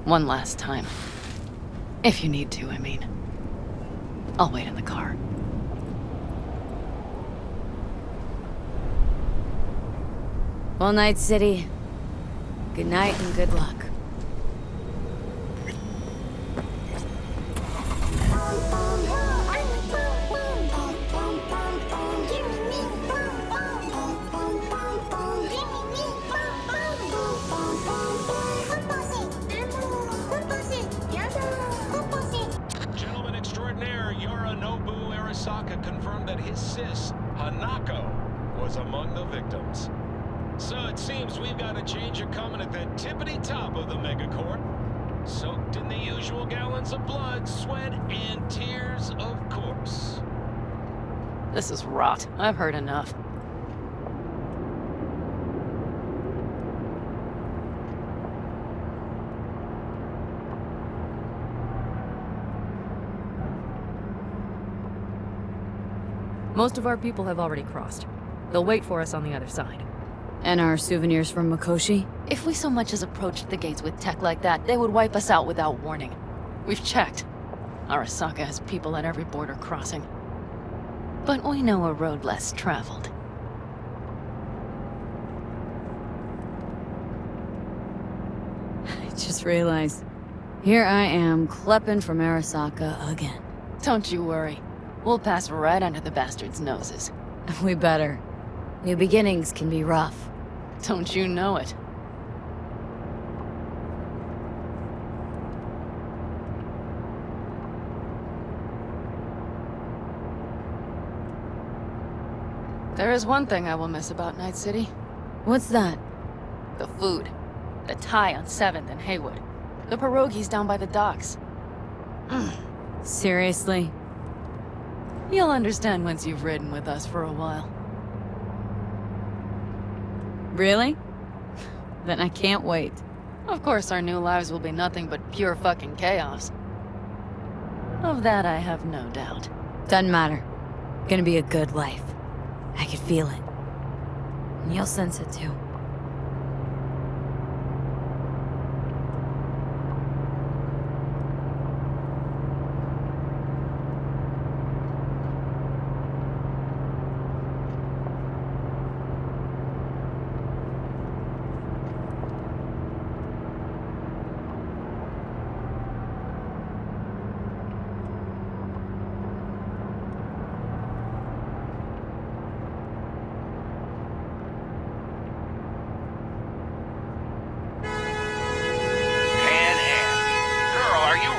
One last time. If you need to, I mean. I'll wait in the car. Well, Night City. Good night and good luck. Gentleman extraordinaire Yorinobu Arasaka confirmed that his sis, Hanako, was among the victims. So it seems we've got a change of coming at the tippity top of the megacorp. Soaked in the usual gallons of blood, sweat, and tears, of course. This is rot. I've heard enough. Most of our people have already crossed. They'll wait for us on the other side. And our souvenirs from Mikoshi? If we so much as approached the gates with tech like that, they would wipe us out without warning. We've checked. Arasaka has people at every border crossing. But we know a road less traveled. I just realized. Here I am, klepping from Arasaka again. Don't you worry. We'll pass right under the bastards' noses. We better. New beginnings can be rough. Don't you know it? There is one thing I will miss about Night City. What's that? The food. The Thai on 7th and Haywood. The pierogies down by the docks. Seriously? You'll understand once you've ridden with us for a while. Really? Then I can't wait. Of course our new lives will be nothing but pure fucking chaos. Of that I have no doubt. Doesn't matter. Gonna be a good life. I can feel it. And you'll sense it too.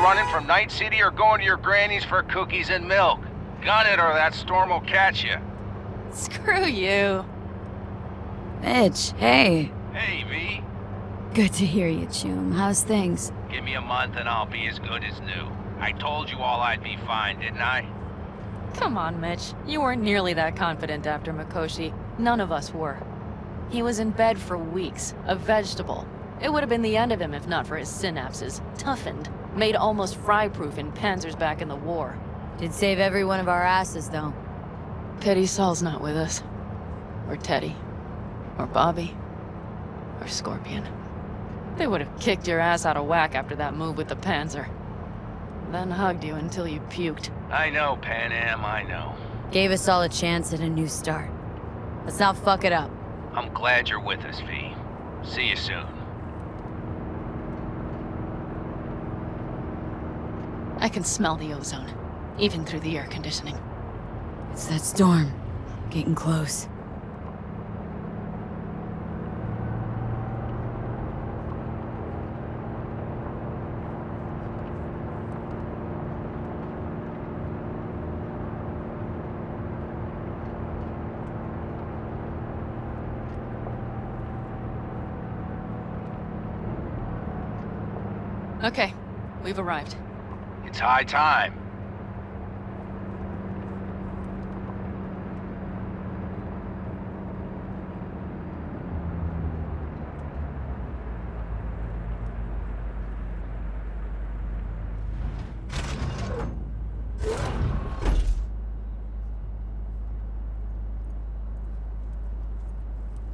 Running from Night City or going to your granny's for cookies and milk? Gun it or that storm will catch you. Screw you. Mitch, hey. Hey, V. Good to hear you, Chum. How's things? Give me a month and I'll be as good as new. I told you all I'd be fine, didn't I? Come on, Mitch. You weren't nearly that confident after Mikoshi. None of us were. He was in bed for weeks, a vegetable. It would have been the end of him if not for his synapses. Toughened. Made almost fry-proof in panzers back in the war. Did save every one of our asses, though. Pity Saul's not with us. Or Teddy. Or Bobby. Or Scorpion. They would have kicked your ass out of whack after that move with the Panzer. Then hugged you until you puked. I know, Pan Am, I know. Gave us all a chance at a new start. Let's not fuck it up. I'm glad you're with us, V. See you soon. I can smell the ozone, even through the air conditioning. It's that storm. Getting close. Okay, we've arrived. It's high time.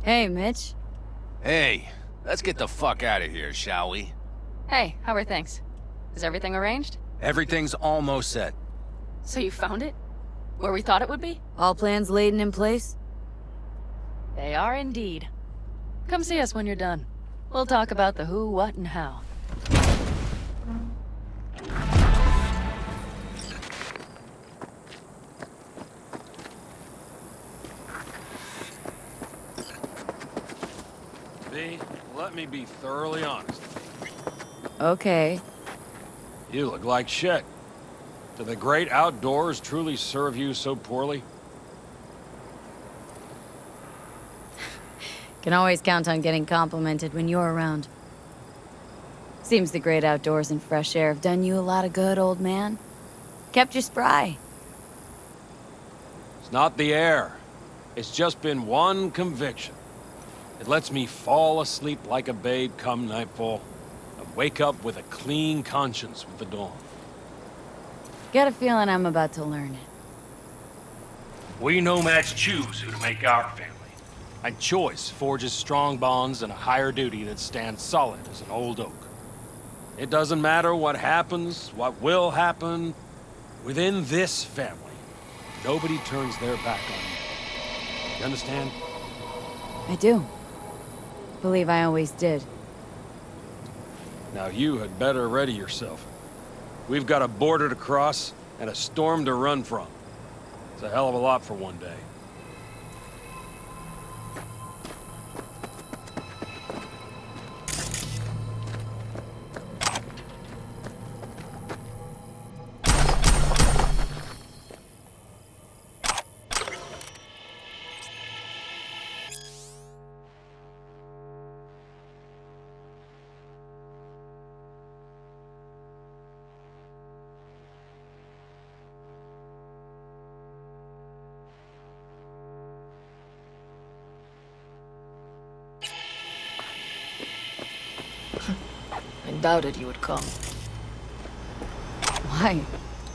Hey, Mitch. Hey, let's get the fuck out of here, shall we? Hey, how are things? Is everything arranged? Everything's almost set. So you found it? Where we thought it would be? All plans laid and in place? They are indeed. Come see us when you're done. We'll talk about the who, what, and how. V, let me be thoroughly honest. Okay. You look like shit. Do the great outdoors truly serve you so poorly? Can always count on getting complimented when you're around. Seems the great outdoors and fresh air have done you a lot of good, old man. Kept you spry. It's not the air. It's just been one conviction. It lets me fall asleep like a babe come nightfall, and wake up with a clean conscience with the dawn. Got a feeling I'm about to learn it. We nomads choose who to make our family. And choice forges strong bonds and a higher duty that stands solid as an old oak. It doesn't matter what happens, what will happen. Within this family, nobody turns their back on you. You understand? I do. Believe I always did. Now you had better ready yourself. We've got a border to cross and a storm to run from. It's a hell of a lot for one day. I doubted you would come. Why?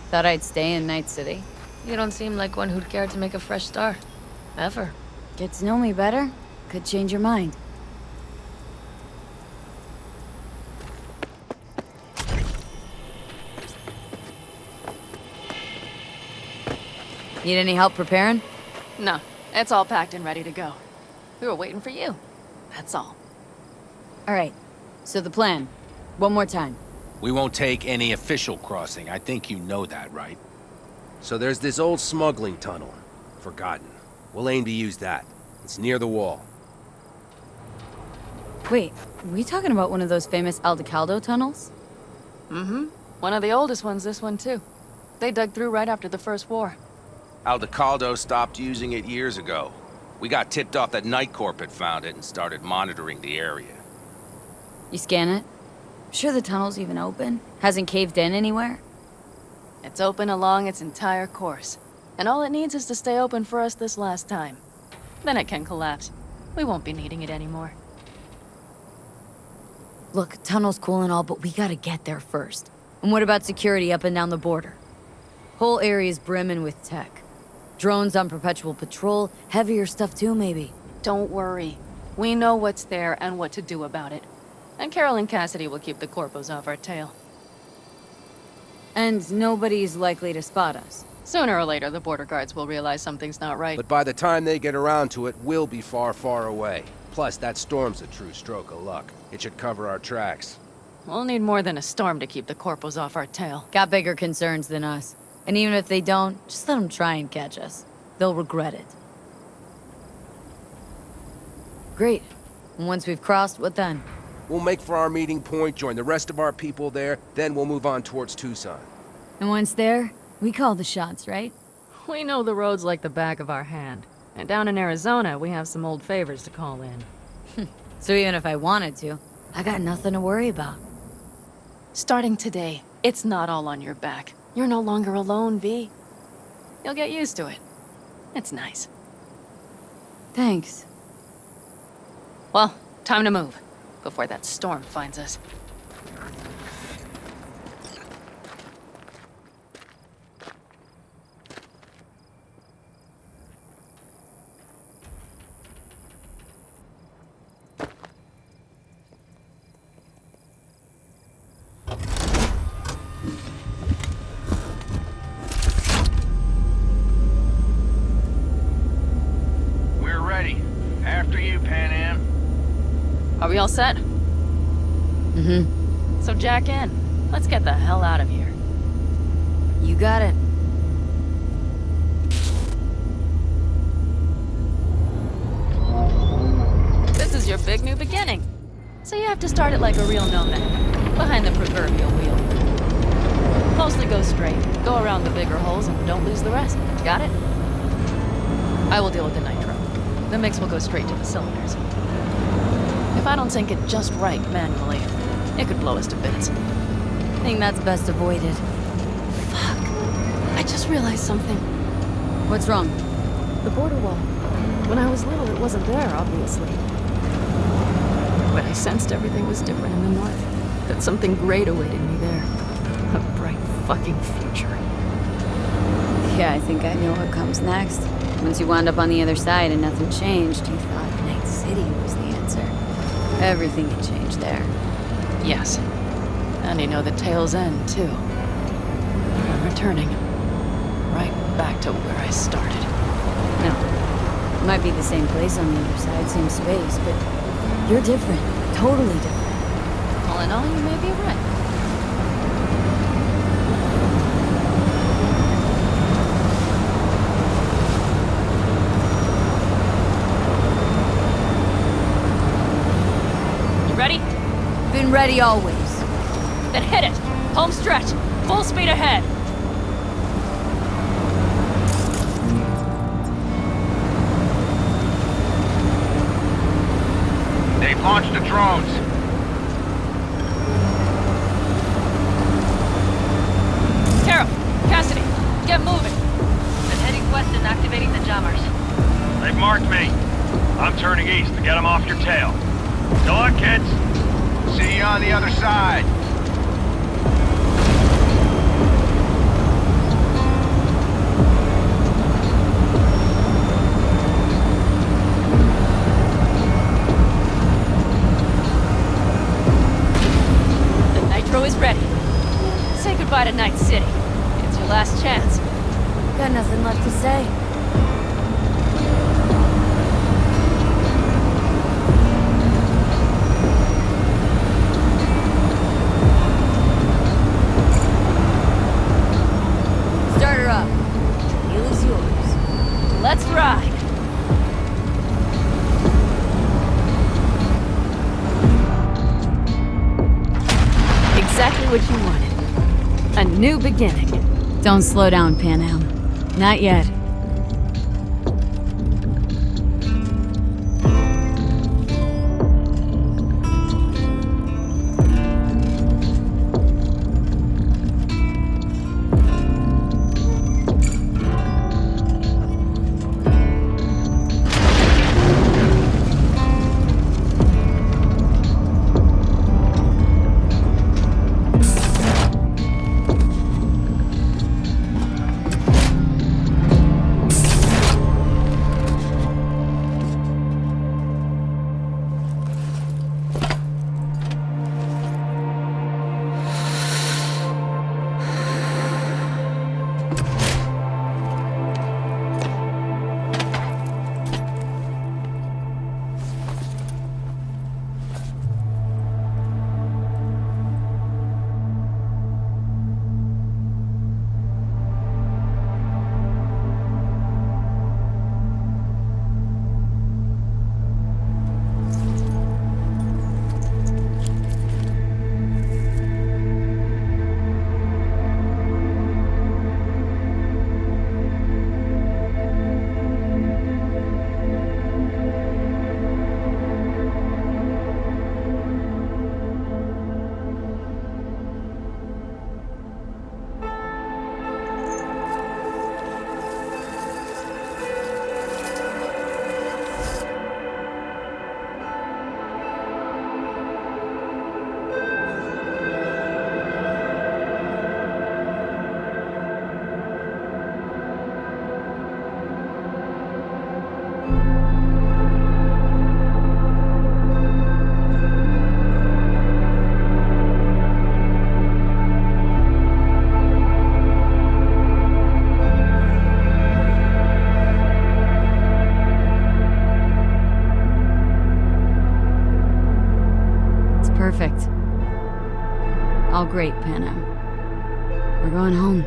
Thought I'd stay in Night City? You don't seem like one who'd care to make a fresh start. Ever. Get to know me better? Could change your mind. Need any help preparing? No, it's all packed and ready to go. We were waiting for you. That's all. All right. So the plan. One more time. We won't take any official crossing. I think you know that, right? So there's this old smuggling tunnel. Forgotten. We'll aim to use that. It's near the wall. Wait, we talking about one of those famous Aldecaldo tunnels? Mm-hmm. One of the oldest ones, this one too. They dug through right after the First War. Aldecaldo stopped using it years ago. We got tipped off that Night Corp had found it and started monitoring the area. You scan it? Sure the tunnel's even open? Hasn't caved in anywhere? It's open along its entire course. And all it needs is to stay open for us this last time. Then it can collapse. We won't be needing it anymore. Look, tunnel's cool and all, but we gotta get there first. And what about security up and down the border? Whole area's brimming with tech. Drones on perpetual patrol, heavier stuff too, maybe. Don't worry. We know what's there and what to do about it. And Carol and Cassidy will keep the corpos off our tail. And nobody's likely to spot us. Sooner or later, the border guards will realize something's not right. But by the time they get around to it, we'll be far, far away. Plus, that storm's a true stroke of luck. It should cover our tracks. We'll need more than a storm to keep the corpos off our tail. Got bigger concerns than us. And even if they don't, just let them try and catch us. They'll regret it. Great. And once we've crossed, what then? We'll make for our meeting point, join the rest of our people there, then we'll move on towards Tucson. And once there, we call the shots, right? We know the roads like the back of our hand. And down in Arizona, we have some old favors to call in. So even if I wanted to, I got nothing to worry about. Starting today, it's not all on your back. You're no longer alone, V. You'll get used to it. It's nice. Thanks. Well, time to move, before that storm finds us. We're ready. After you, Pan Am. Are we all set? Mm-hmm. So jack in. Let's get the hell out of here. You got it. This is your big new beginning. So you have to start it like a real nomad, behind the proverbial wheel. Mostly go straight, go around the bigger holes, and don't lose the rest. Got it? I will deal with the nitro. The mix will go straight to the cylinders. If I don't sync it just right manually, it could blow us to bits. I think that's best avoided. Fuck. I just realized something. What's wrong? The border wall. When I was little, it wasn't there, obviously. But I sensed everything was different in the north. That something great awaited me there. A bright fucking future. Yeah, I think I know what comes next. Once you wound up on the other side and nothing changed, you thought Night City was the answer. Everything had changed there. Yes. And you know the tale's end, too. I'm returning. Right back to where I started. No. It might be the same place on the other side, same space, but you're different. Totally different. All in all, you may be right. Ready? Been ready always. Then hit it! Home stretch! Full speed ahead! They've launched the drones. Carol! Cassidy! Get moving! I'm heading west and activating the jammers. They've marked me. I'm turning east to get them off your tail. Good luck, kids. See you on the other side. The nitro is ready. Say goodbye to Night City. It's your last chance. Got nothing left to say. Start her up. The wheel is yours. Let's ride! Exactly what you wanted. A new beginning. Don't slow down, Pan Am. Not yet. Great, Panam. We're going home.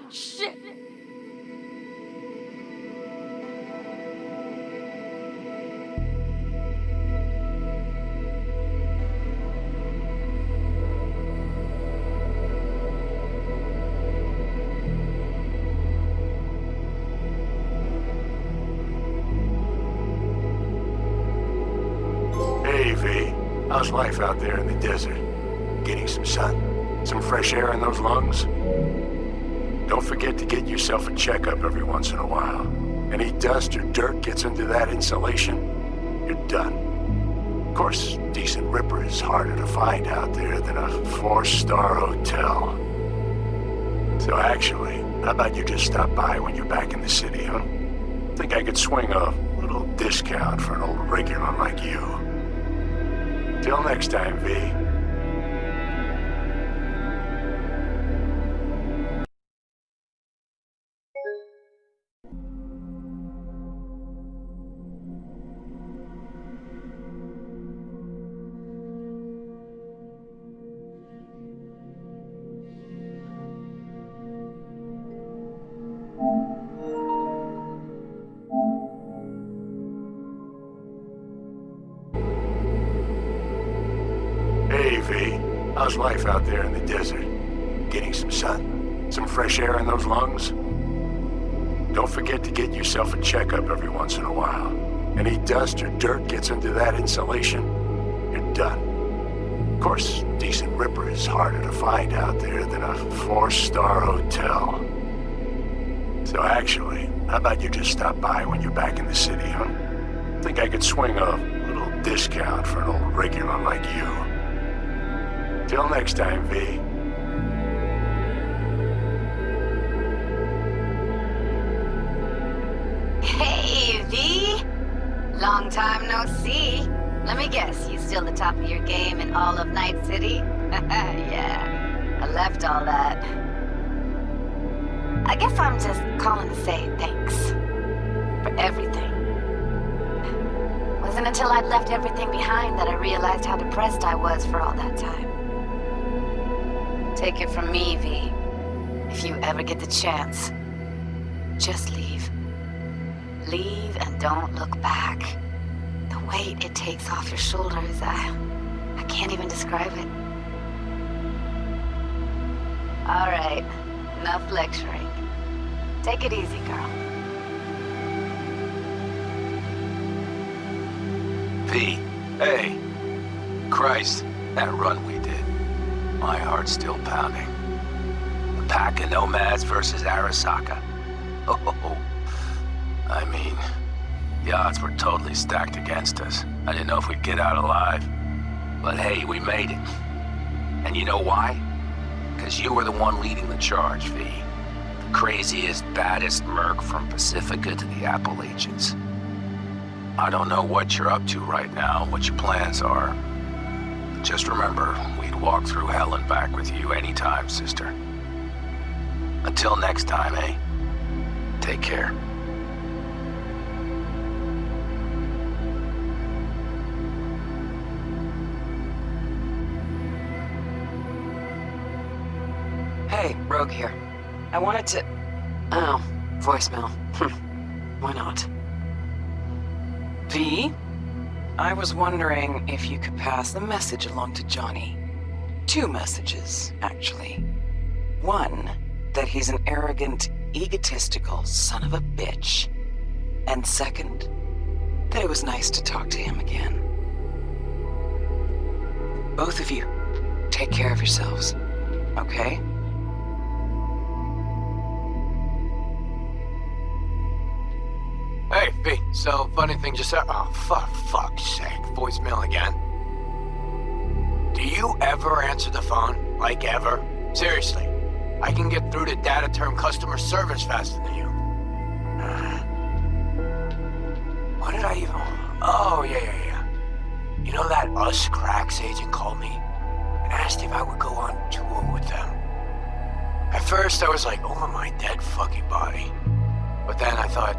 Shit! Hey, V. How's life out there in the desert? Getting some sun? Some fresh air in those lungs? Don't forget to get yourself a checkup every once in a while. Any dust or dirt gets into that insulation, you're done. Of course, decent ripper is harder to find out there than a 4-star hotel. So actually, how about you just stop by when you're back in the city, huh? Think I could swing a little discount for an old regular like you. Till next time, V. Hey, V. How's life out there in the desert? Getting some sun? Some fresh air in those lungs? Don't forget to get yourself a checkup every once in a while. Any dust or dirt gets into that insulation, you're done. Of course, decent ripper is harder to find out there than a 4-star hotel. So actually, how about you just stop by when you're back in the city, huh? Think I could swing a little discount for an old regular like you. Till next time, V. Hey, V! Long time no see. Let me guess, you still the top of your game in all of Night City? Yeah, I left all that. I guess I'm just calling to say thanks. For everything. Wasn't until I'd left everything behind that I realized how depressed I was for all that time. Take it from me, V. If you ever get the chance, just leave. Leave and don't look back. The weight it takes off your shoulders, I can't even describe it. All right, enough lecturing. Take it easy, girl. V, hey. Christ, that run we did. My heart's still pounding. A pack of nomads versus Arasaka. Oh, I mean, the odds were totally stacked against us. I didn't know if we'd get out alive. But hey, we made it. And you know why? Because you were the one leading the charge, V. The craziest, baddest merc from Pacifica to the Appalachians. I don't know what you're up to right now, what your plans are. But just remember, we'd walk through hell and back with you anytime, sister. Until next time, eh? Take care. Hey, Rogue here. I wanted to... Oh, voicemail. Why not? V? I was wondering if you could pass the message along to Johnny. 2 messages, actually. One, that he's an arrogant, egotistical son of a bitch. And second, that it was nice to talk to him again. Both of you, take care of yourselves, okay? Hey, V, so funny thing just said. Oh, fuck's sake. Voicemail again. Do you ever answer the phone? Like ever? Seriously. I can get through to data term customer service faster than you. What did I even... Oh, yeah. You know that Us Cracks agent called me and asked if I would go on tour with them. At first, I was like, over my dead fucking body. But then I thought,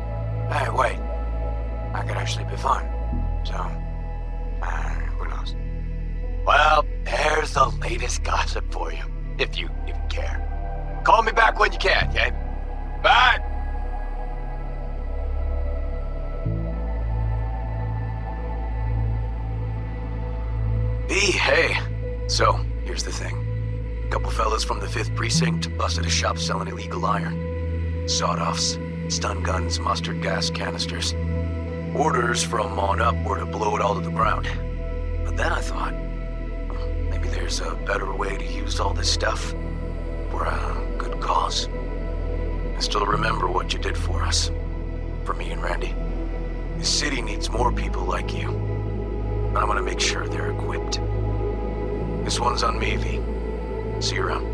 hey, wait, that could actually be fun. So, who knows? Well, there's the latest gossip for you, if you even care. Call me back when you can, okay? Bye! B, hey. So, here's the thing. A couple fellas from the 5th Precinct busted a shop selling illegal iron. Sawed-offs, stun guns, mustard gas canisters. Orders from on up were to blow it all to the ground. But then I thought, maybe there's a better way to use all this stuff for a good cause. I still remember what you did for us. For me and Randy. The city needs more people like you. And I'm gonna make sure they're equipped. This one's on me, V. See you around.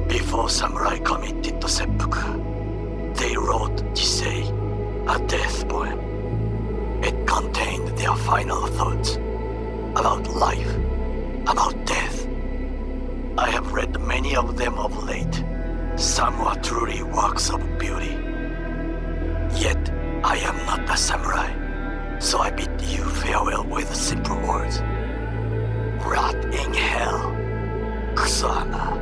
Before samurai committed to seppuku, they wrote Jisei, a death poem. It contained their final thoughts about life, about death. I have read many of them of late. Some were truly works of beauty. Yet, I am not a samurai, so I bid you farewell with simple words. Rot in hell, Kusama.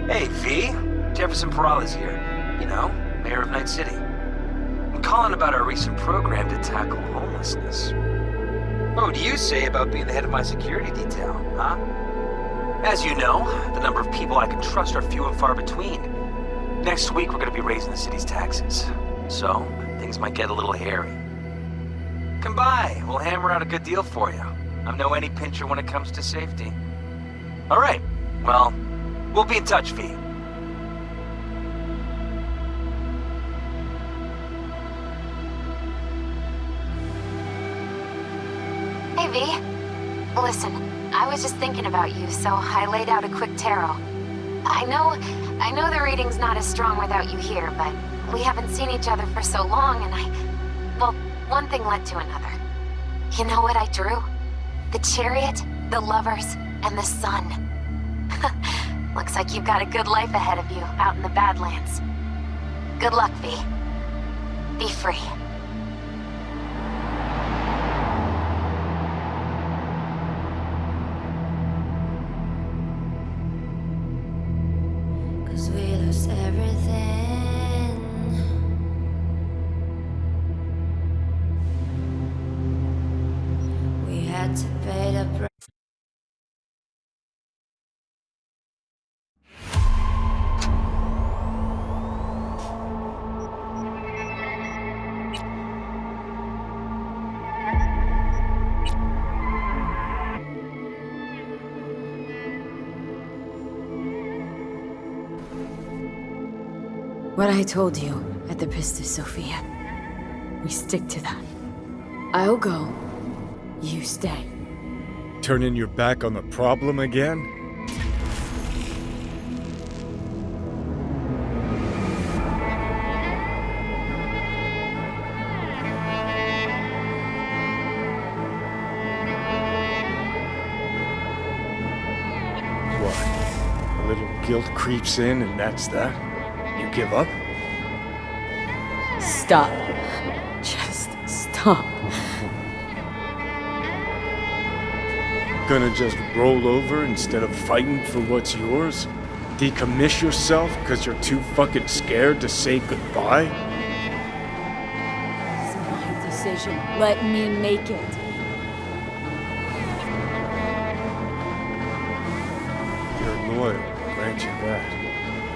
Hey, V. Jefferson Peralta's here. You know, mayor of Night City. I'm calling about our recent program to tackle homelessness. What do you say about being the head of my security detail, huh? As you know, the number of people I can trust are few and far between. Next week, we're going to be raising the city's taxes. So, things might get a little hairy. Come by. We'll hammer out a good deal for you. I'm no any pincher when it comes to safety. All right. Well, we'll be in touch, V. Hey, V. Listen, I was just thinking about you, so I laid out a quick tarot. I know the reading's not as strong without you here, but we haven't seen each other for so long, and well, one thing led to another. You know what I drew? The chariot, the lovers, and the sun. Looks like you've got a good life ahead of you out in the Badlands. Good luck, V. Be free. Cause we lost everything. We had to pay the price. What I told you at the Pistis Sophia. We stick to that. I'll go. You stay. Turning your back on the problem again? What? A little guilt creeps in and that's that? You give up? Stop. Just stop. Gonna just roll over instead of fighting for what's yours? Decommiss yourself because you're too fucking scared to say goodbye? It's my decision. Let me make it. You're loyal, I'll grant you that.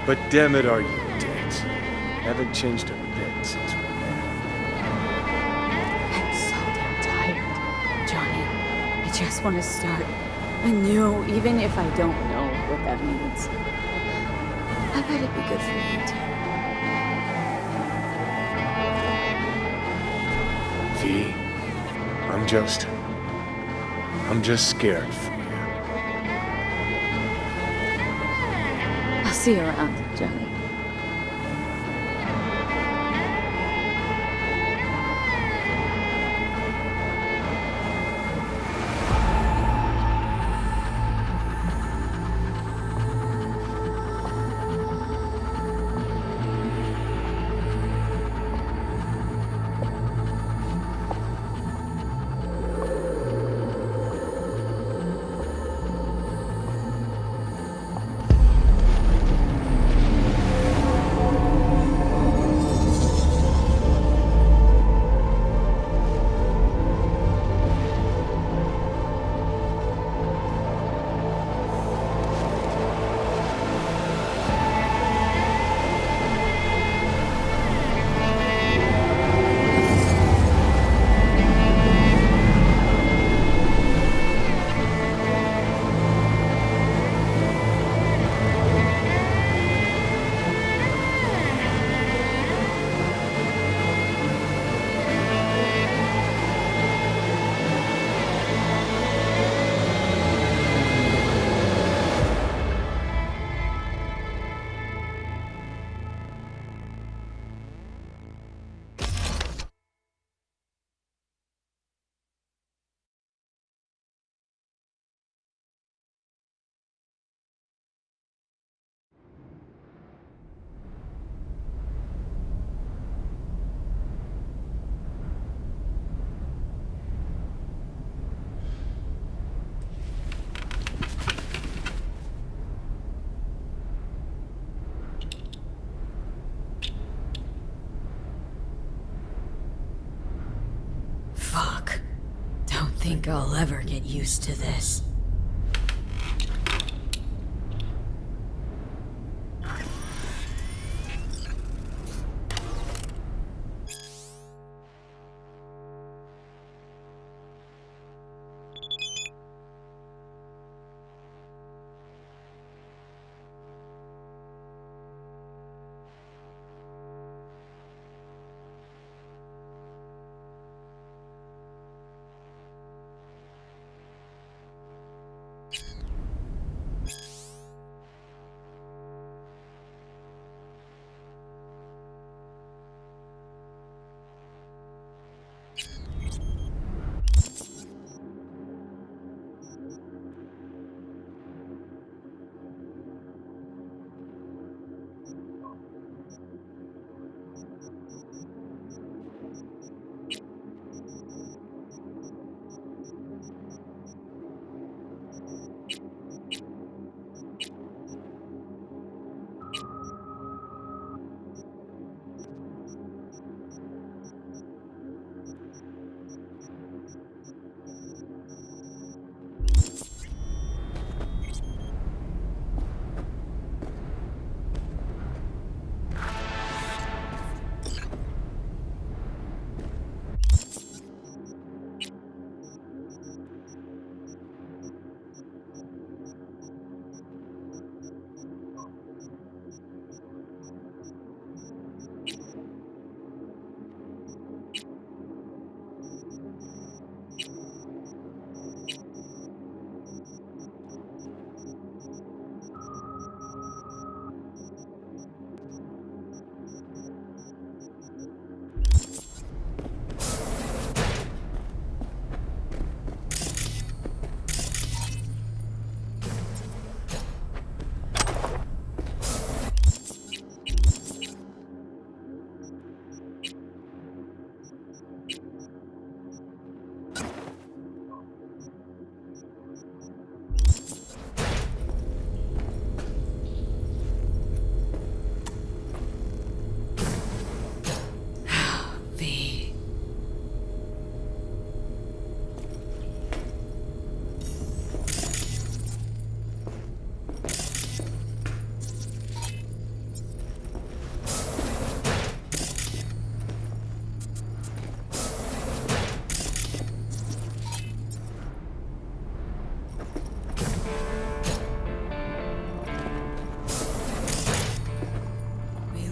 But damn it, are you dicks? Haven't changed a bit since we met. I'm so damn tired, Johnny. I just want to start anew, even if I don't know what that means. I bet it'd be good for you too. V, I'm just I'm just scared for you. I'll see you around, Johnny. Fuck. Don't think I'll ever get used to this.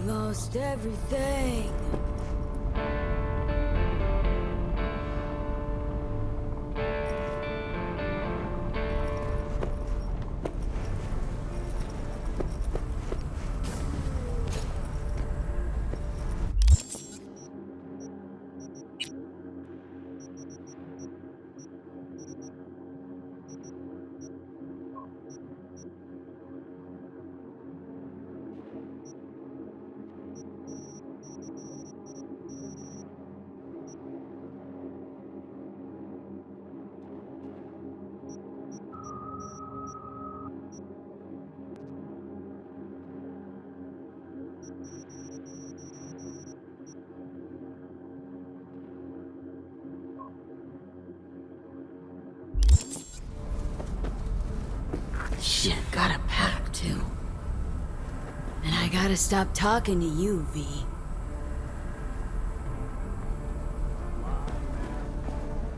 Lost everything. Shit, gotta pack too. And I gotta stop talking to you, V.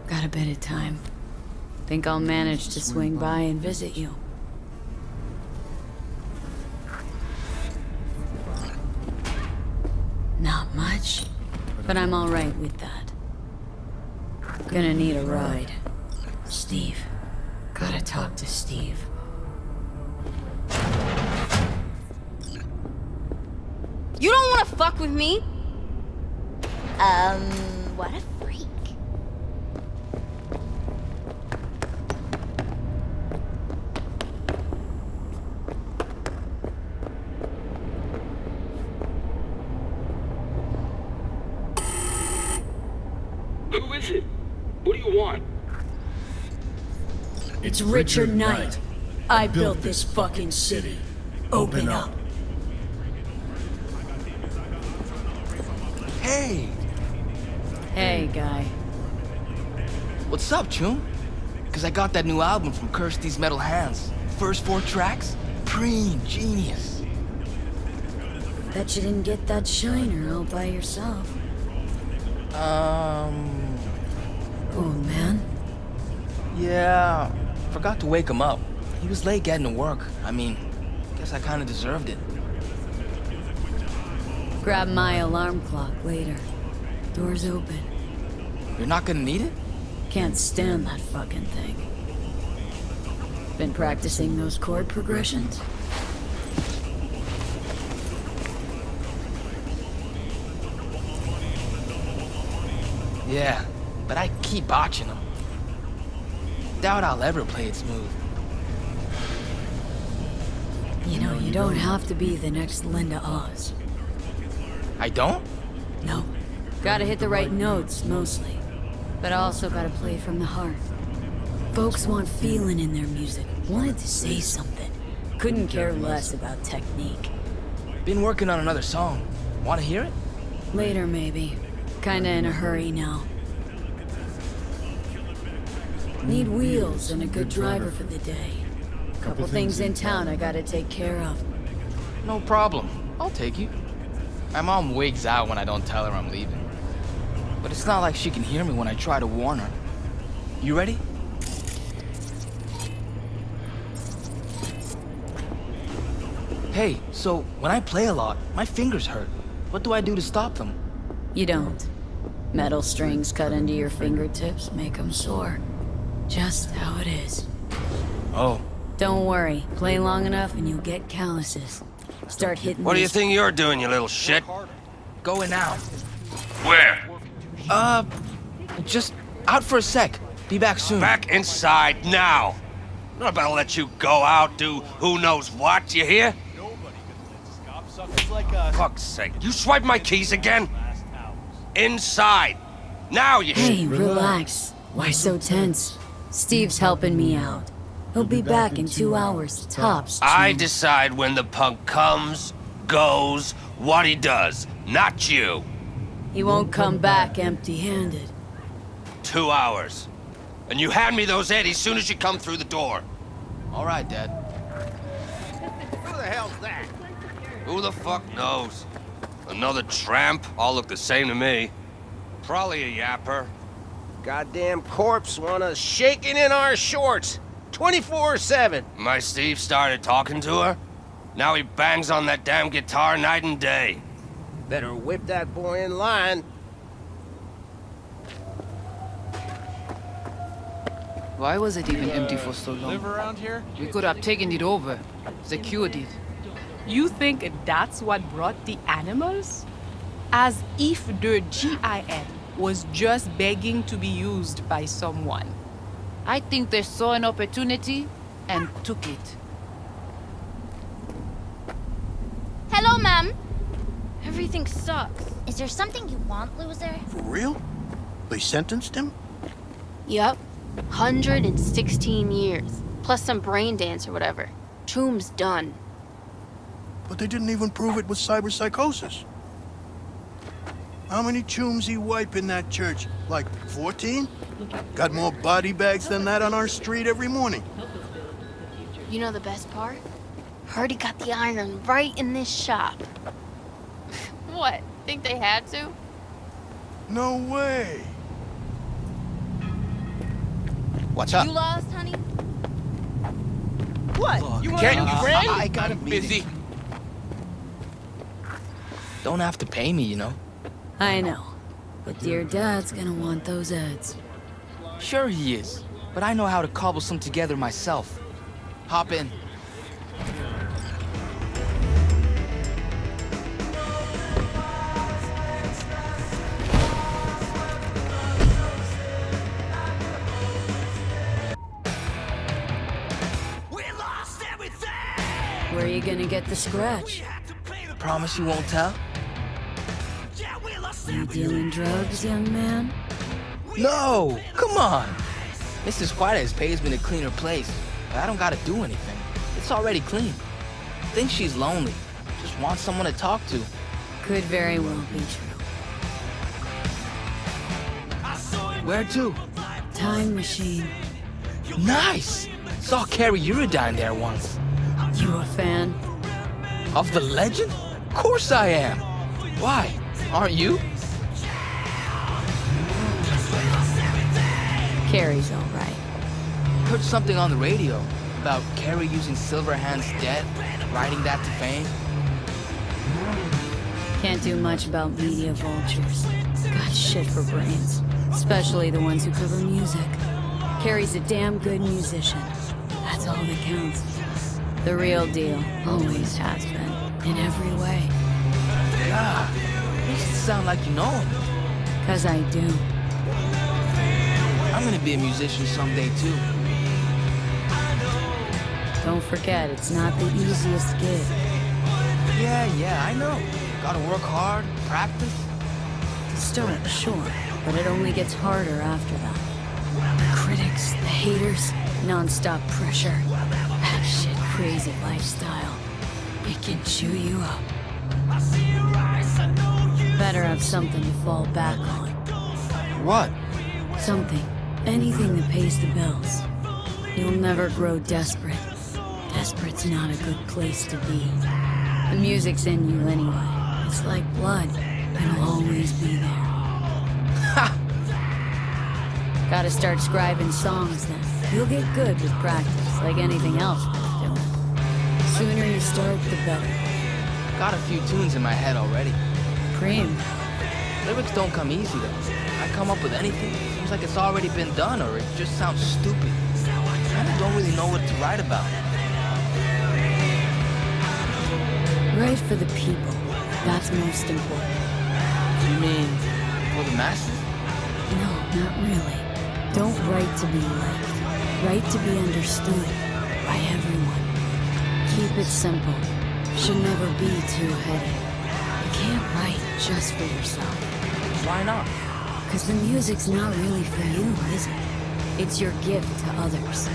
Got a bit of time. Think I'll manage to swing by and visit you. Not much, but I'm alright with that. Gonna need a ride. Steve. Gotta talk to Steve. You don't want to fuck with me? What a freak. Who is it? What do you want? It's Richard Knight. I built this fucking city. Open up. Hey! Hey, guy. What's up, Chum? Cause I got that new album from Kirsty's Metal Hands. First 4 tracks? Preen, genius. Bet you didn't get that shiner all by yourself. Oh, man. Yeah, forgot to wake him up. He was late getting to work. I mean, guess I kinda deserved it. Grab my alarm clock later. Door's open. You're not gonna need it? Can't stand that fucking thing. Been practicing those chord progressions? Yeah, but I keep botching them. Doubt I'll ever play it smooth. You know, you don't have to be the next Linda Oz. I don't? No. Gotta hit the right notes, mostly. But also gotta play from the heart. Folks want feeling in their music. Wanted to say something. Couldn't care less about technique. Been working on another song. Wanna hear it? Later, maybe. Kinda in a hurry now. Need wheels and a good driver for the day. Couple things in town I gotta take care of. No problem. I'll take you. My mom wigs out when I don't tell her I'm leaving. But it's not like she can hear me when I try to warn her. You ready? Hey, so when I play a lot, my fingers hurt. What do I do to stop them? You don't. Metal strings cut into your fingertips make them sore. Just how it is. Oh. Don't worry. Play long enough and you'll get calluses. Start hitting. What do you think you're doing, you little shit? Going out. Where? Just out for a sec. Be back soon. Back inside now. I'm not about to let you go out, do who knows what, you hear? Fuck's sake. You swipe my keys again? Inside. Now, you Hey, relax. Why so tense? Steve's helping me out. He'll be back in 2 hours, tops. I decide when the punk comes, goes, what he does, not you. He won't come back empty-handed. 2 hours. And you hand me those Eddies soon as you come through the door. All right, Dad. Who the hell's that? Who the fuck knows? Another tramp? All look the same to me. Probably a yapper. Goddamn corpse want us shaking in our shorts. 24/7. My Steve started talking to her. Now he bangs on that damn guitar night and day. Better whip that boy in line. Why was it even empty for so long? Live around here? We could have taken it over, secured it. You think that's what brought the animals? As if the GIN was just begging to be used by someone. I think they saw an opportunity and took it. Hello, ma'am. Everything sucks. Is there something you want, loser? For real? They sentenced him? Yup. 116 years. Plus some brain dance or whatever. Tomb's done. But they didn't even prove it was cyberpsychosis. How many tombs he wipe in that church? Like 14? Got more body bags than that on our street every morning. You know the best part? Hardy got the iron right in this shop. What? Think they had to? No way. Watch out. You lost, honey? What? Look, you want a new friend? I got it busy. Don't have to pay me, you know. I know. But dear Dad's gonna want those ads. Sure he is. But I know how to cobble some together myself. Hop in. Where are you gonna get the scratch? Promise you won't tell? You dealing drugs, young man? No! Come on! Mrs. Juarez pays me to clean her place, but I don't gotta do anything. It's already clean. Thinks she's lonely. Just wants someone to talk to. Could very well be true. Where to? Time machine. Nice! Saw Carrie Uridine there once. You a fan? Of the legend? Of course I am! Why? Aren't you? Carrie's all right. Heard something on the radio about Carrie using Silverhand's death, riding that to fame. Can't do much about media vultures. Got shit for brains. Especially the ones who cover music. Carrie's a damn good musician. That's all that counts. The real deal. Always has been. In every way. God, makes it sound like you know him. 'Cause I do. I'm gonna be a musician someday, too. Don't forget, it's not the easiest gig. Yeah, I know. Gotta work hard, practice. To start, sure, but it only gets harder after that. The critics, the haters, non-stop pressure. That shit crazy lifestyle. It can chew you up. Better have something to fall back on. What? Something. Anything that pays the bills. You'll never grow desperate. Desperate's not a good place to be. The music's in you anyway. It's like blood. It'll always be there. Ha! Gotta start scribing songs then. You'll get good with practice, like anything else worth doing. Sooner you start, the better. Got a few tunes in my head already. Cream. Lyrics don't come easy though. I come up with anything, seems like it's already been done or it just sounds stupid. I don't really know what to write about. Write for the people. That's most important. You mean for the masses? No, not really. Don't write to be liked. Write to be understood by everyone. Keep it simple. Should never be too heady. You can't write just for yourself. Why not? 'Cause the music's not really for you, is it? It's your gift to others.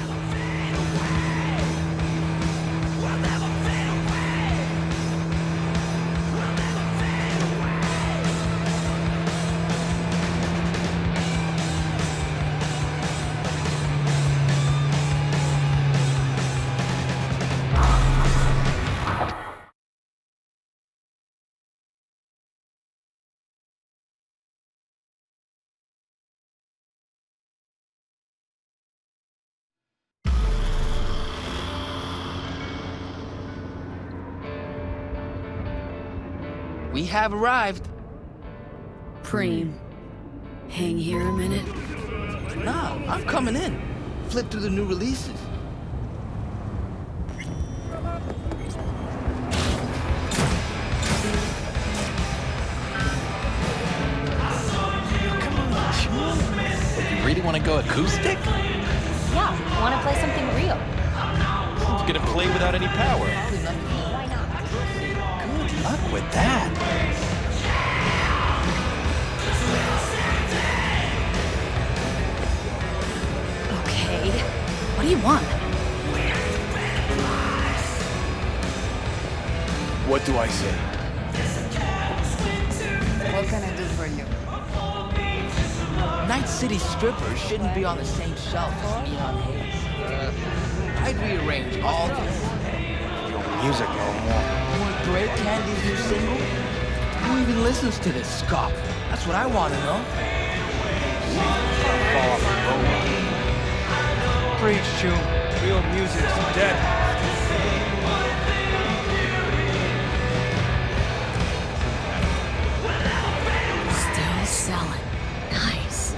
We have arrived. Preem. Hang here a minute. Nah, I'm coming in. Flip through the new releases. You really want to go acoustic? Yeah, want to play something real. You're gonna play without any power. Why not? Good luck with that. Okay. What do you want? What do I say? What can I do for you? Night City strippers shouldn't be on the same shelf as Neon Haze. I'd rearrange all this. Your music no more. You want Greg Candy's new single? Who even listens to this skop? That's what I want to know. Fall off the robot. Preach, Chew. Real music's dead. Still selling. Nice.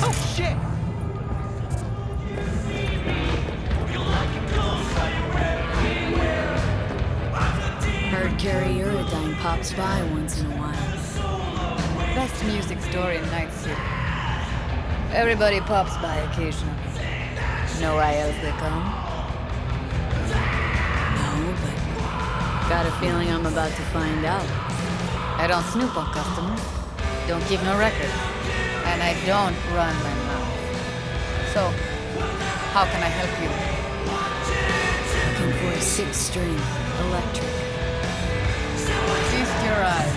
Oh, shit! Heard Carrie Uridine pops by once in a while. Best music store in Night City. Everybody pops by occasionally. Know why else they come? No, but got a feeling I'm about to find out. I don't snoop on customers. Don't keep no record. And I don't run my mouth. So, how can I help you? Looking for a 6-string electric. Feast your eyes.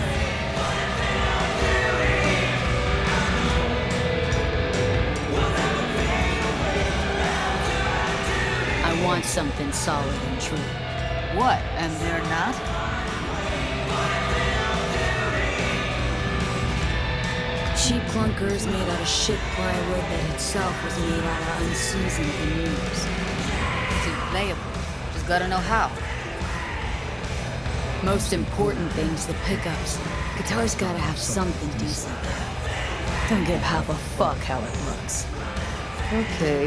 I want something solid and true. What? And they're not? Cheap clunkers made out of shit plywood that itself was made out of unseasoned veneers. Too playable. Just gotta know how. Most important thing's the pickups. Guitar's gotta have something decent. Don't give half a fuck how it looks. Okay.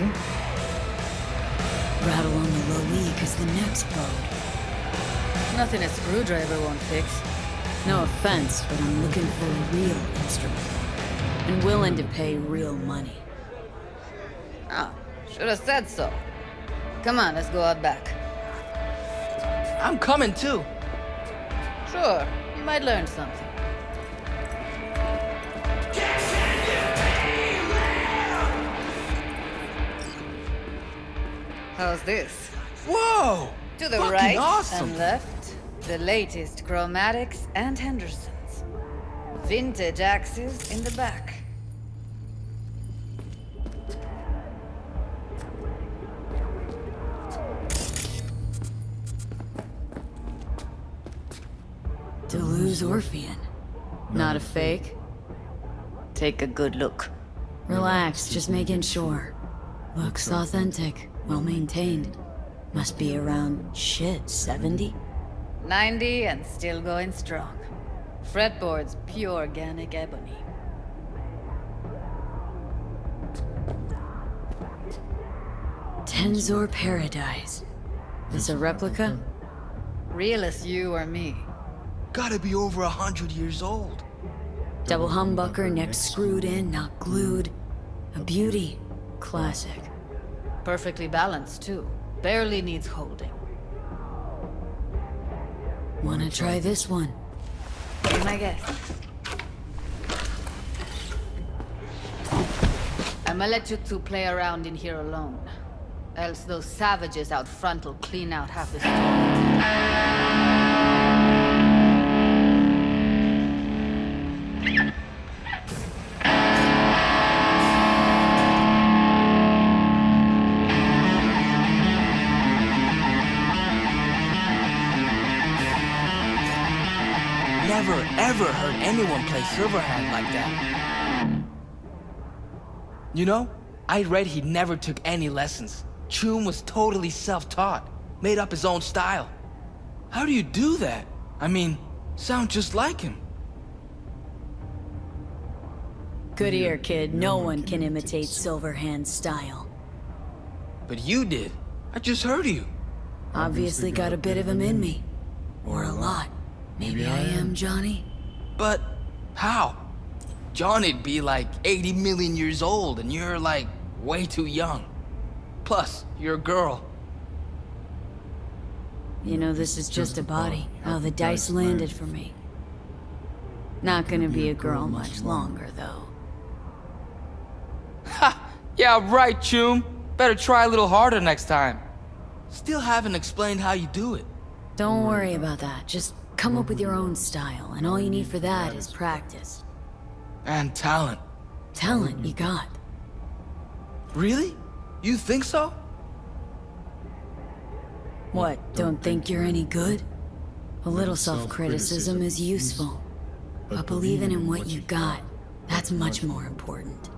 Rattle on the low E, cause the neck's bowed. Nothing a screwdriver won't fix. No offense, but I'm looking for a real instrument. And willing to pay real money. Oh, should have said so. Come on, let's go out back. I'm coming too. Sure, you might learn something. How's this? Whoa! To the Fucking right awesome. and left, the latest chromatics and Hendersons. Vintage axes in the back. Deleuze Orphean. Not a fake? Take a good look. Relax, just making sure. Looks authentic, well maintained. Must be around, shit, 70? 90 and still going strong. Fretboard's pure organic ebony. Tensor Paradise. This a replica? Real as you or me. Gotta be over 100 years old. Double humbucker, neck screwed in, not glued. A beauty. Classic. Perfectly balanced, too. Barely needs holding. Wanna try this one? Be my guest. I'ma let you two play around in here alone. Else those savages out front will clean out half the store. Never, ever heard anyone play Silverhand like that. You know, I read he never took any lessons. Choom was totally self-taught, made up his own style. How do you do that? I mean, sound just like him. Good ear, kid. No one can imitate Silverhand's style. But you did. I just heard you. Obviously got a bit of him in me. Or a lot. Maybe I am, Johnny. But how? Johnny'd be like 80 million years old, and you're like way too young. Plus, you're a girl. You know, this is just a body. How the dice landed for me. Not gonna be a girl much longer, though. Ha! Yeah, right, Choom. Better try a little harder next time. Still haven't explained how you do it. Don't worry about that. Just come up with your own style, and all you need for that is practice. And talent. Talent you got. Really? You think so? What, don't think you're any good? A little self-criticism is useful. But believing in what you got, that's much more important.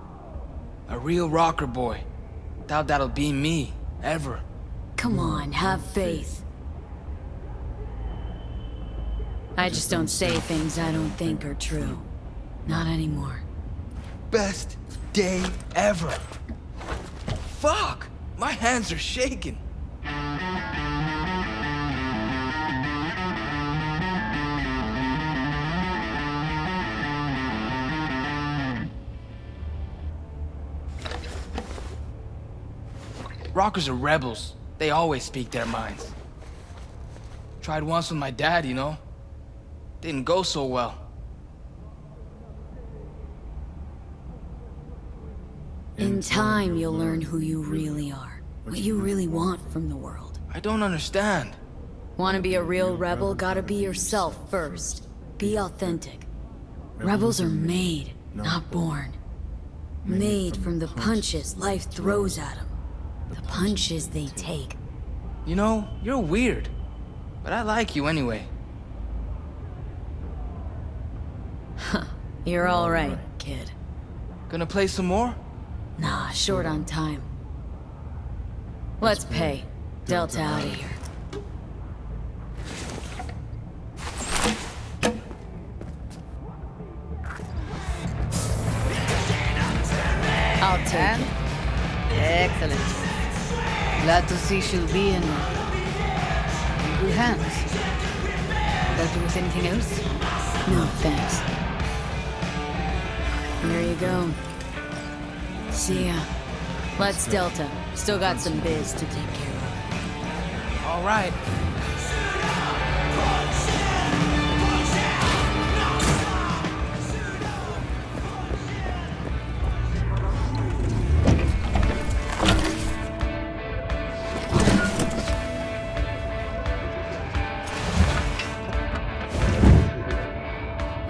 A real rocker boy. Doubt that'll be me, ever. Come on, have faith. I just don't say things I don't think are true. Not anymore. Best day ever. Fuck! My hands are shaking. Rockers are rebels. They always speak their minds. Tried once with my dad, you know. Didn't go so well. In time, you'll learn who you really are. What you really want from the world. I don't understand. Want to be a real rebel? Gotta be yourself first. Be authentic. Rebels are made, not born. Made from the punches life throws at them. The punches they take. You know, you're weird. But I like you anyway. Huh. You're alright, kid. Gonna play some more? Nah, short on time. Let's pay. Delta out of here. I'll take it. Excellent. Glad to see she'll be in good hands. Got you with anything else? No, thanks. There you go. See ya. Let's Delta. Still got some biz to take care of. All right.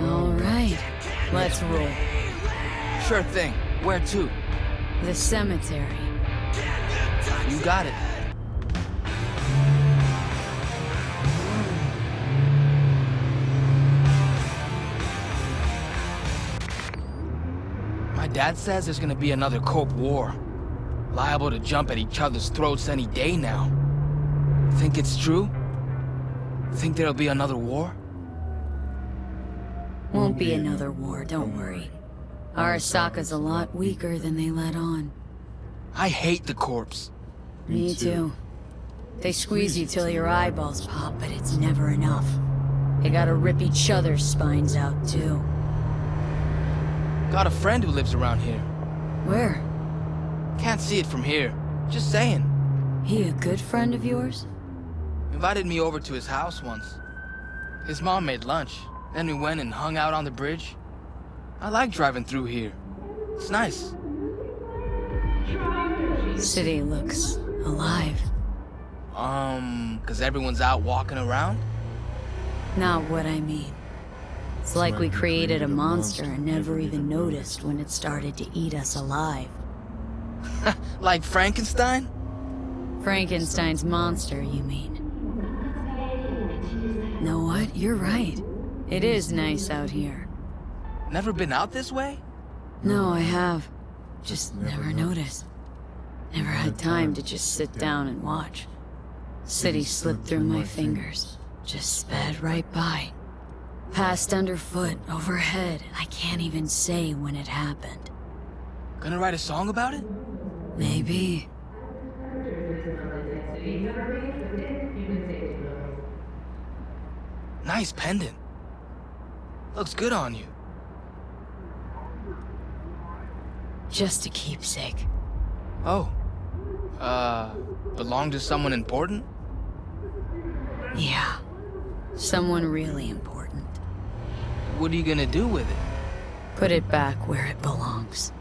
All right. Let's roll. Sure thing. Where to? The cemetery. You got it. My dad says there's gonna be another Corp war. Liable to jump at each other's throats any day now. Think it's true? Think there'll be another war? Won't be another war, don't worry. Arasaka's a lot weaker than they let on. I hate the Corps. Me too. They squeeze you till your eyeballs pop, but it's never enough. They gotta rip each other's spines out, too. Got a friend who lives around here. Where? Can't see it from here. Just saying. He a good friend of yours? Invited me over to his house once. His mom made lunch. Then we went and hung out on the bridge. I like driving through here. It's nice. City looks alive. 'Cause everyone's out walking around? Not what I mean. It's like we created a monster and never even noticed when it started to eat us alive. Like Frankenstein? Frankenstein's monster, you mean? Know what? You're right. It is nice out here. Never been out this way? No, I have. Just never noticed. Never had time to just sit down and watch. City slipped through my fingers. Just sped right by. Passed underfoot, overhead. I can't even say when it happened. Gonna write a song about it? Maybe. Nice pendant. Looks good on you. Just a keepsake. Oh. Belong to someone important? Yeah. Someone really important. What are you gonna do with it? Put it back where it belongs.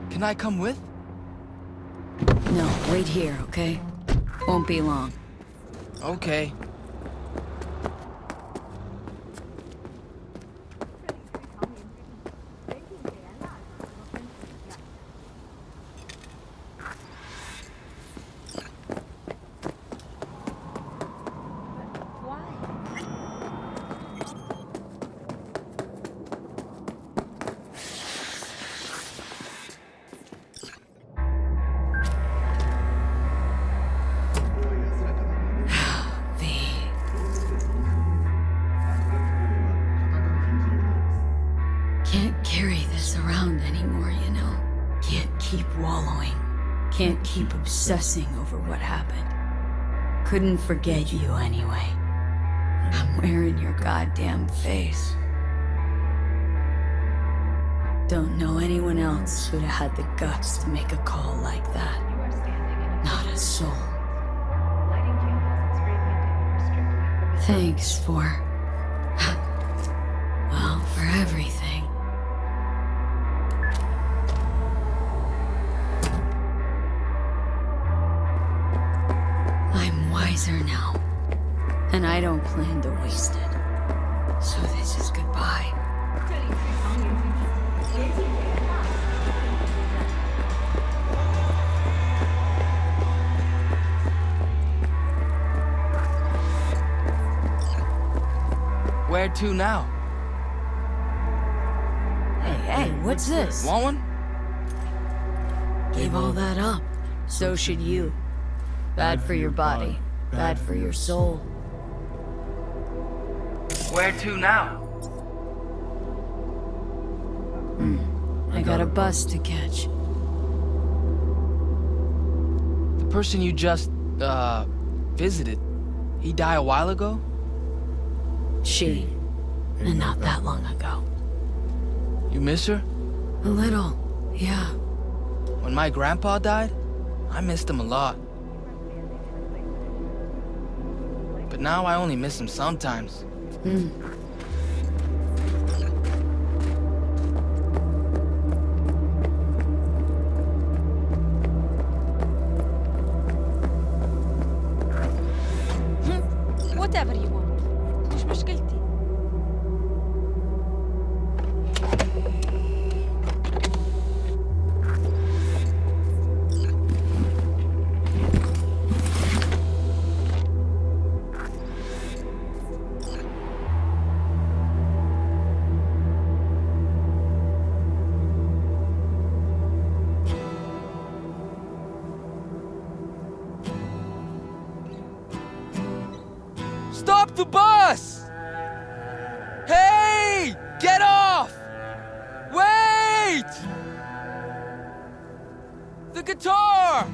Can I come with? No, wait here, okay? Won't be long. Okay. Can't carry this around anymore, you know? Can't keep wallowing. Can't keep obsessing over what happened. Couldn't forget you anyway. I'm wearing your goddamn face. Don't know anyone else who'd have had the guts to make a call like that. Not a soul. Thanks for... well, for everything. I'm wiser now, and I don't plan to waste it. So this is goodbye. Where to now? Hey, what's this? Want one? Gave all that up. So should you. Bad for your body, bad for your soul. Where to now? I got a bus to catch. The person you just, visited, he died a while ago? She. And not that long ago. You miss her? A little, yeah. When my grandpa died, I missed him a lot. But now I only miss him sometimes. Whatever you want. مش مشكلتي. Stop the bus! Hey! Get off! Wait! The guitar!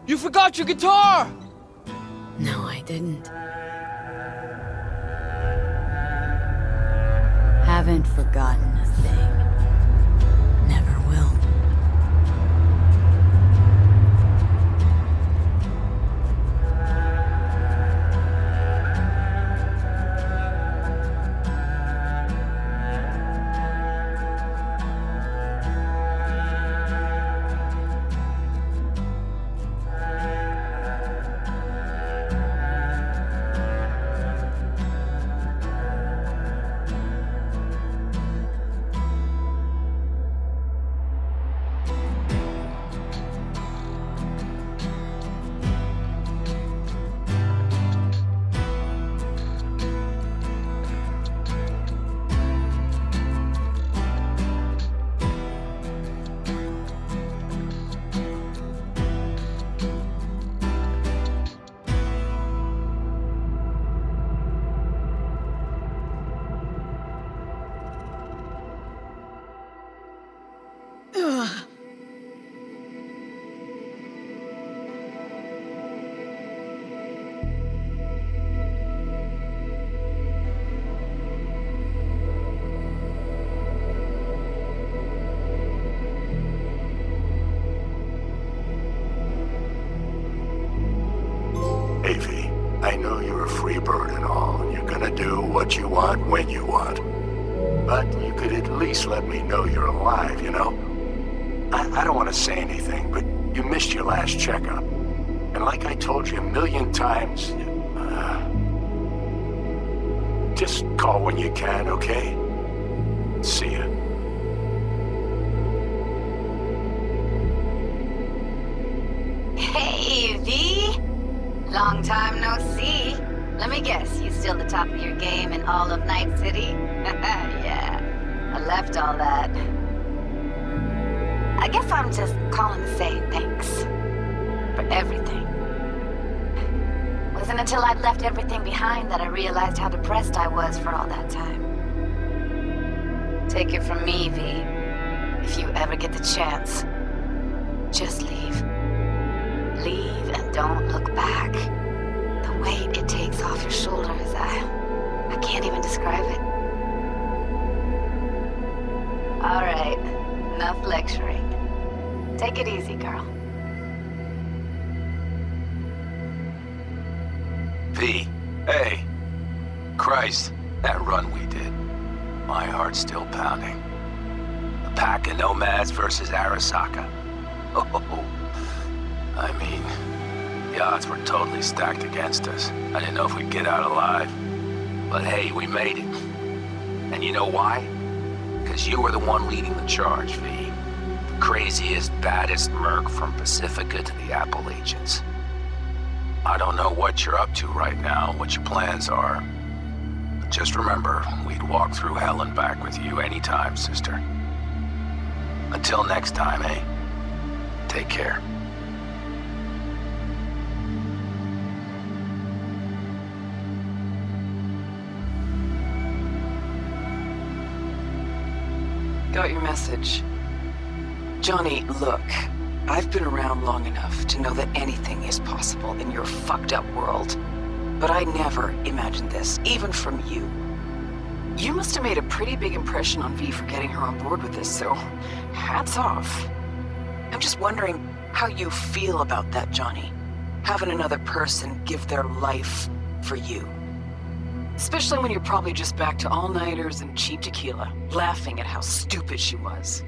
You forgot your guitar! No, I didn't. Haven't forgotten a thing. Never will. know you're a free bird and all, and you're gonna do what you want when you want. But you could at least let me know you're alive, you know? I don't want to say anything, but you missed your last checkup. And like I told you a million times, just call when you can, okay? See ya. Hey, V! Long time no see. Let me guess, you still the top of your game in all of Night City? Yeah, I left all that. I guess I'm just calling to say thanks. For everything. Wasn't until I'd left everything behind that I realized how depressed I was for all that time. Take it from me, V. If you ever get the chance, just leave. Leave and don't look back. The weight it takes off your shoulders, I can't even describe it. All right, enough lecturing. Take it easy, girl. V, hey. Christ, that run we did. My heart's still pounding. The pack of nomads versus Arasaka. Oh, I mean, the odds were totally stacked against us. I didn't know if we'd get out alive. But hey, we made it. And you know why? Because you were the one leading the charge, V. The craziest, baddest merc from Pacifica to the Appalachians. I don't know what you're up to right now, what your plans are. But just remember, we'd walk through hell and back with you anytime, sister. Until next time, eh? Take care. Got your message. Johnny, look. I've been around long enough to know that anything is possible in your fucked up world. But I never imagined this, even from you. You must have made a pretty big impression on V for getting her on board with this, so hats off. I'm just wondering how you feel about that, Johnny. Having another person give their life for you. Especially when you're probably just back to all-nighters and cheap tequila, laughing at how stupid she was.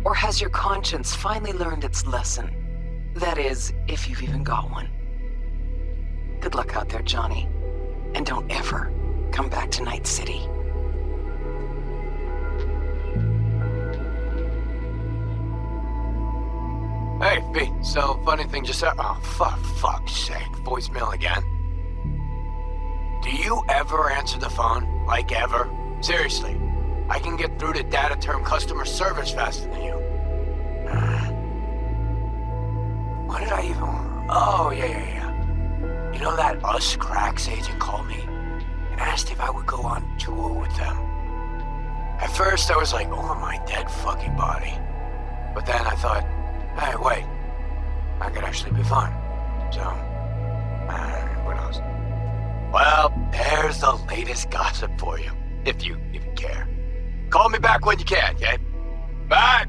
Or has your conscience finally learned its lesson? That is, if you've even got one. Good luck out there, Johnny. And don't ever come back to Night City. Hey, V, so funny thing just said. Oh, fuck's sake. Voicemail again. Do you ever answer the phone? Like ever? Seriously. I can get through to data term customer service faster than you. What did I even... Oh, yeah. You know that Us Cracks agent called me and asked if I would go on tour with them. At first, I was like, over my dead fucking body. But then I thought, hey, wait. That could actually be fun. So, what else? Well, there's the latest gossip for you, if you even care. Call me back when you can, okay? Bye!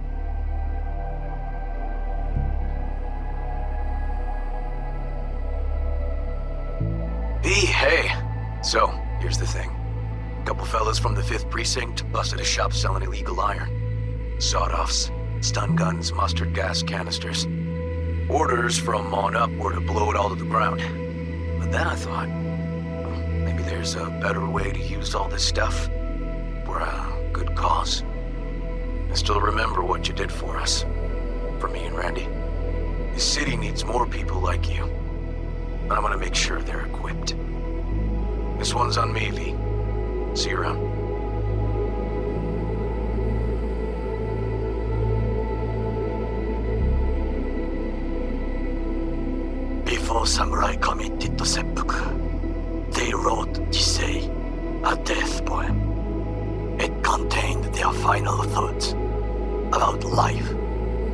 V, hey. So, here's the thing. Couple fellas from the 5th Precinct busted a shop selling illegal iron. Sawed-offs, stun guns, mustard gas canisters. Orders from on up were to blow it all to the ground. But then I thought, maybe there's a better way to use all this stuff for a good cause. I still remember what you did for us. For me and Randy. This city needs more people like you. And I'm gonna make sure they're equipped. This one's on me, V. See you around. Before samurai committed to Seppuku, they wrote Jisei, a death poem. It contained their final thoughts about life,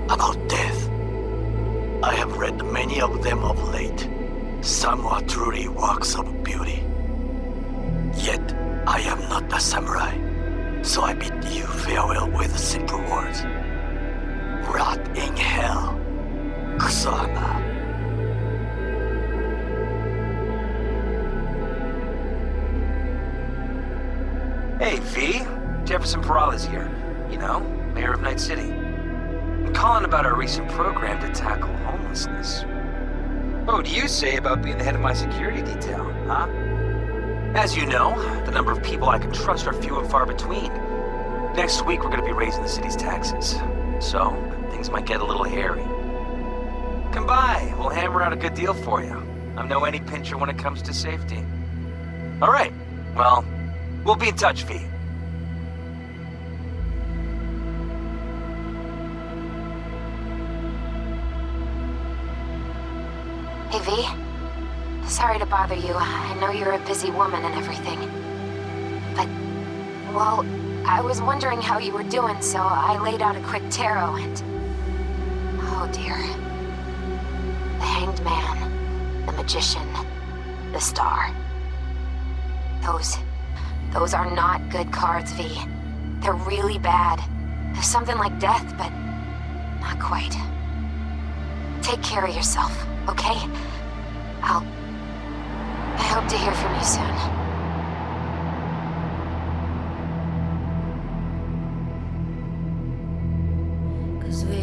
about death. I have read many of them of late. Some are truly works of beauty. Yet, I am not a samurai, so I bid you farewell with simple words. Rot in hell, Kusama. Hey, V. Jefferson Peralta's here. You know, mayor of Night City. I'm calling about our recent program to tackle homelessness. What do you say about being the head of my security detail, huh? As you know, the number of people I can trust are few and far between. Next week, we're gonna be raising the city's taxes. So, things might get a little hairy. Come by, we'll hammer out a good deal for you. I'm no any pincher when it comes to safety. All right, well, we'll be in touch, V. Hey, V. Sorry to bother you. I know you're a busy woman and everything. But, well, I was wondering how you were doing, so I laid out a quick tarot and... Oh, dear. The Hanged Man, the Magician, the Star. Those are not good cards, V. They're really bad. They're something like death, but not quite. Take care of yourself, okay? I hope to hear from you soon. Cause we